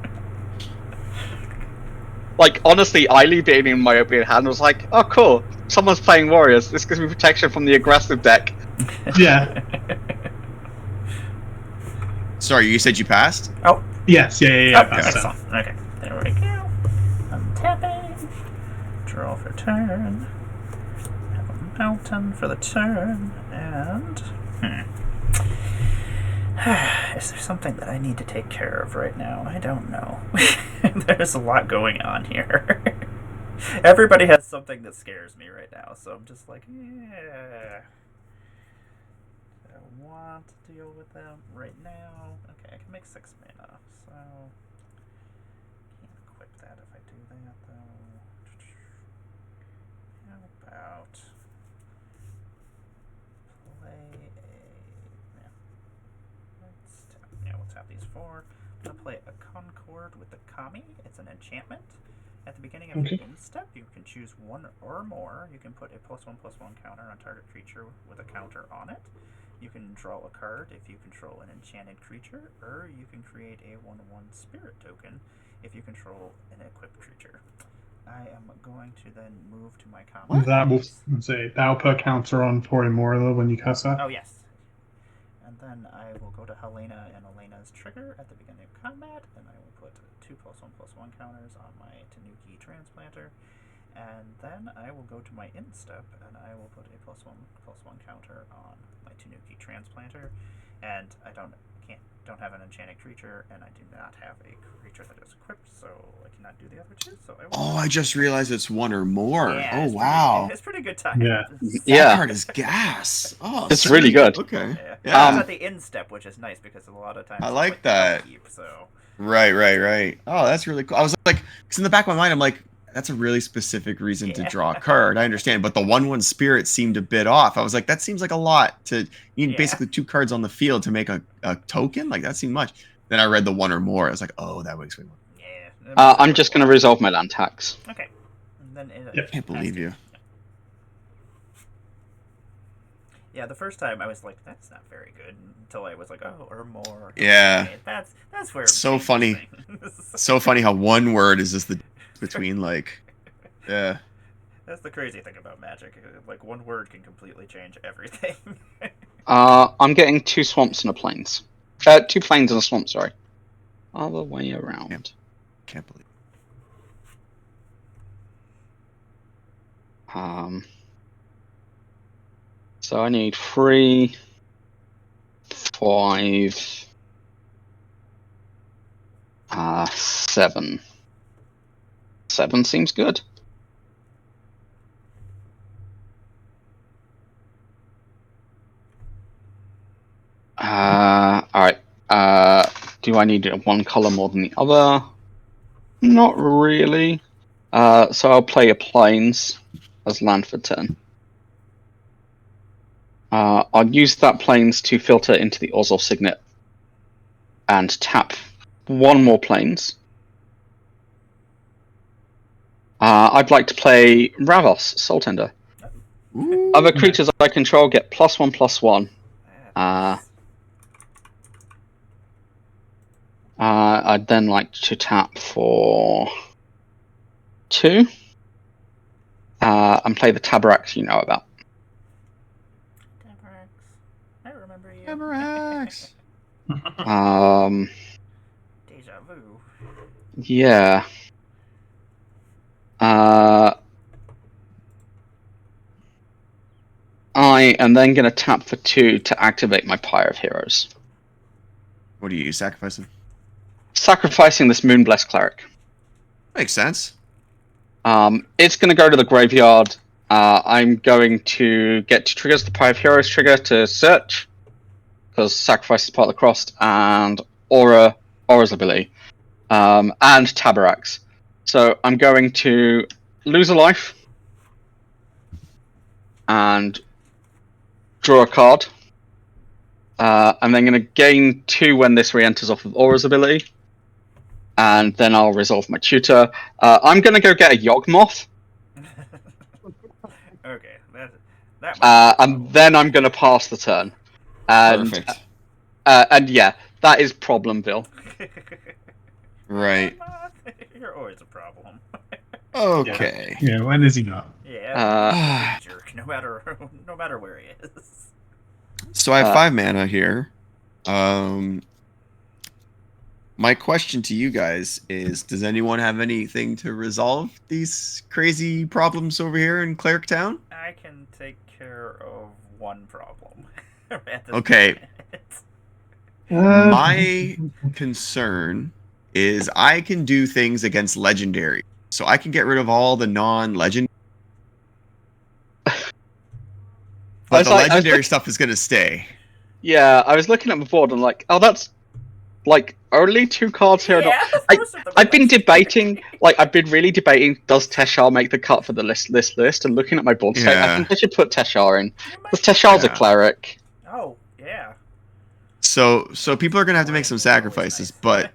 like honestly, I leave it in my opening hand. Was like, oh cool, someone's playing Warriors. This gives me protection from the aggressive deck. Yeah. Sorry, you said you passed? Oh. Yes. Yeah. Oh, That's excellent. Okay, there we go. I'm tapping. Draw for turn. Have a mountain for the turn. And. Is there something that I need to take care of right now? I don't know. There's a lot going on here. Everybody has something that scares me right now, so I'm just like, yeah. I want to deal with them right now. Okay, I can make 6 mana, so can't equip that if I do that though. How about play a we'll tap these 4. I'm gonna play a Concord with the Kami. It's an enchantment. At the beginning of your end step, you can choose 1 or more. You can put a +1/+1 counter on target creature with a counter on it. You can draw a card if you control an enchanted creature, or you can create a 1/1 spirit token if you control an equipped creature. I am going to then move to my combat. That will say that'll put a counter on Tori Morla when you cast that. Oh, yes. And then I will go to Helena and Elena's trigger at the beginning of combat, and I will put 2 +1/+1 counters on my Tanuki Transplanter. And then I will go to my end step, and I will put a +1/+1 counter on my Tanuki Transplanter. And I don't have an enchanted creature, and I do not have a creature that is equipped, so I cannot do the other 2. So I will. Oh, I just realized it's 1 or more. Yeah, Oh, it's wow. It's pretty good time. Yeah. That card is gas. Oh, It's really good. Okay. Yeah. Yeah. It's at the end step, which is nice because a lot of times I it's like that. upkeep, so. Right. Oh, that's really cool. I was like, because in the back of my mind, I'm like, that's a really specific reason to draw a card. I understand, but the 1/1 spirit seemed a bit off. I was like, that seems like a lot to you need basically 2 cards on the field to make a token. Like that seemed much. Then I read the 1 or more. I was like, oh, that makes me more. Yeah. I'm just going to resolve my land tax. Okay. And then I can't believe you. Yeah, the first time I was like, that's not very good, until I was like, oh, or more. Yeah. Okay, that's where. It's so funny. So funny how 1 word is just the between like, yeah. That's the crazy thing about Magic. Like 1 word can completely change everything. I'm getting 2 swamps and a plains. 2 plains and a swamp, sorry. Other way around. Yep. Can't believe. So I need 3, 5, 7. 7 seems good. Alright. Do I need 1 color more than the other? Not really. So I'll play a plains as land for turn. I'll use that plains to filter into the Orzhov Signet and tap 1 more plains. I'd like to play Ravos, Soul Tender. Ooh. Other creatures I control get +1/+1. I'd then like to tap for 2 and play the Tabaraks you know about. Tamaracks. Deja vu. Yeah. I am then going to tap for 2 to activate my Pyre of Heroes. What do you sacrificing? Sacrificing this Moonblessed Cleric. Makes sense. It's going to go to the graveyard. I'm going to get 2 triggers, the Pyre of Heroes trigger to search, because sacrifice is part of the cross, and Aura's ability, and Tabaraks. So I'm going to lose a life, and draw a card. I'm then going to gain 2 when this re-enters off of Aura's ability, and then I'll resolve my tutor. I'm going to go get a Yawgmoth. Okay, that And then I'm going to pass the turn. And, Perfect. And yeah, that is Problemville. Right. You're always a problem. Okay. Yeah, when is he not? Yeah, he's a jerk. No matter where he is. So I have 5 mana here. My question to you guys is: does anyone have anything to resolve these crazy problems over here in Cleric Town? I can take care of one problem. At this Okay. moment. My concern is I can do things against legendary, so I can get rid of all the non-legend. But the legendary stuff is gonna stay. Yeah, I was looking at my board and like, oh, that's like only 2 cards here. Yeah, I've been debating, I've been really debating, does Teshar make the cut for the list? And looking at my board state, I think I should put Teshar in. Because Teshar's a cleric. Oh, yeah. So people are gonna have to make some sacrifices, but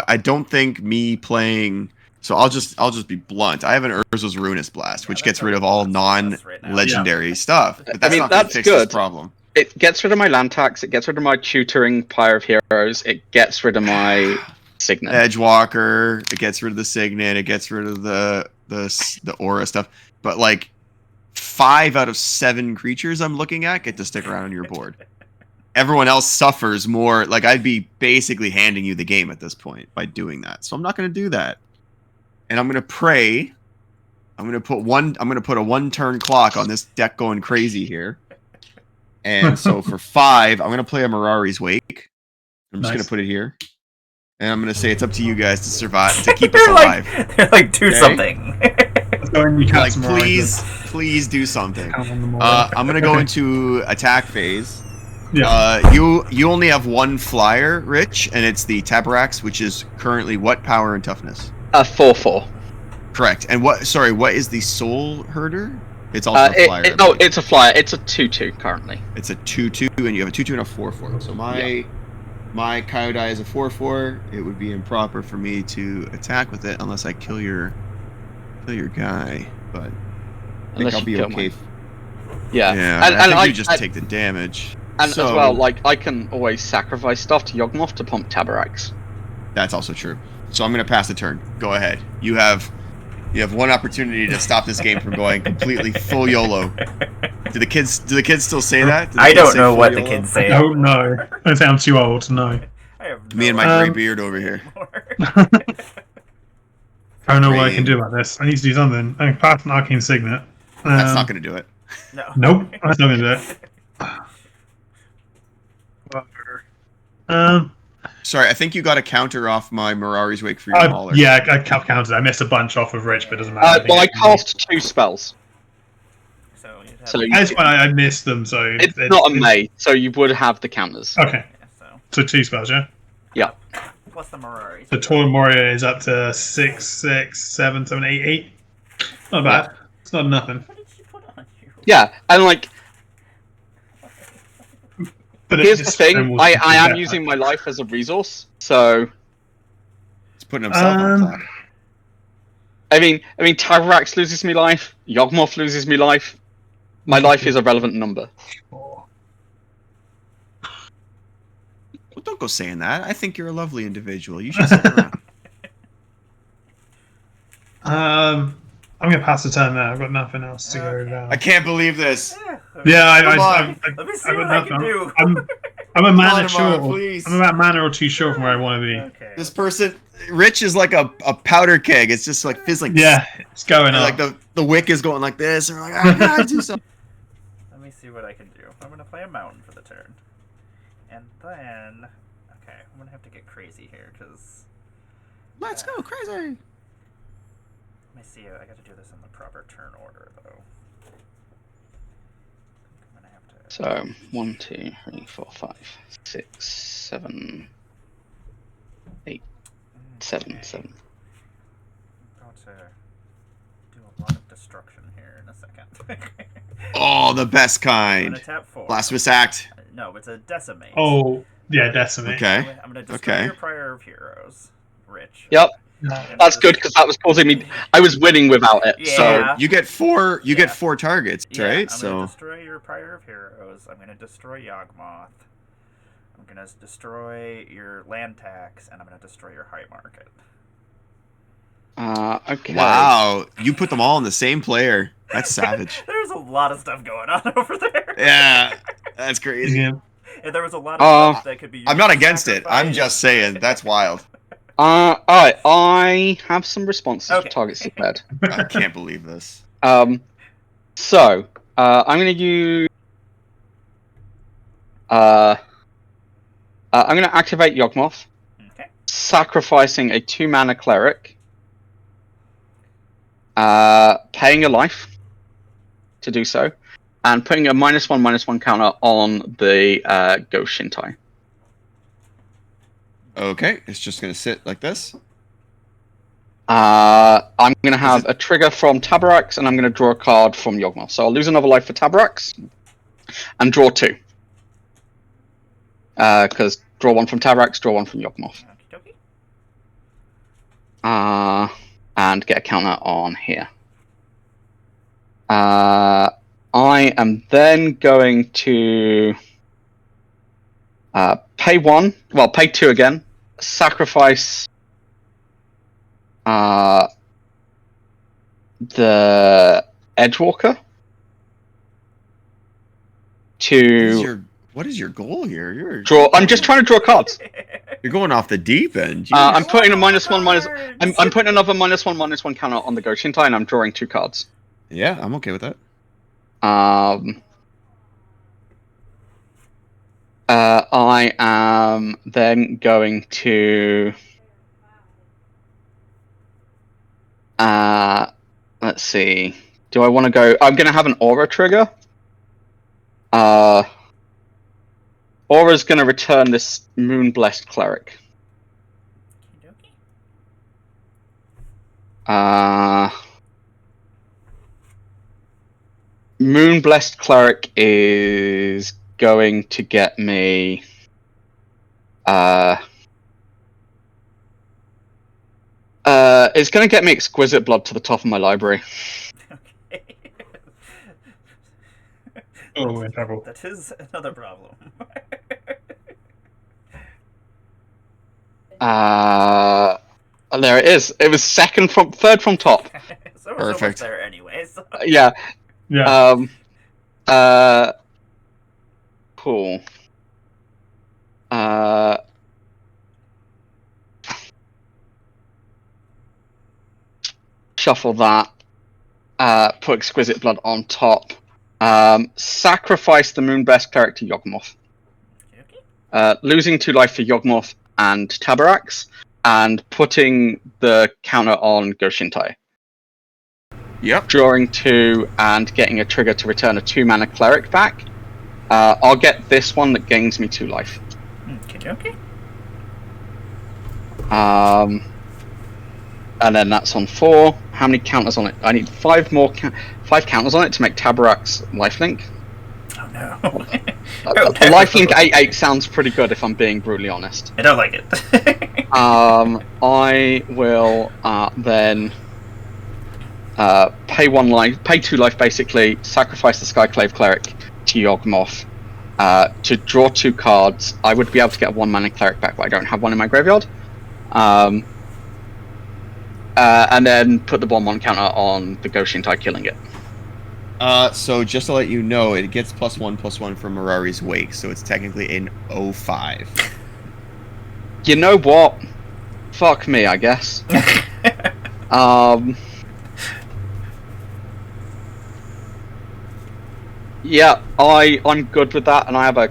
I don't think me playing. So I'll just be blunt. I have an Urza's Ruinous Blast, which gets rid of all non-legendary stuff. But that's not gonna fix this problem. It gets rid of my land tax. It gets rid of my tutoring Pyre of Heroes. It gets rid of my Signet. Edgewalker. It gets rid of the Signet. It gets rid of the Aura stuff. But like 5 out of 7 creatures I'm looking at get to stick around on your board. Everyone else suffers more. Like I'd be basically handing you the game at this point by doing that. So I'm not going to do that. And I'm going to pray. I'm going to put a 1-turn clock on this deck going crazy here. And so for 5, I'm going to play a Mirari's Wake. I'm just going to put it here. And I'm going to say it's up to you guys to survive, to keep us alive. They're like, do something. Like, please do something. I'm going to go into attack phase. Yeah. You only have 1 flyer, Rich, and it's the Tabaraks, which is currently what power and toughness? 4/4. Correct. And what is the Soul Herder? It's also a flyer. It's a flyer. It's a 2/2 currently. It's a 2/2, and you have a 2/2 and a 4/4. So my Kyodai is a 4/4. It would be improper for me to attack with it unless I kill your guy. But I think I'll be okay. Yeah. Yeah. I think you just take the damage. And as well, I can always sacrifice stuff to Yawgmoth to pump Tabaraks. That's also true. So I'm gonna pass the turn. Go ahead. You have 1 opportunity to stop this game from going completely full YOLO. Do the kids still say that? I don't know what the kids say. I don't know. I say I'm too old to know. I have Me and my gray beard over here. I don't know what I can do about this. I need to do something. I can pass an Arcane Signet. That's not going to do it. No. Nope, that's not going to do it. Sorry, I think you got a counter off my Mirari's Wake for your Mauler. Yeah, I counted. I missed a bunch off of Rich, but it doesn't matter. I cast 2 spells. That's fine. I missed them, so it's not a May, so you would have the counters. Okay. So 2 spells, yeah. Yeah. Plus the Mirari. The Tour Moria is up to 6, 6, 7, 7, 8, 8. Not bad. Yeah. It's not nothing. What did she put on you? Yeah, and like. But here's the thing: I am using my life as a resource, so. He's putting himself on the clock. I mean, Tyrrax loses me life. Yawgmoth loses me life. My life is a relevant number. Well, don't go saying that. I think you're a lovely individual. You should stick around. I'm gonna pass the turn now. I've got nothing else to go down. I can't believe this. Yeah, Let me see what I can do. I'm a Come mana on, short. Emmara, please. I'm about mana or two short from where I want to be. Okay. This person, Rich is like a powder keg. It's just like fizzling. Yeah, it's going And up. like the wick is going like this. And we're like, I gotta do something. Let me see what I can do. I'm gonna play a mountain for the turn, and then okay, I'm gonna have to get crazy here because Let's go crazy. let me see. I got to do this in the proper turn order though. I'm gonna have to. So 1, 2, 3, 4, 5, 6, 7, 8, 7, 7. I'm about to do a lot of destruction here in a second. Oh, the best I'm kind. gonna tap 4. Blasphemous Act. No, it's a decimate. Oh, yeah, decimate. Okay. I'm gonna destroy Okay. your Prior of Heroes, Rich. Yep, And that's good because that was causing me. I was winning without it. Yeah. So You get 4. You Yeah. get 4 targets, Yeah, right? I'm So gonna destroy your Prior of Heroes. I'm gonna destroy Yawgmoth. I'm gonna destroy your land tax, and I'm gonna destroy your High Market. okay. wow, you put them all in the same player. That's savage. There's a lot of stuff going on over there. Yeah, that's crazy. Yeah. And there was a lot of stuff that could be used I'm not to against it. I'm sacrifice. just saying that's wild. Alright, I have some responses Okay. for targets declared. I can't believe this. So I'm going to use. I'm going to activate Yawgmoth, Okay. sacrificing a 2-mana cleric, paying a life to do so, and putting a -1/-1 counter on the Ghost Shintai. Okay, it's just gonna sit like this. I'm going to have a trigger from Tabarax, and I'm going to draw a card from Yawgmoth. So I'll lose another life for Tabarax, and draw 2. Because draw 1 from Tabarax, draw 1 from Yawgmoth. Okie dokie. And get a counter on here. I am then going to pay 1, well, pay 2 again, sacrifice the Edgewalker to What is your goal here? draw. I'm just trying to draw cards. You're going off the deep end. I'm Jeez. putting a -1/-. I'm putting another -1/-1 counter on the Ghost Shintai, and I'm drawing 2 cards. Yeah, I'm okay with that. I am then going to let's see. Do I want to go? I'm going to have an aura trigger. Aura's going to return this Moon Blessed Cleric. Okie Moon Blessed Cleric is going to get me it's going to get me Exquisite Blood to the top of my library. Okay. Oh, we're in trouble. That is another problem. There it is. It was third from top. So Perfect. there anyway. So. Yeah. Yeah. Cool. Shuffle that. Put Exquisite Blood on top. Sacrifice the Moonblessed Cleric to Yawgmoth. Okay. Losing 2 life for Yawgmoth and Tabarax, and putting the counter on Ghost Shintai. Yep. Drawing 2 and getting a trigger to return a 2-mana cleric back. I'll get this one that gains me 2 life. Okay. And then that's on 4. How many counters on it? I need 5 counters on it to make Tabarax lifelink. Oh no. Lifelink 8/8 sounds pretty good if I'm being brutally honest. I don't like it. I will then pay 1 life, pay 2 life basically, sacrifice the Skyclave Cleric to Yawgmoth to draw 2 cards. I would be able to get a 1-mana cleric back, but I don't have one in my graveyard. And then put the bomb on counter on the Ghost Shintai, killing it. So just to let you know, it gets +1/+1 from Mirari's Wake, so it's technically an 05. You know what? Fuck me, I guess. Yeah, I'm good with that, and I have a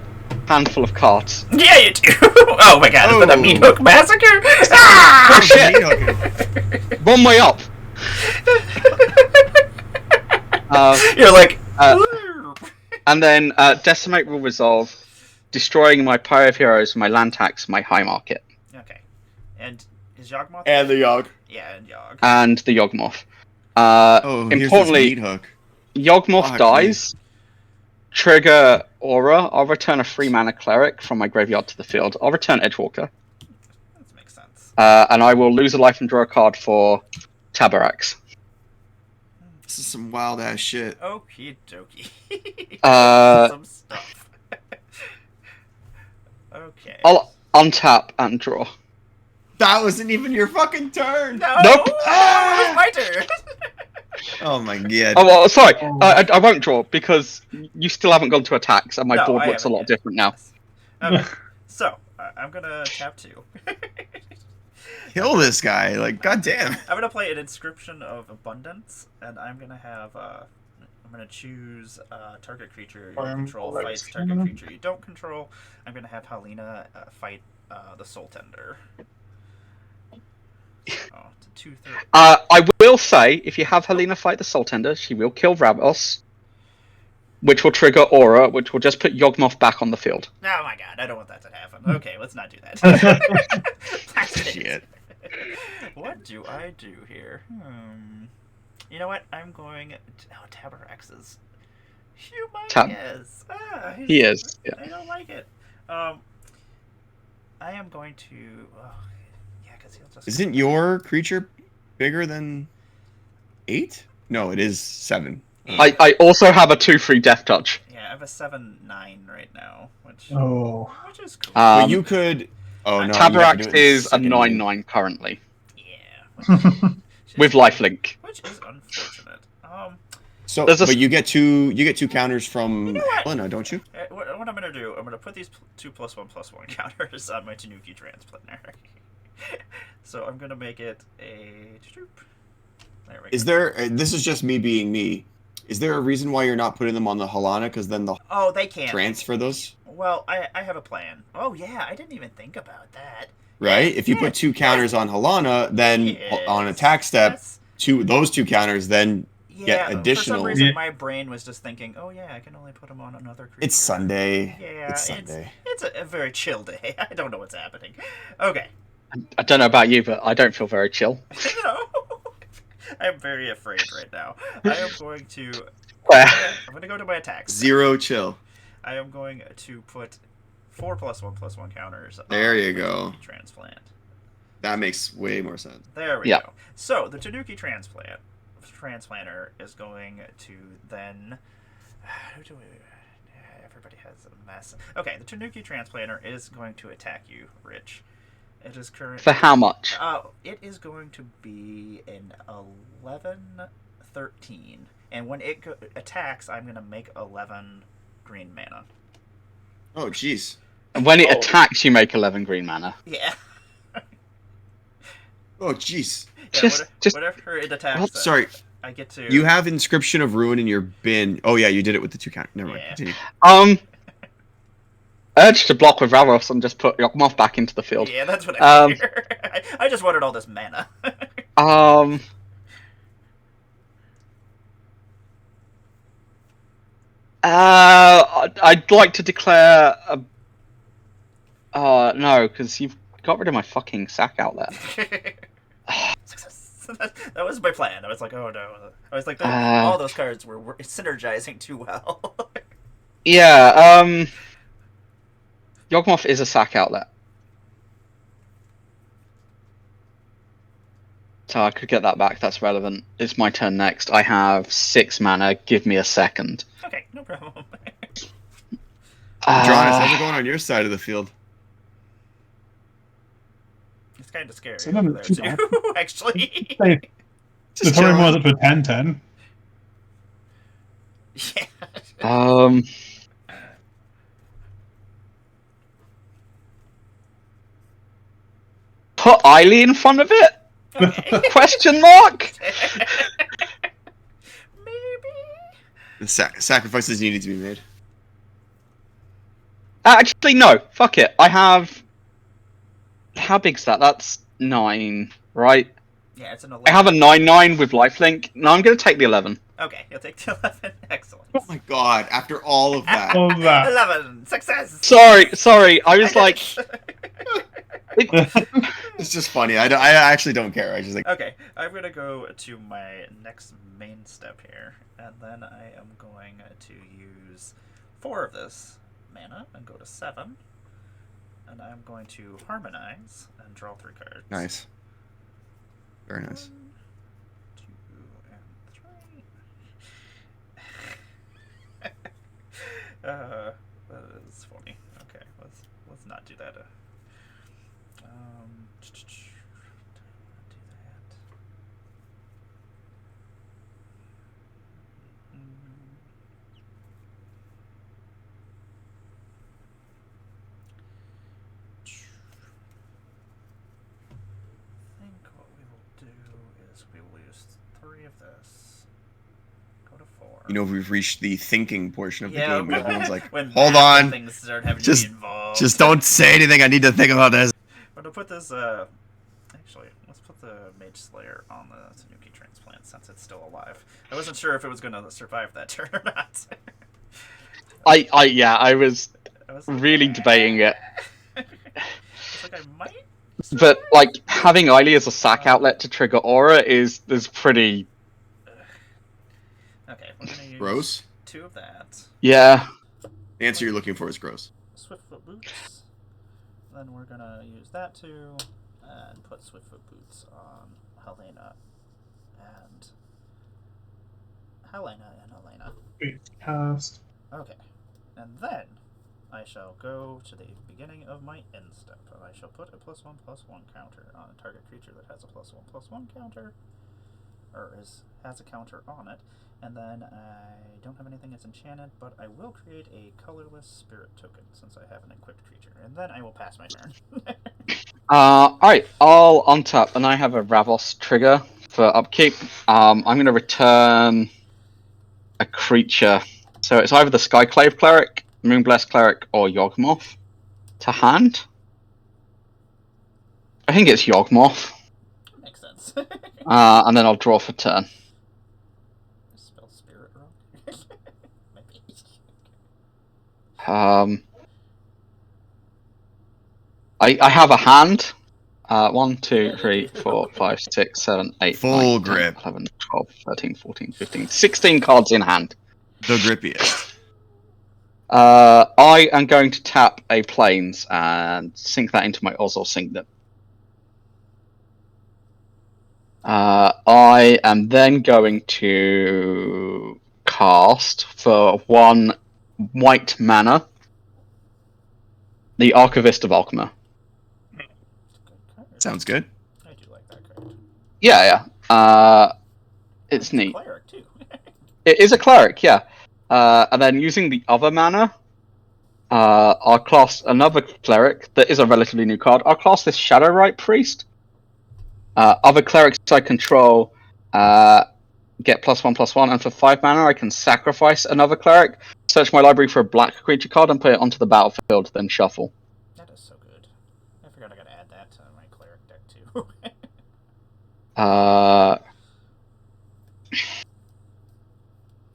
handful of cards. Yeah, you do. Oh my god, is that a meat hook massacre? Ah! Oh shit! One way up. You're like. And then Decimate will resolve, destroying my Pyre of Heroes, my land tax, my high market. Okay. And is Yawgmoth? And the Yogg. Yeah, and Yogg. And the Yawgmoth. Importantly, Importantly, meat hook. Yawgmoth Fuck dies. Trigger Aura. I'll return a 3-mana Cleric from my graveyard to the field. I'll return Edgewalker. That makes sense. And I will lose a life and draw a card for Tabarax. This is some wild ass shit. Okie dokie. Some stuff. Okay. I'll untap and draw. That wasn't even your fucking turn. No. Nope. It's my turn. Oh my god. Oh, well, sorry. I won't draw because you still haven't gone to attacks, and my No, board I looks a haven't lot yet. different now. Okay. So I'm gonna tap 2. Kill this guy. Like, goddamn. I'm gonna play an Inscription of Abundance, and I'm gonna have I'm gonna choose target creature you control fights target creature you don't control. I'm gonna have Helena fight the Soul Tender. Oh, it's a 2/3. I will say, if you have Helena fight the Soul Tender, she will kill Ravos, which will trigger Aura, which will just put Yawgmoth back on the field. Oh my god, I don't want that to happen. Okay, let's not do that. That's it. Shit. What do I do here? You know what? I'm going to... Oh, Tabarax is humongous. He is, yeah. I don't like it. I am going to... Oh, yeah, because he'll just... Isn't your creature bigger than 8? No, it is 7. I also have a 2/3 Death Touch. Yeah, I have a 7/9 right now, which is cool. But you could... Oh, no. Tabarax is a 9/9 currently, Yeah. with lifelink. Which is unfortunate. So, There's a- but you get two counters from You know what? Helena, don't you? What I'm gonna do? I'm gonna put these 2+1/+1 counters on my Tanuki Transplanter. So I'm gonna make it a. There we Is go. there? This is just me being me. Is there a reason why you're not putting them on the Helena? Because then they'll Oh, they can't transfer those, Well, I have a plan. Oh yeah, I didn't even think about that. right? If you Yeah. put 2 counters on Helena, then Yes. on attack step, That's- those 2 counters then Yeah, get additional. For some reason, my brain was just thinking, "Oh yeah, I can only put them on another creature." It's Sunday. Yeah, It's Sunday. It's a very chill day. I don't know what's happening. Okay. I don't know about you, but I don't feel very chill. No. I'm very afraid right now. I am going to. Where? I'm going to go to my attacks. 0 chill. I am going to put 4+1/+1 counters. There on you the go. Tanuki Transplant. That makes way more sense. There we Yeah. go. So the Tanuki Transplanter is going to then. Who do we? Everybody has a mess. Okay, the Tanuki Transplanter is going to attack you, Rich. It is current. For how much? It is going to be an 11/13, and when it attacks, I'm going to make 11 green mana. Oh, jeez. And when it attacks, you make 11 green mana. Yeah. Oh, jeez. Yeah, Just- whatever it attacks. Oh, sorry. I get to. You have Inscription of Ruin in your bin. Oh, yeah, you did it with the 2 counter. Never mind. Yeah. Continue. Urge to block with Ravos and just put Yawgmoth back into the field. Yeah, that's what I hear. I just wanted all this mana. I'd like to declare a. No, because you've got rid of my fucking sack outlet. That was my plan. I was like, oh no. I was like, all those cards were synergizing too well. Yeah, Yawgmoth is a sack outlet. So I could get that back, that's relevant. It's my turn next. I have 6 mana, give me a second. Okay, no problem. Jonas, how's it going on your side of the field? It's kind of scary So none over of there it's too, actually. The Just tournament chilling. was up to 10-10. Yeah. Put Eiley in front of it? Okay. Question mark? Maybe. The sacrifices needed to be made. Actually, no. Fuck it. I have. How big's that? That's 9, right? Yeah, it's an 11. I have a 9/9 with lifelink. No, I'm going to take the 11. Okay, you'll take the 11. Excellent. Oh my god! After all of that, All that. 11. Success. Sorry. I was like. it's just funny. I actually don't care. I just think. Okay, I'm gonna go to my next main step here, and then I am going to use 4 of this mana and go to 7, and I'm going to harmonize and draw 3 cards. Nice. Very nice. 1, 2, and 3. That is funny. Okay, let's not do that. Do that. I think what we will do is we will use 3 of this. Go to 4. You know, we've reached the thinking portion of the game where everyone's like, when "Hold math and on, things start having just- to be involved. just don't say anything. I need to think about this." I'm gonna put this. Actually, let's put the Mage Slayer on the Tanuki Transplant since it's still alive. I wasn't sure if it was gonna survive that turn or not. I was I was really debating it. I was like, I might. But, like, having Eiley as a sack outlet to trigger Aura is pretty. Okay, we're gonna use Gross. 2 of that. Yeah. The answer you're looking for is gross. Swiftfoot Boots. Then we're gonna use that too, and put Swiftfoot Boots on Helena and Helena. Cast. Okay, and then I shall go to the beginning of my end step, and I shall put a +1/+1 counter on a target creature that has a +1/+1 counter, or has a counter on it. And then I don't have anything that's enchanted, but I will create a colorless spirit token since I have an equipped creature. And then I will pass my turn. Alright, I'll untap, and I have a Ravos trigger for upkeep. I'm going to return a creature. So it's either the Skyclave Cleric, Moonblessed Cleric, or Yawgmoth to hand. I think it's Yawgmoth. Makes sense. And then I'll draw for turn. Spell spirit wrong. Maybe. I have a hand. 1, 2, 3, 4, 5, 6, 7, 8, Full 9, 10, grip. 11, 12, 13, 14, 15, 16 cards in hand. The grippiest. I am going to tap a Plains and sink that into my Ozor Signet. I am then going to cast for 1 white mana the Archivist of Alchemy. Good card. Sounds good. I do like that card. Yeah. It's a neat. Cleric too. It is a cleric, yeah. And then using the other mana, I'll cast another cleric that is a relatively new card. I'll cast this Shadowrite Priest. Other clerics I control get +1/+1, and for 5 mana I can sacrifice another cleric, search my library for a black creature card, and put it onto the battlefield, then shuffle. That is so good. I forgot I gotta add that to my Cleric deck too.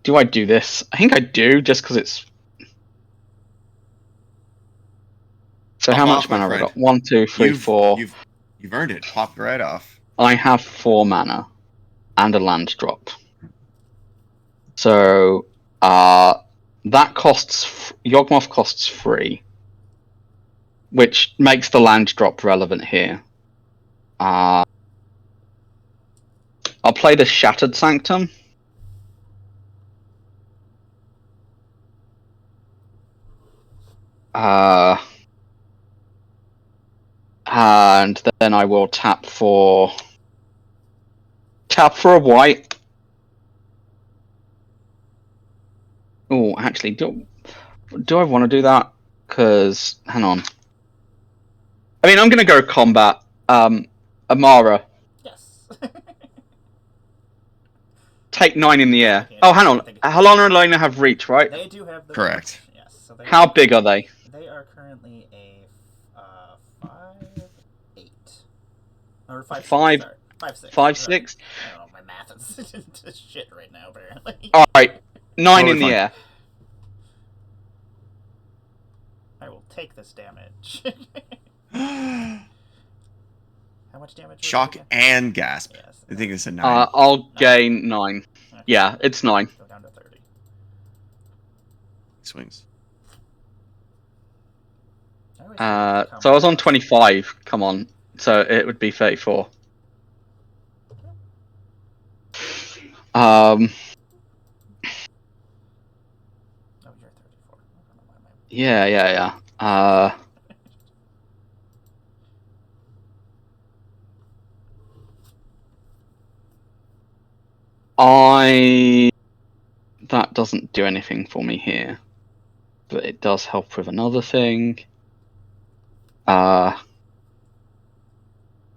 Do I do this? I think I do, just because it's... So Pop how off, much my mana have I friend. got? 1, 2, 3, 4. You've earned it. Pop right off. I have 4 mana and a land drop. So that costs Yawgmoth costs 3, which makes the land drop relevant here. I'll play the Shattered Sanctum. And then I will tap for a white. actually, do I want to do that? Because hang on. I mean, I'm going to go combat. Emmara, Yes. take 9 in the air. Yeah, Oh, hang I on. think- Halana and Lena have reach, right? They do have the Correct. reach, yes. So How big are they? They are currently a 5'8". Or 5'6". Five- Sorry. 5'6". 5'6"? I don't know. My math is shit right now, apparently. All right, 9 Totally in the fine. air. I will take this damage. How much damage? was it Shock again? and gasp. Yes. I think it's a 9. I'll gain 9. Okay. Yeah, it's 9. Go down to 30. Swings. I always forget to So I was on count. 25. Come on. So it would be 34. Oh, you're 34. I don't know why my... Yeah. That doesn't do anything for me here, but it does help with another thing.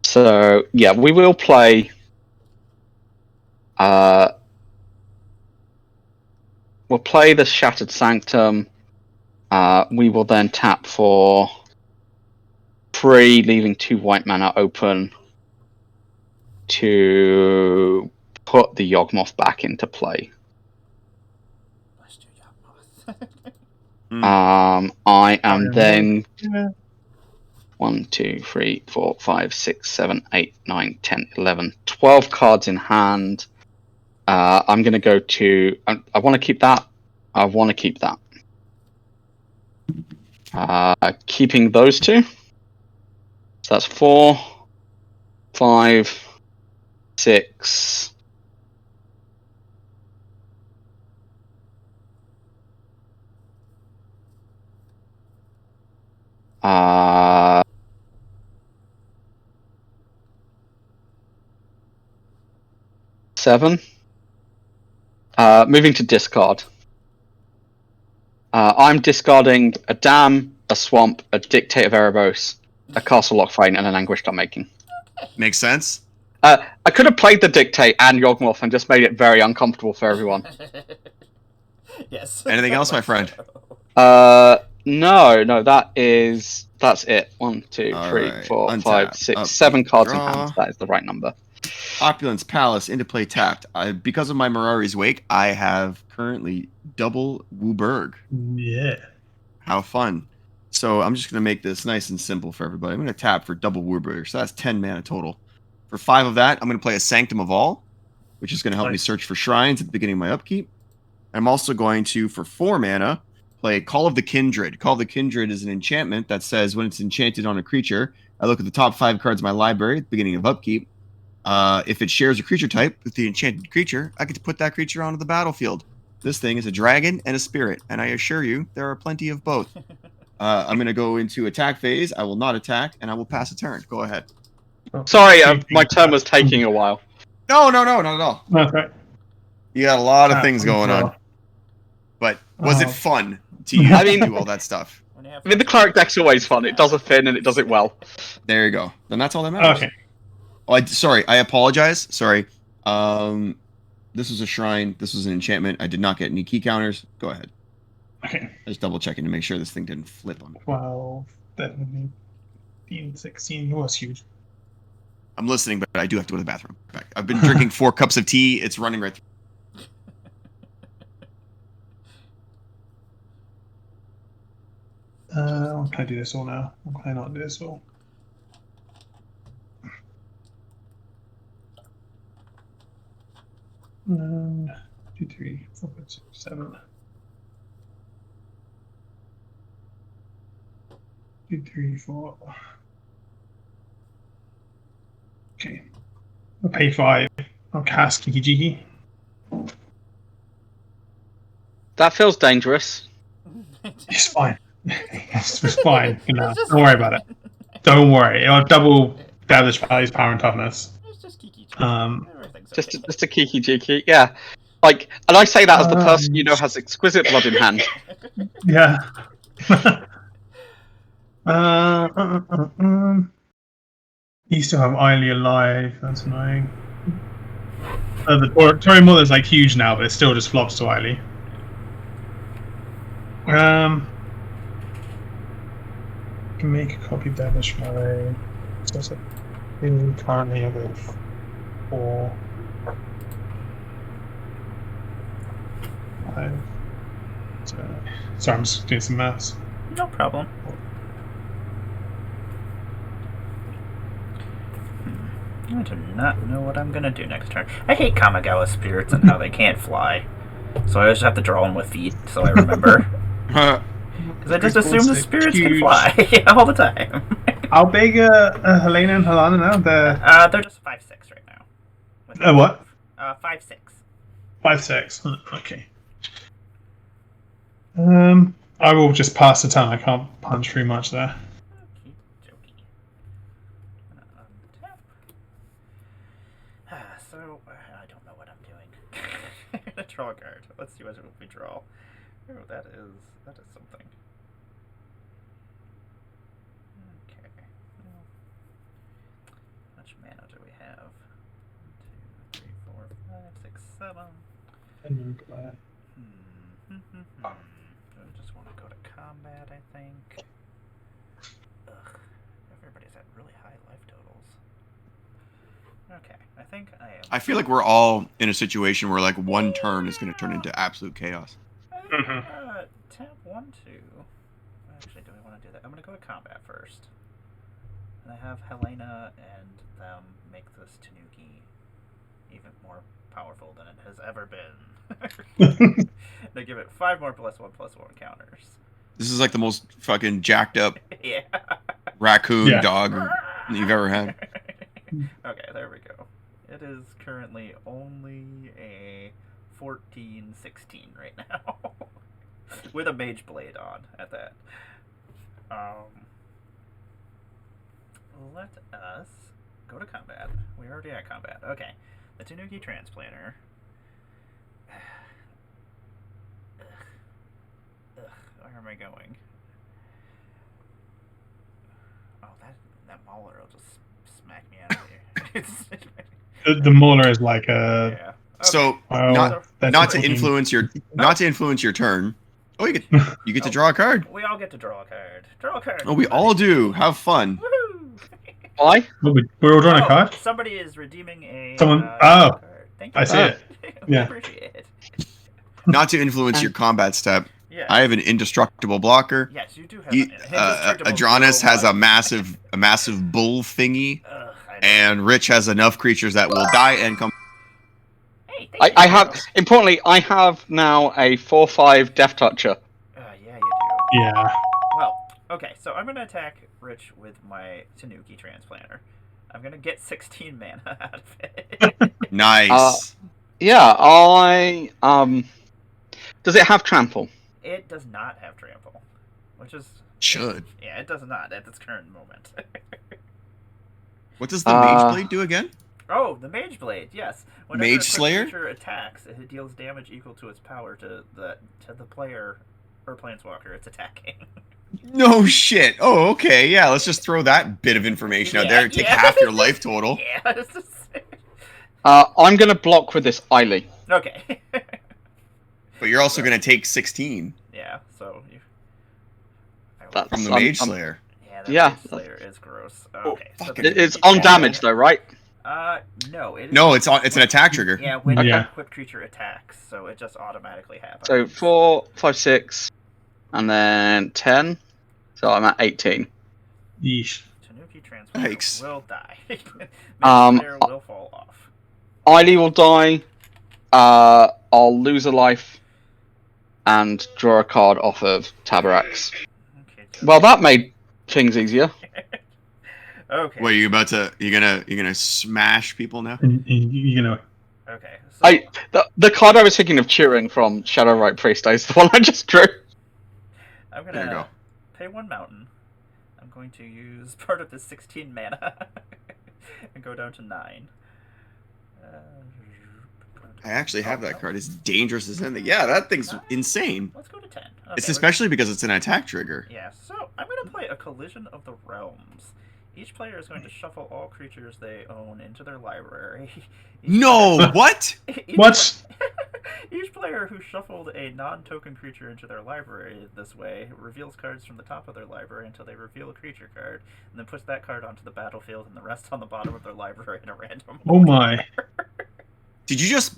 So yeah, we will play. We'll play the Shattered Sanctum. We will then tap for 3, leaving 2 white mana open to put the Yawgmoth back into play. Blast you, Yawgmoth. I am Iron then Yeah. 1, 2, 3, 4, 5, 6, 7, 8, 9, 10, 11, 12 cards in hand. I'm going to go to... I want to keep that. I want to keep that. Keeping those 2. So that's 4, 5, 6... 7. Moving to discard. I'm discarding a Dam, a Swamp, a Dictate of Erebos, a Castle Lockthwain, and an Anguished Unmaking. Makes sense. I could have played the Dictate and Yawgmoth and just made it very uncomfortable for everyone. Yes. Anything else, my friend? No, that's it. 1, 2, All 3, right. 4, Untap, 5, 6, upkeep, 7 cards in draw. hand. That is the right number. Opulence Palace into play tapped. Because of my Mirari's Wake, I have currently double Wooburg. Yeah. How fun. So I'm just going to make this nice and simple for everybody. I'm going to tap for double Wooburg. So that's 10 mana total. For 5 of that, I'm going to play a Sanctum of All, which is going to help me Nice. search for shrines at the beginning of my upkeep. I'm also going to, for 4 mana, play Call of the Kindred. Call of the Kindred is an enchantment that says when it's enchanted on a creature, I look at the top 5 cards of my library at the beginning of upkeep. If it shares a creature type with the enchanted creature, I get to put that creature onto the battlefield. This thing is a dragon and a spirit, and I assure you, there are plenty of both. I'm going to go into attack phase. I will not attack, and I will pass a turn. Go ahead. Sorry, my turn was taking a while. No, not at all. That's right. You got a lot of things going on. Well, But was it Oh. fun to you I to mean- do all that stuff? When you have I mean, the Cleric deck's always fun. It does a Finn and it does it well. There you go. Then that's all that matters. Okay. Oh, sorry. I apologize. Sorry. This was a shrine. This was an enchantment. I did not get any key counters. Go ahead. Okay. Just double checking to make sure this thing didn't flip on me. 12, 13, 15, 16. Oh, that's huge. I'm listening, but I do have to go to the bathroom. I've been drinking 4 cups of tea. It's running right through. Can I do this all now? Or can I not do this all? Um, 2, 3, 4, 5, 6, 7. 2, 3, 4. Okay. I'll pay 5. I'll cast Kiki Jiki. That feels dangerous. It's fine. It's fine. You know, It's just don't worry about it. Don't worry. I'll double Gather's Valley's power and toughness. It's just Kiki. Um, Everything's Just okay. a Kiki Jiki. Yeah. Like, and I say that as the person you know has exquisite blood in hand. Yeah. You still have Eiley alive. That's annoying. The Tory Mother's like huge now, but it still just flops to Eiley. Can make a copy of Devilish Malay. So it's currently over 4, 5. Sorry, I'm just doing some maths. No problem. I do not know what I'm gonna do next turn. I hate Kamigawa spirits and how they can't fly. So I just have to draw them with feet so I remember. Because I just assume the spirits can fly all the time. How big are Helena and Helena now? They're just 5'6" right now. What? 5'6". 5'6". Okay. I will just pass the turn. I can't punch very much there. Okey-dokey. Untap. So, I don't know what I'm doing. Draw a card. Let's see what we draw. Oh, that is something. Okay. Well, how much mana do we have? 1, 2, 3, 4, 5, 6, 7. I just want to go to combat, I think. Ugh. Everybody's at really high life totals. Okay, I think I am. I feel like we're all in a situation where like one turn is going to turn into absolute chaos. Tap 1, 2. Actually, do I want to do that? I'm going to go to combat first. And I have Helena and them make this Tanuki even more powerful than it has ever been. They give it 5 more +1/+1 counters. This is like the most fucking jacked up Yeah. raccoon dog you've ever had. Okay, there we go. It is currently only a 14-16 right now. With a Mage Blade on at that. Let us go to combat. We already at combat. Okay. The Tanuki Transplanter. Where am I going? Oh, that Mauler will just smack me out of here. The Mauler is like a. Yeah. Okay. So not to influence your turn. Oh, you get to draw a card. We all get to draw a card. Draw a card. Oh, we all do. Have fun. Woohoo! Why? We're all drawing a card. Somebody is redeeming a card. Thank you. I see it. We Yeah. appreciate it. Not to influence your combat step. Yeah. I have an indestructible blocker. Yes, you do have an indestructible Adronis has a 0/1. massive bull thingy, I know. and Rich has enough creatures that will die and come. Hey, I have, importantly, I have now a 4/5 Death Toucher. Yeah, you do. Yeah. Well, okay, so I'm going to attack Rich with my Tanuki Transplanter. I'm going to get 16 mana out of it. Nice. Yeah, does it have trample? It does not have trample, which is... Should. Yeah, it does not at this current moment. What does the Mage Blade do again? Oh, the Mage Blade, yes. Whenever Mage a quick Slayer? creature attacks, it deals damage equal to its power to the player or planeswalker it's attacking. No shit. Oh, okay. Yeah, let's just throw that bit of information out there. Take half your life total. Yeah, it's just... I'm going to block with this Eiley. Okay. But you're also going to take 16 Yeah, so... from the Mage Slayer. Yeah, that Mage Slayer is gross. Okay. So It's on damage, though, right? No. No, it's an attack trigger. Yeah, when a quick creature attacks, so it just automatically happens. So 4, 5, 6, and then 10. So I'm at 18. Yeesh. Tanuki Transplanter Yikes. will die. Mage Slayer will fall off. Eiley will die. I'll lose a life and draw a card off of Tabarax. Okay. Well, that made things easier. Okay. What, you're gonna smash people now? You know. Okay. So, The card I was thinking of cheering from Shadowrite Priest is the one I just drew. I'm There you gonna go. pay 1 mountain. I'm going to use part of the 16 mana and go down to 9. I actually have that card. It's dangerous as anything. Yeah, that thing's insane. Let's go to 10. Okay, It's especially because it's an attack trigger. Yeah, so I'm going to play a Collision of the Realms. Each player is going to shuffle all creatures they own into their library. No, what? What? Each player who shuffled a non-token creature into their library this way reveals cards from the top of their library until they reveal a creature card, and then puts that card onto the battlefield and the rest on the bottom of their library in a random Oh my. Did you just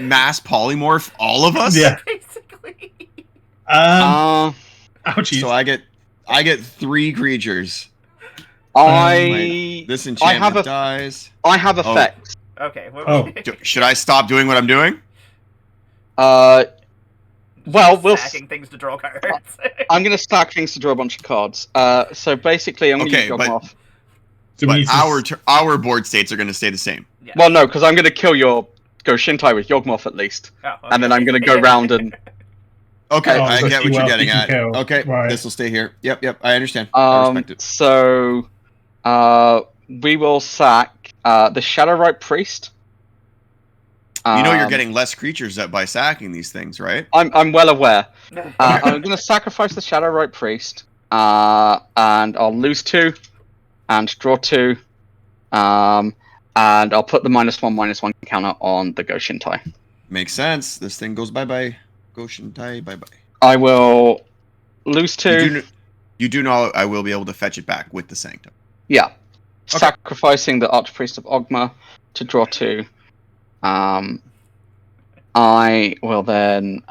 mass polymorph all of us? Yeah. Basically. Ouchies. So I get 3 creatures. This enchantment dies. I have effects. Okay. Should I stop doing what I'm doing? Well, we'll. Stacking things to draw cards. I'm going to stack things to draw a bunch of cards. So basically, I'm going to use Yawgmoth. So But our board states are going to stay the same. Yeah. Well, no, because I'm going to kill your Goshintai with Yawgmoth at least, Oh, okay. and then I'm going to go round and. Okay, Oh, I so get what you're getting at. kill. Okay, Right. this will stay here. Yep, I understand. I respect it. So, we will sack the Shadowright Priest. You know you're getting less creatures by sacking these things, right? I'm well aware. I'm going to sacrifice the Shadowright Priest, and I'll lose 2, and draw 2, and I'll put the -1/-1 counter on the Goshintai. Makes sense. This thing goes bye-bye. Goshintai, bye-bye. I will lose 2. You do know I will be able to fetch it back with the Sanctum. Yeah. Okay. Sacrificing the Archpriest of Ogma to draw 2. I will then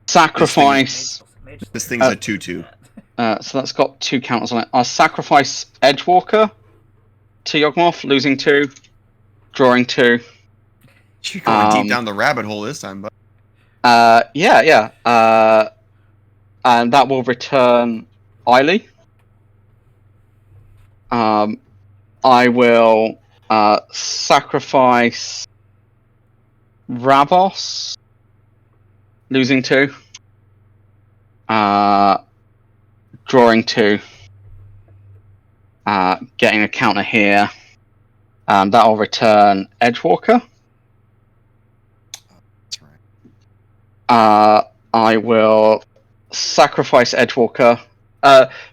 sacrifice. This thing's a 2/2. So that's got 2 counters on it. I'll sacrifice Edgewalker to Yawgmoth, losing 2, drawing 2. You're going deep down the rabbit hole this time, but Yeah. And that will return Eiley. I will sacrifice Ravos, losing 2, drawing 2, getting a counter here, and that will return Edgewalker. that's right. I will sacrifice Edgewalker.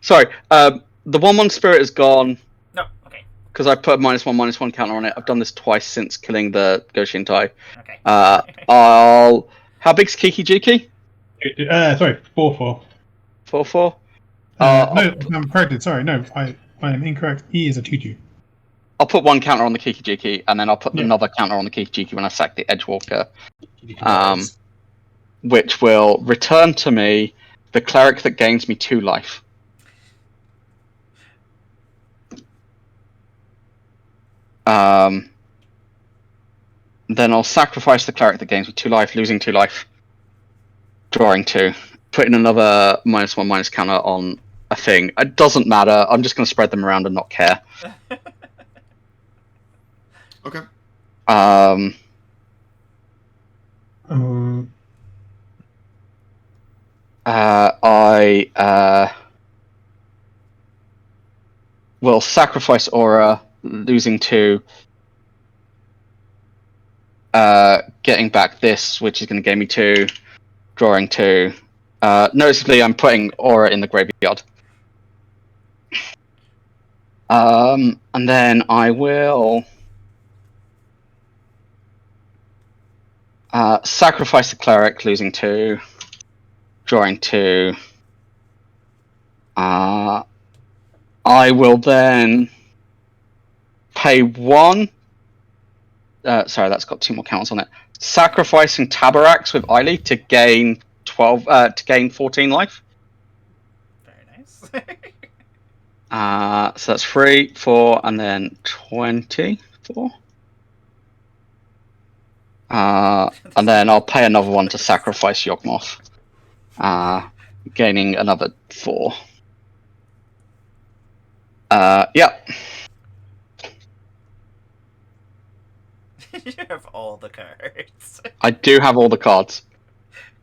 Sorry, the 1/1 spirit is gone. No, okay. Because I put a -1/-1 counter on it. I've done this twice since killing the Goshintai. Okay. How big's Kiki Jiki? Sorry, 4/4. 4/4? No, I'm corrected. Sorry, no, I am incorrect. He is a 2/2. I'll put 1 counter on the Kiki Jiki, and then I'll put another counter on the Kiki Jiki when I sack the Edgewalker. Which will return to me the cleric that gains me 2 life. Then I'll sacrifice the cleric that gains me 2 life, losing 2 life, drawing 2, putting another -1/- counter on a thing. It doesn't matter. I'm just going to spread them around and not care. Okay. I will sacrifice Aura, losing 2, getting back this, which is going to gain me 2, drawing 2. Noticeably, I'm putting Aura in the graveyard. And then I will sacrifice the cleric, losing 2, drawing 2. I will then pay 1. Sorry, that's got 2 more counters on it. Sacrificing Tabarax with Eiley to gain 14 life. Very nice. So that's 3, 4, and then 24. And then I'll pay another 1 to sacrifice Yawgmoth, gaining another 4. Yeah. You have all the cards. I do have all the cards.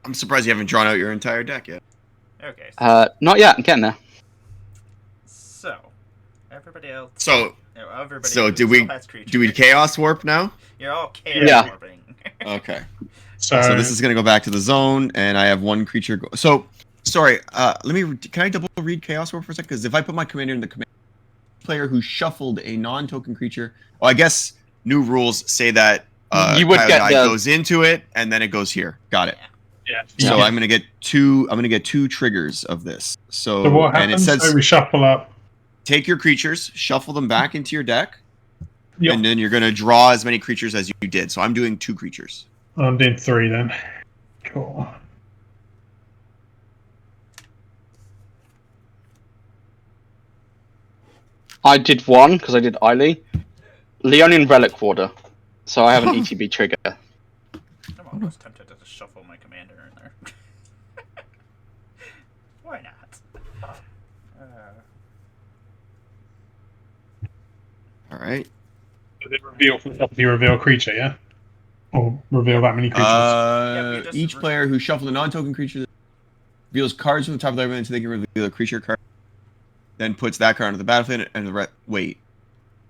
I'm surprised you haven't drawn out your entire deck yet. Okay. Not yet. I'm getting there. So, everybody else. So, Everybody So still has creatures. do we chaos warp now? You're all chaos Yeah. warping. Okay. So, So this is gonna go back to the zone, and I have one creature. So sorry. Can I double read chaos warp for a second? Because if I put my commander in the command player who shuffled a non-token creature, well, I guess new rules say that You would Coyote get Eye the- goes into it, and then it goes here. Got it. yeah. So Yeah. I'm gonna get two triggers of this. So what and it happens? says So we shuffle up. take your creatures, shuffle them back into your deck, Yep. and then you're gonna draw as many creatures as you did. So I'm doing 2 creatures. I'm doing 3 then. Cool. I did 1 because I did Eiley. Leonian Relic Warder. So I have an ETB trigger. I'm almost tempted to just shuffle my commander in there. Why not? All right. Does it reveal from the top of your reveal creature, yeah? Or reveal that many creatures? Yeah, we just Each player who shuffled a non-token creature reveals cards from the top of their library until they can reveal a creature card. Then puts that card onto the battlefield and wait.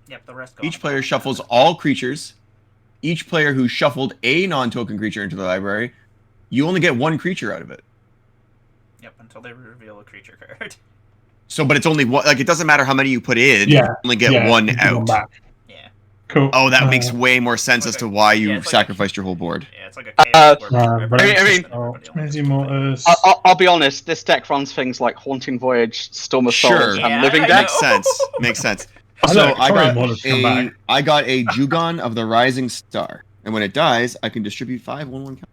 Yep, the rest go Each on. player shuffles all creatures. Each player who shuffled a non-token creature into the library, you only get 1 creature out of it. Yep, until they reveal a creature card. So, but it's only one. Like, it doesn't matter how many you put in. Yeah, You only get yeah, one you can go out. back. Yeah. Cool. Oh, that makes way more sense as to why you Yeah, it's like sacrificed your whole board. Yeah, it's like a chaos where but I mean- everybody only Mezi gets one thing. Mortars. I'll be honest, this deck runs things like Haunting Voyage, Storm of Sure. Souls, Yeah, and Living I Death. Makes sense. Makes sense. I So know, I Torian got Mortars come back. I got a Jugon of the Rising Star, and when it dies, I can distribute 5 1/1 counters.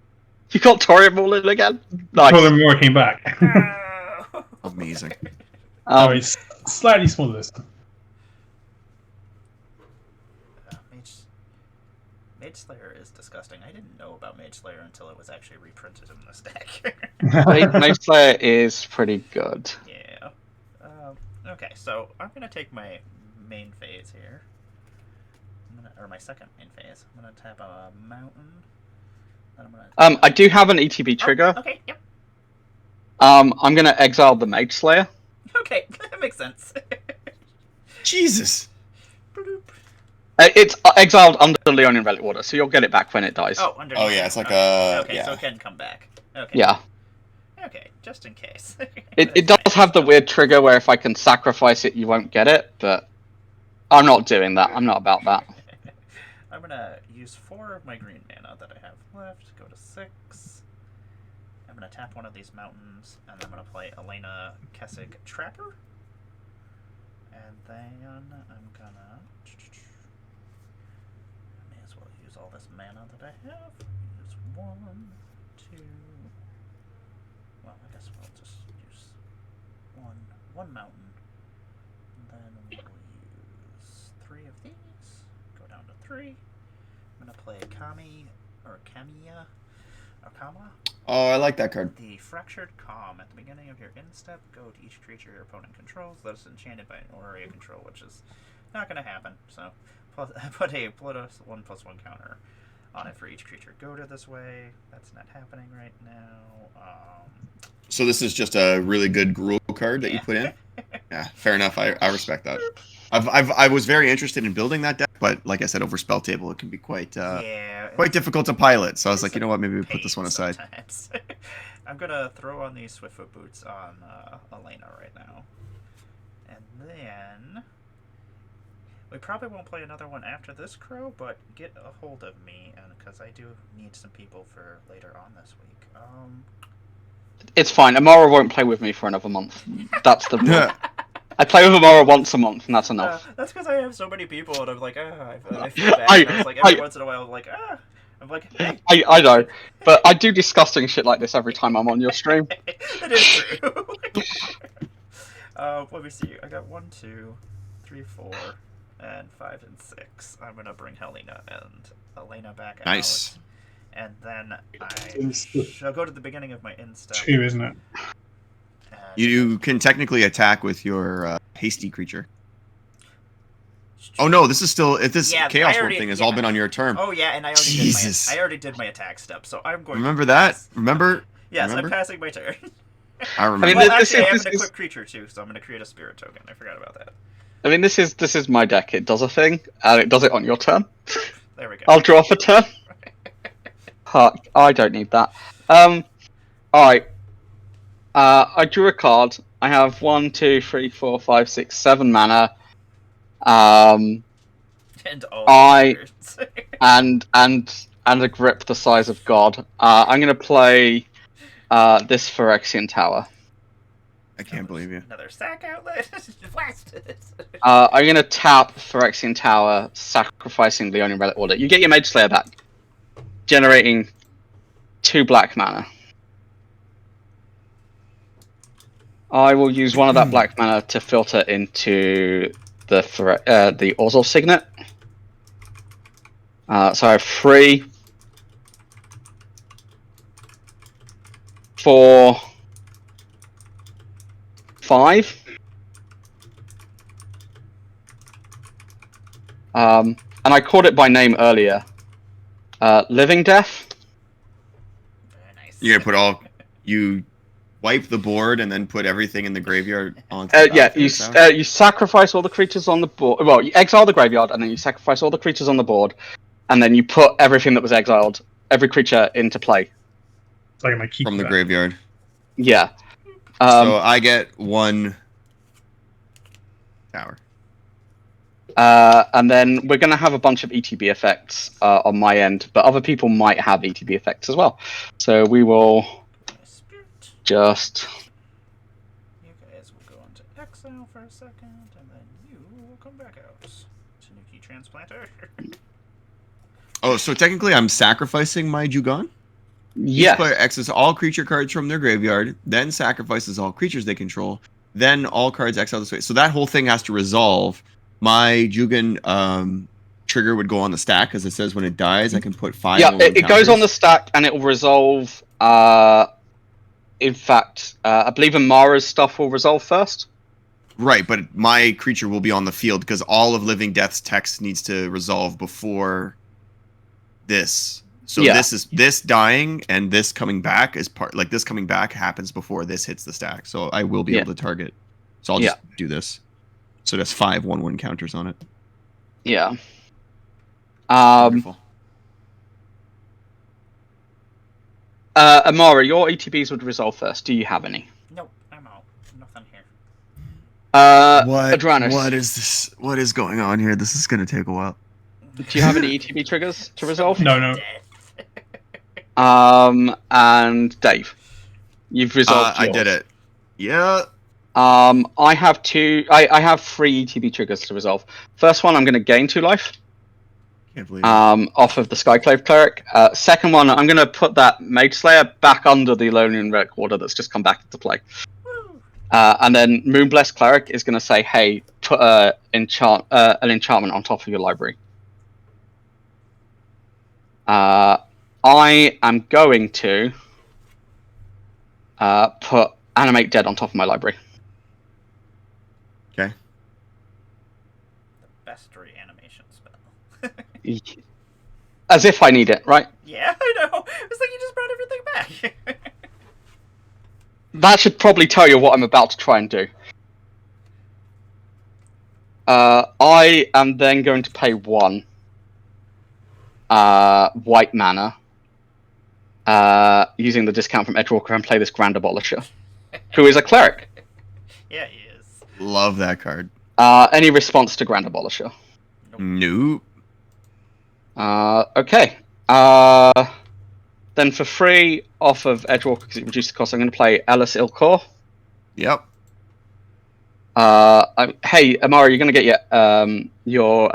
You got Torian Morlin again? Nice. Call them working back. Amazing. Oh, it's slightly smaller this time. Mage Slayer is disgusting. I didn't know about Mage Slayer until it was actually reprinted in this deck. Mage Slayer is pretty good. Yeah. Okay, so I'm gonna take my main phase here. Or my second main phase. I'm gonna tap a mountain. Then I'm gonna. I do have an ETB trigger. Oh, okay. Yep. I'm gonna exile the Mage Slayer. Okay, that makes sense. Jesus. Bloop. It's exiled under the Leonian Relic Warder, so you'll get it back when it dies. Oh, underneath. Oh, yeah, it's like okay. a- Okay, yeah. so it can come back. Okay. Yeah. Okay, just in case. It does have the weird trigger where if I can sacrifice it, you won't get it, but I'm not doing that. I'm not about that. I'm gonna use 4 of my green mana that I have left. Go to 6. I'm gonna tap one of these mountains, and I'm gonna play Elena Kessig Trapper. And then I'm gonna. May as well use all this mana that I have. Use 1, 2. Well, I guess we'll just use one mountain. And then we'll use 3 of these. Go down to 3. I'm gonna play Kamiya. Oh, I like that card. The Fractured Calm. At the beginning of your end step, go to each creature your opponent controls that is enchanted by an Aura of control, which is not going to happen. So, put a +1/+1 counter on it for each creature. Go to this way. That's not happening right now. So this is just a really good rule card that you Yeah. put in? Yeah, fair enough. I respect that. I was very interested in building that deck, but like I said, over Spell Table, it can be quite quite difficult to pilot. So I was like, you know what, maybe we put this one aside. Sometimes. I'm gonna throw on these Swiftfoot boots on Elena right now, and then we probably won't play another one after this crow. But get a hold of me, and because I do need some people for later on this week. It's fine. Emmara won't play with me for another month. That's the rule. I play with Emmara once a month, and that's enough. That's because I have so many people, and I'm like, I feel bad. And it's like every once in a while, I'm like, I'm like, hey. I know, but I do disgusting shit like this every time I'm on your stream. That is true. Let me see. I got 1, 2, 3, 4, and 5 and 6. I'm gonna bring Helena and Elena back out. Nice. And then I shall go to the beginning of my end step. 2, isn't it? and- You can technically attack with your hasty creature. Oh no, this is still this Yeah, Chaos I Warp already- thing has yeah. all been on your turn. Oh yeah, and I already Jesus. did my attack step, so I'm going. Remember to that? pass. Remember? Yes, Remember? I'm passing my turn. I remember. I mean, Well, this actually, I have is- an equipped creature too, so I'm going to create a spirit token. I forgot about that. I mean, this is my deck. It does a thing, and it does it on your turn. There we go. I'll draw for turn. I don't need that. Alright. I drew a card. I have 1, 2, 3, 4, 5, 6, 7 mana. And all I- cards. And a grip the size of God. I'm gonna play this Phyrexian Tower. I can't believe you. Another sack outlet. Blast it. I'm gonna tap Phyrexian Tower, sacrificing the Leonin Relic Order. You get your Mage Slayer back, generating 2 black mana. I will use one of that black mana to filter into the Orzhov Signet. So I have 3, 4, 5. And I called it by name earlier. Living Death. Very nice. You're gonna put you wipe the board and then put everything in the graveyard onto Yeah, the you sacrifice all the creatures on the board. Well, you exile the graveyard, and then you sacrifice all the creatures on the board, and then you put everything that was exiled, every creature, into play. It's like my keep from the back. graveyard. Yeah. So I get 1 tower. And then we're going to have a bunch of ETB effects on my end, but other people might have ETB effects as well. So we will Spirit. just... You guys will go into exile for a second, and then you will come back out. Tanuki Transplanter. Oh, so technically I'm sacrificing my Jugon? Each Yeah. player exits all creature cards from their graveyard, then sacrifices all creatures they control, then all cards exile this way. So that whole thing has to resolve. My Jugon trigger would go on the stack, as it says when it dies, I can put 5 Yeah, on it goes on the counters. stack, and it will resolve... in fact, I believe Emmara's stuff will resolve first. Right, but my creature will be on the field because all of Living Death's text needs to resolve before this. So Yeah. this dying and this coming back is part, like this coming back happens before this hits the stack. So I will be Yeah. able to target. So I'll just do this. So that's 5 1/1 counters on it. Yeah. Wonderful. Emmara, your ETBs would resolve first. Do you have any? Nope, I'm out. Nothing here. Adranus, What is this? What is going on here? This is gonna take a while. do you have any ETB triggers to resolve? No. Death. And Dave, you've resolved I yours. did it. Yeah. I have 2. I have 3 ETB triggers to resolve. First one, I'm going to gain 2 life. Can't believe it. Off of the Skyclave Cleric. Second one, I'm going to put that Mage Slayer back under the Leonin Relic Order that's just come back into play. Woo. And then Moonblessed Cleric is going to say, hey, put an enchantment on top of your library. I am going to put Animate Dead on top of my library. Okay. The best reanimation spell. As if I need it, right? Yeah, I know. It's like you just brought everything back. That should probably tell you what I'm about to try and do. I am then going to pay 1 white mana using the discount from Edgewalker and play this Grand Abolisher, who is a cleric. Yeah, he is. Love that card. Any response to Grand Abolisher? Nope. Okay. Then for free, off of Edgewalker, because it reduced the cost, I'm going to play Ellis Ilkor. Yep. Hey, Emmara, you're going to get your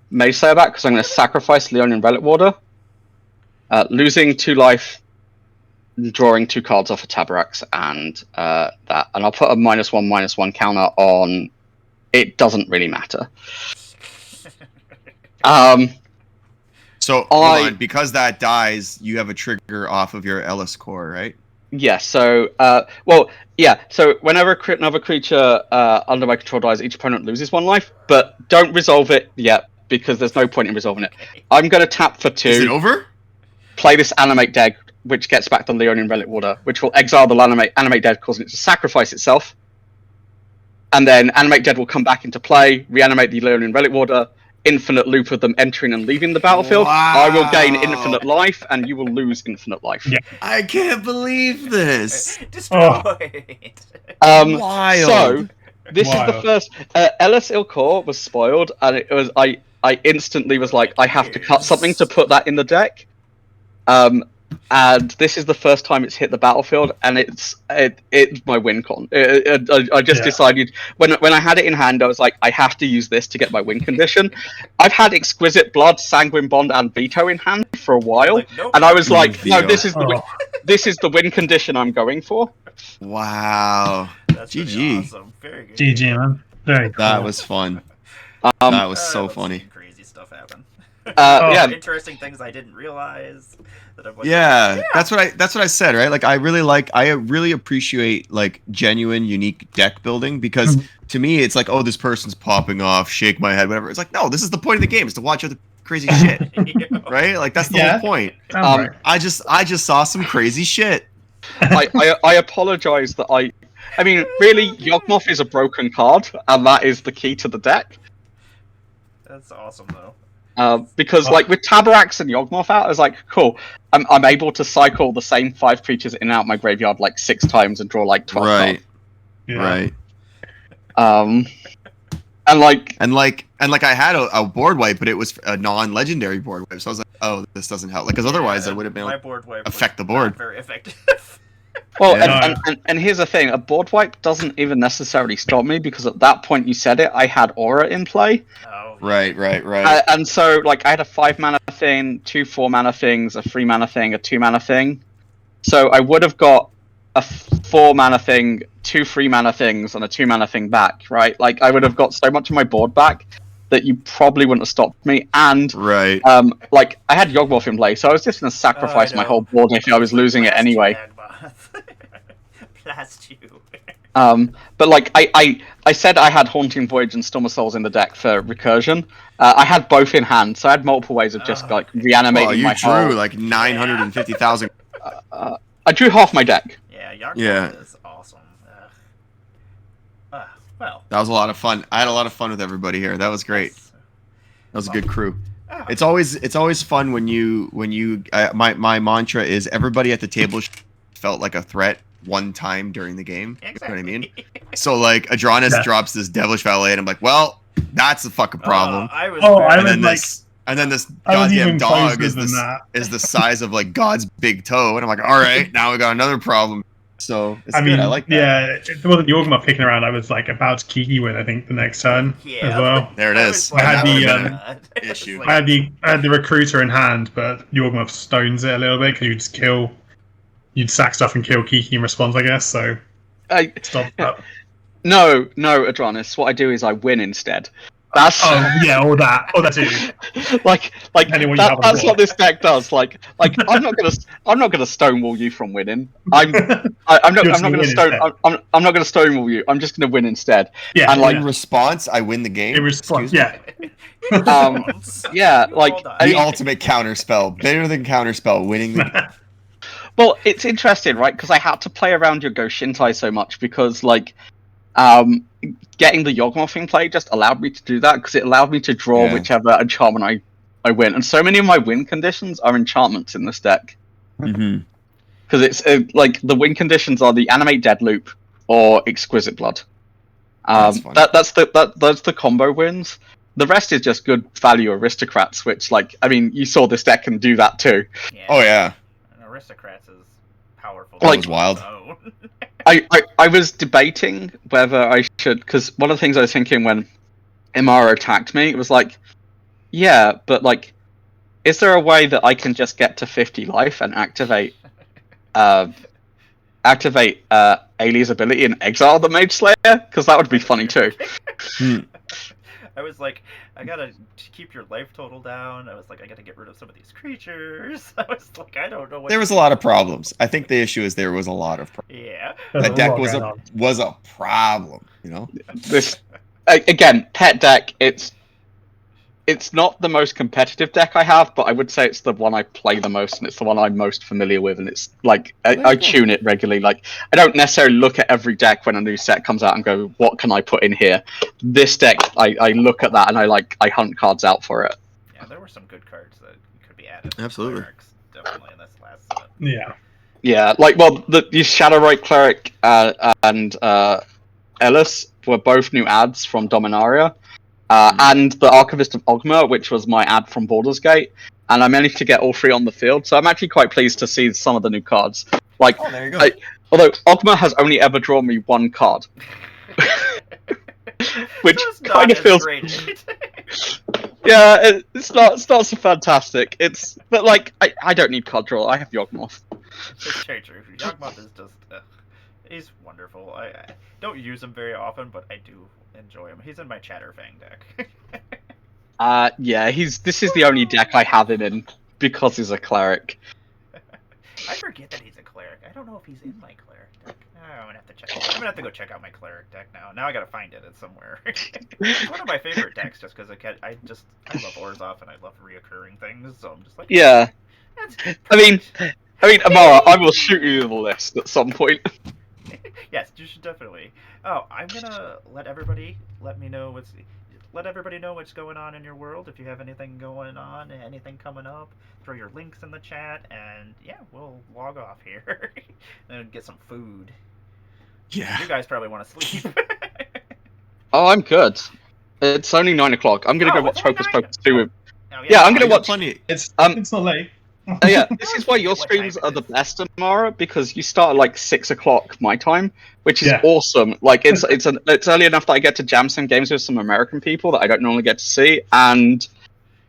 Mage Slayer back, because I'm going to sacrifice Leonin Relic Warder. Losing 2 life, drawing 2 cards off of Tabaraks, and that. And I'll put a -1/-1 counter on... It doesn't really matter. So hold on, because that dies, you have a trigger off of your Ellis core, right? Yeah, so, so whenever another creature under my control dies, each opponent loses 1 life, but don't resolve it yet, because there's no point in resolving it. I'm going to tap for 2. Is it over? Play this Animate Dead, which gets back the Leonin Relic Warder, which will exile the Animate Dead, causing it to sacrifice itself. and then Animate Dead will come back into play, reanimate the Leonin Relic Warder, infinite loop of them entering and leaving the battlefield. I will gain Wow. infinite life, and you will lose infinite life. Yeah. I can't believe this. Destroyed. Wild. So this is the Wild. first. Ellis Ilcor was spoiled, and it was I instantly was like, I have to cut something to put that in the deck. And this is the first time it's hit the battlefield, and it's my win con. I just decided when I had it in hand, I was like, I have to use this to get my win condition. I've had Exquisite Blood, Sanguine Bond, and Veto in hand for a while, Like, nope. and I was like, no, Veto. this is the win condition I'm going for. Wow. That's pretty GG. awesome. Very good. GG, man. Very cool. That was fun. That was so I've funny. seen crazy stuff happen. Yeah, Interesting things I didn't realize. That I'm like, Yeah, that's what I said, right? Like I really appreciate like genuine, unique deck building because to me it's like, oh, this person's popping off, shake my head, whatever. It's like, no, this is the point of the game, is to watch other crazy shit, right? Like that's the whole point. Sounds right. I just saw some crazy shit. I apologize that I mean, really, Yawgmoth is a broken card, and that is the key to the deck. That's awesome though. Because like with Tabarax and Yawgmoth out, I was like, cool. I'm able to cycle the same 5 creatures in and out my graveyard like 6 times and draw like 12 Right. cards. Yeah. Right. And like I had a board wipe, but it was a non-legendary board wipe. So I was like, oh, this doesn't help. Like, because otherwise I would have been my able board wipe affect was the board. not very effective. well, Yeah. and here's the thing: a board wipe doesn't even necessarily stop me because at that point you said it, I had Aura in play. Oh, Right. And so, like, I had a 5 mana thing, 2 4 mana things, a 3 mana thing, a 2 mana thing. So I would have got a 4 mana thing, 2 3 mana things, and a 2 mana thing back, right? Like, I would have got so much of my board back that you probably wouldn't have stopped me. And, Right. like, I had Yawgmoth in play, so I was just going to sacrifice my whole board if I was losing it anyway. Blast you. But like I said, I had Haunting Voyage and Storm of Souls in the deck for recursion. I had both in hand, so I had multiple ways of just like reanimating Well, you my drew whole. like 950,000. I drew half my deck. Yeah, Yawgmoth Yeah. is awesome. Well, That was a lot of fun. I had a lot of fun with everybody here. That was great. That was a good crew. It's always fun when you my mantra is everybody at the table felt like a threat one time during the game. Exactly. You know what I mean? So like Adronis drops this devilish valet and I'm like, well, that's a fucking problem. I was. Oh, very- I and was then like, this I was goddamn even dog closer than that. is the size of like God's big toe, and I'm like, all right, now we got another problem. So it's I good. mean, I like that. yeah, it wasn't Yawgmoth kicking around. I was like about to Kiki win, I think, the next turn Yeah. as well. There it I is. was like, I had that the, would've been bad. issue. It's I like, had the recruiter in hand, but Yawgmoth stones it a little bit because you'd sack stuff and kill Kiki in response, I guess. So stop that. No, Adronis. What I do is I win instead. That's Oh yeah, or that too. like Depending what you have on the that's board. what this deck does. Like I'm not gonna stonewall you from winning. I'm not You're just gonna win stone. instead. I'm not gonna stonewall you. I'm just gonna win instead. Yeah, And, like, In response, I win the game. in response, Excuse me? yeah. Yeah, You like all died. The ultimate counterspell, better than counterspell, winning the well, it's interesting, right? Because I had to play around your Go Shintai so much because, like, getting the Yawgmoth in play just allowed me to do that because it allowed me to draw Yeah. whichever enchantment I win. And so many of my win conditions are enchantments in this deck Mm-hmm. because it's like the win conditions are the Animate Dead Loop or Exquisite Blood. That's fun. That's the combo wins. The rest is just good value aristocrats, which, like, I mean, you saw this deck can do that too. Yeah. Oh yeah. And Aristocrats is powerful. Like- That was wild. Oh. I was debating whether I should, because one of the things I was thinking when Emmara attacked me, it was like, yeah, but like, is there a way that I can just get to 50 life and activate Ailey's ability and exile the Mage Slayer? Because that would be funny too. I was like, I gotta keep your life total down. I was like, I gotta get rid of some of these creatures. I was like, I don't know what. There was a lot of problems. I think the issue is there was a lot of problems. Yeah. There's That a deck lot was going a on. was a problem, you know? This again, pet deck. It's it's not the most competitive deck I have, but I would say it's the one I play the most, and it's the one I'm most familiar with, and it's like I tune it regularly. Like I don't necessarily look at every deck when a new set comes out and go, "What can I put in here?" This deck, I look at that and I hunt cards out for it. Yeah, there were some good cards that could be added. Absolutely. Clerics, definitely in this last set. Yeah. Yeah, like the Shadowrite Cleric and Ellis were both new ads from Dominaria. And the Archivist of Ogma, which was my ad from Baldur's Gate, and I managed to get all 3 on the field, so I'm actually quite pleased to see some of the new cards. Like, Oh, there you go. Although Ogma has only ever drawn me 1 card, which kind of feels. Yeah, it's not so fantastic. But like I don't need card draw. I have Yawgmoth. It's very true. Yawgmoth is just he's wonderful. I don't use him very often, but I do enjoy him. He's in my Chatterfang deck. Yeah, this is the only deck I have him in because he's a cleric. I forget that he's a cleric. I don't know if he's in my cleric deck. I'm gonna have to check. I'm gonna have to go check out my cleric deck now. Now I gotta find it. It's somewhere. It's one of my favorite decks, just because I love Orzhov and I love reoccurring things. So I'm just like, Yeah. That's I mean, Emmara, I will shoot you the list at some point. Yes, you should definitely. Oh, I'm gonna let everybody know what's going on in your world. If you have anything going on, anything coming up, throw your links in the chat, and yeah, we'll log off here and get some food. Yeah. You guys probably want to sleep. Oh, I'm good. It's only 9 o'clock. I'm gonna go watch it's only Hocus 9? Pocus 2. Oh, Yeah, I'm gonna I got watch. plenty. It's not late. Yeah, this is why your What time streams it are the is. best, Emmara, because you start at like 6 o'clock my time, which is Yeah. awesome. Like it's early enough that I get to jam some games with some American people that I don't normally get to see, and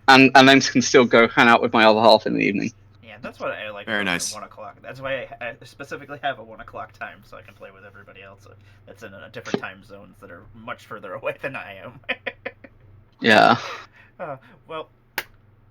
then can still go hang out with my other half in the evening. Yeah, that's what I like. Very about nice. 1 o'clock. That's why I specifically have a 1 o'clock time, so I can play with everybody else that's in different time zones that are much further away than I am. Yeah. Well,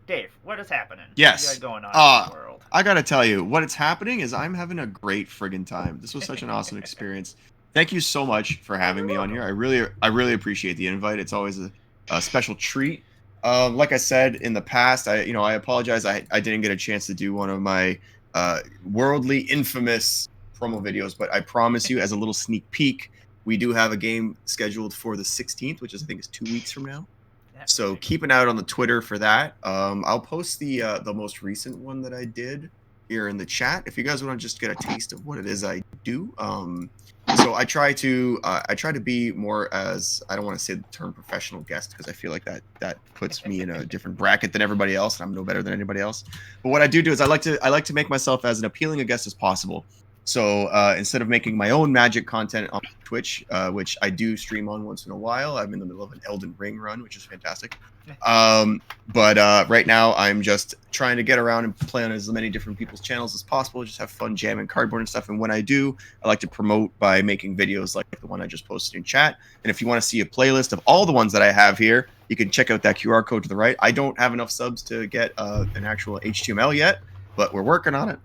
Dave, what is happening? Yes. What you got going on in the world? I gotta tell you, what's happening is I'm having a great friggin' time. This was such an awesome experience. Thank you so much for having me on here. I really appreciate the invite. It's always a special treat. Like I said in the past, I apologize. I didn't get a chance to do one of my worldly infamous promo videos, but I promise you, as a little sneak peek, we do have a game scheduled for the 16th, which I think is 2 weeks from now. So keep an eye out on the Twitter for that. I'll post the most recent one that I did here in the chat if you guys want to just get a taste of what it is I do. So I try to be more, as I don't want to say the term professional guest because I feel like that puts me in a different bracket than everybody else, and I'm no better than anybody else. But what I do is I like to make myself as an appealing a guest as possible. So instead of making my own Magic content on Twitch, which I do stream on once in a while, I'm in the middle of an Elden Ring run, which is fantastic. But right now, I'm just trying to get around and play on as many different people's channels as possible, just have fun jamming cardboard and stuff. And when I do, I like to promote by making videos like the one I just posted in chat. And if you want to see a playlist of all the ones that I have here, you can check out that QR code to the right. I don't have enough subs to get an actual HTML yet, but we're working on it.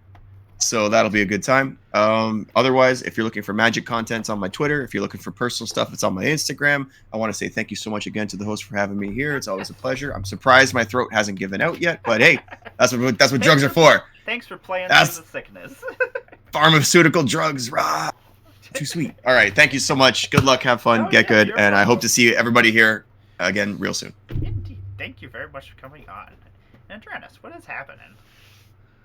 So that'll be a good time. Otherwise, if you're looking for Magic content, it's on my Twitter. If you're looking for personal stuff, it's on my Instagram. I want to say thank you so much again to the host for having me here. It's always a pleasure. I'm surprised my throat hasn't given out yet, but hey, that's what drugs are for. Thanks for playing That's through the sickness. Pharmaceutical drugs, rah! Too sweet. All right, thank you so much. Good luck, have fun, get good, you're and I hope welcome. to see everybody here again real soon. Indeed. Thank you very much for coming on. Andranus, what is happening?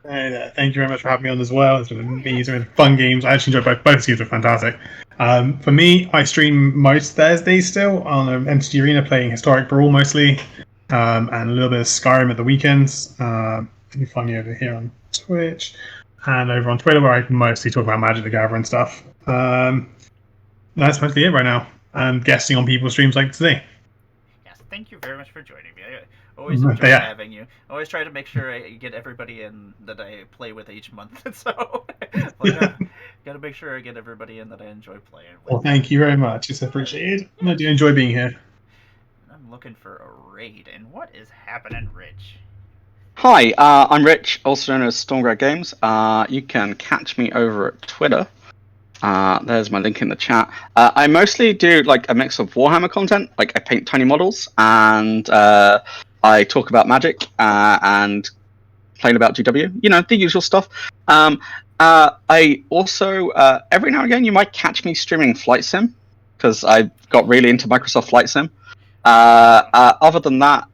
And thank you very much for having me on as well. It's been amazing, fun games. I actually enjoyed both games. Are fantastic. For me, I stream most Thursdays still on MTG Arena, playing Historic Brawl mostly, and a little bit of Skyrim at the weekends. You can find me over here on Twitch and over on Twitter, where I mostly talk about Magic the Gathering stuff. That's mostly it right now. And guesting on people's streams like today. Yes, thank you very much for joining me. I always enjoy Yeah. having you. I always try to make sure I get everybody in that I play with each month. So, gotta make sure I get everybody in that I enjoy playing with. Well, thank you very much. It's appreciated. I do enjoy being here. I'm looking for a raid, and what is happening, Rich? Hi, I'm Rich, also known as Stormgrad Games. You can catch me over at Twitter. There's my link in the chat. I mostly do like a mix of Warhammer content, like I paint tiny models, and I talk about Magic and playing about GW. You know, the usual stuff. I also every now and again you might catch me streaming Flight Sim because I got really into Microsoft Flight Sim. Other than that,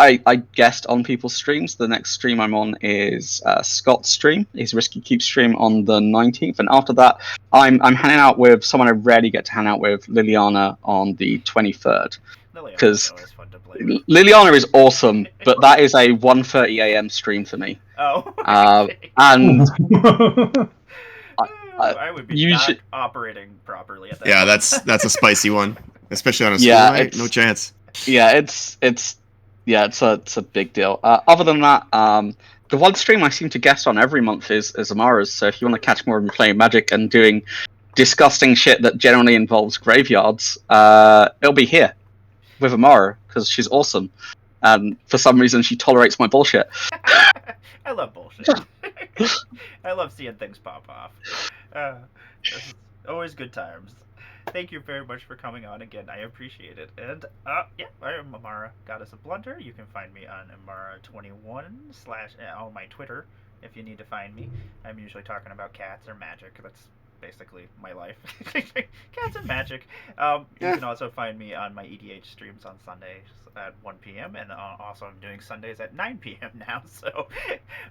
I guest on people's streams. The next stream I'm on is Scott's stream, his Risky Keep stream on the 19th, and after that, I'm hanging out with someone I rarely get to hang out with, Liliana, on the 23rd. Liliana's always fun to play with. Liliana is awesome, but that is a 1:30 a.m. stream for me. Oh. And I would be not operating properly at that. Yeah, point. that's a spicy one, especially on a school Yeah, night. No chance. Yeah, it's a big deal. Other than that, the one stream I seem to guest on every month is Emmara's. So if you want to catch more of me playing Magic and doing disgusting shit that generally involves graveyards, it'll be here with Emmara because she's awesome, and for some reason she tolerates my bullshit. I love bullshit. I love seeing things pop off. It's always good times. Thank you very much for coming on again. I appreciate it. And yeah, I am Emmara, Goddess of Blunder. You can find me on Emmara21 / on my Twitter if you need to find me. I'm usually talking about cats or magic. That's basically my life. Cats and magic. You can also find me on my EDH streams on Sundays at 1 p.m. and also I'm doing Sundays at 9 p.m. now. So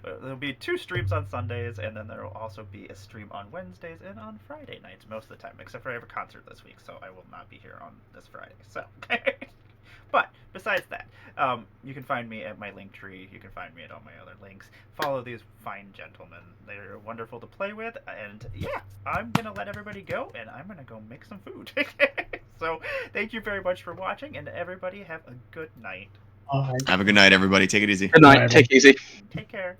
there'll be 2 streams on Sundays, and then there will also be a stream on Wednesdays and on Friday nights most of the time, except for I have a concert this week, so I will not be here on this Friday. So. But besides that, you can find me at my Linktree. You can find me at all my other links. Follow these fine gentlemen. They're wonderful to play with. And yeah, I'm going to let everybody go, and I'm going to go make some food. So thank you very much for watching, and everybody have a good night. Have a good night, everybody. Take it easy. Good night. Take it easy. Take care.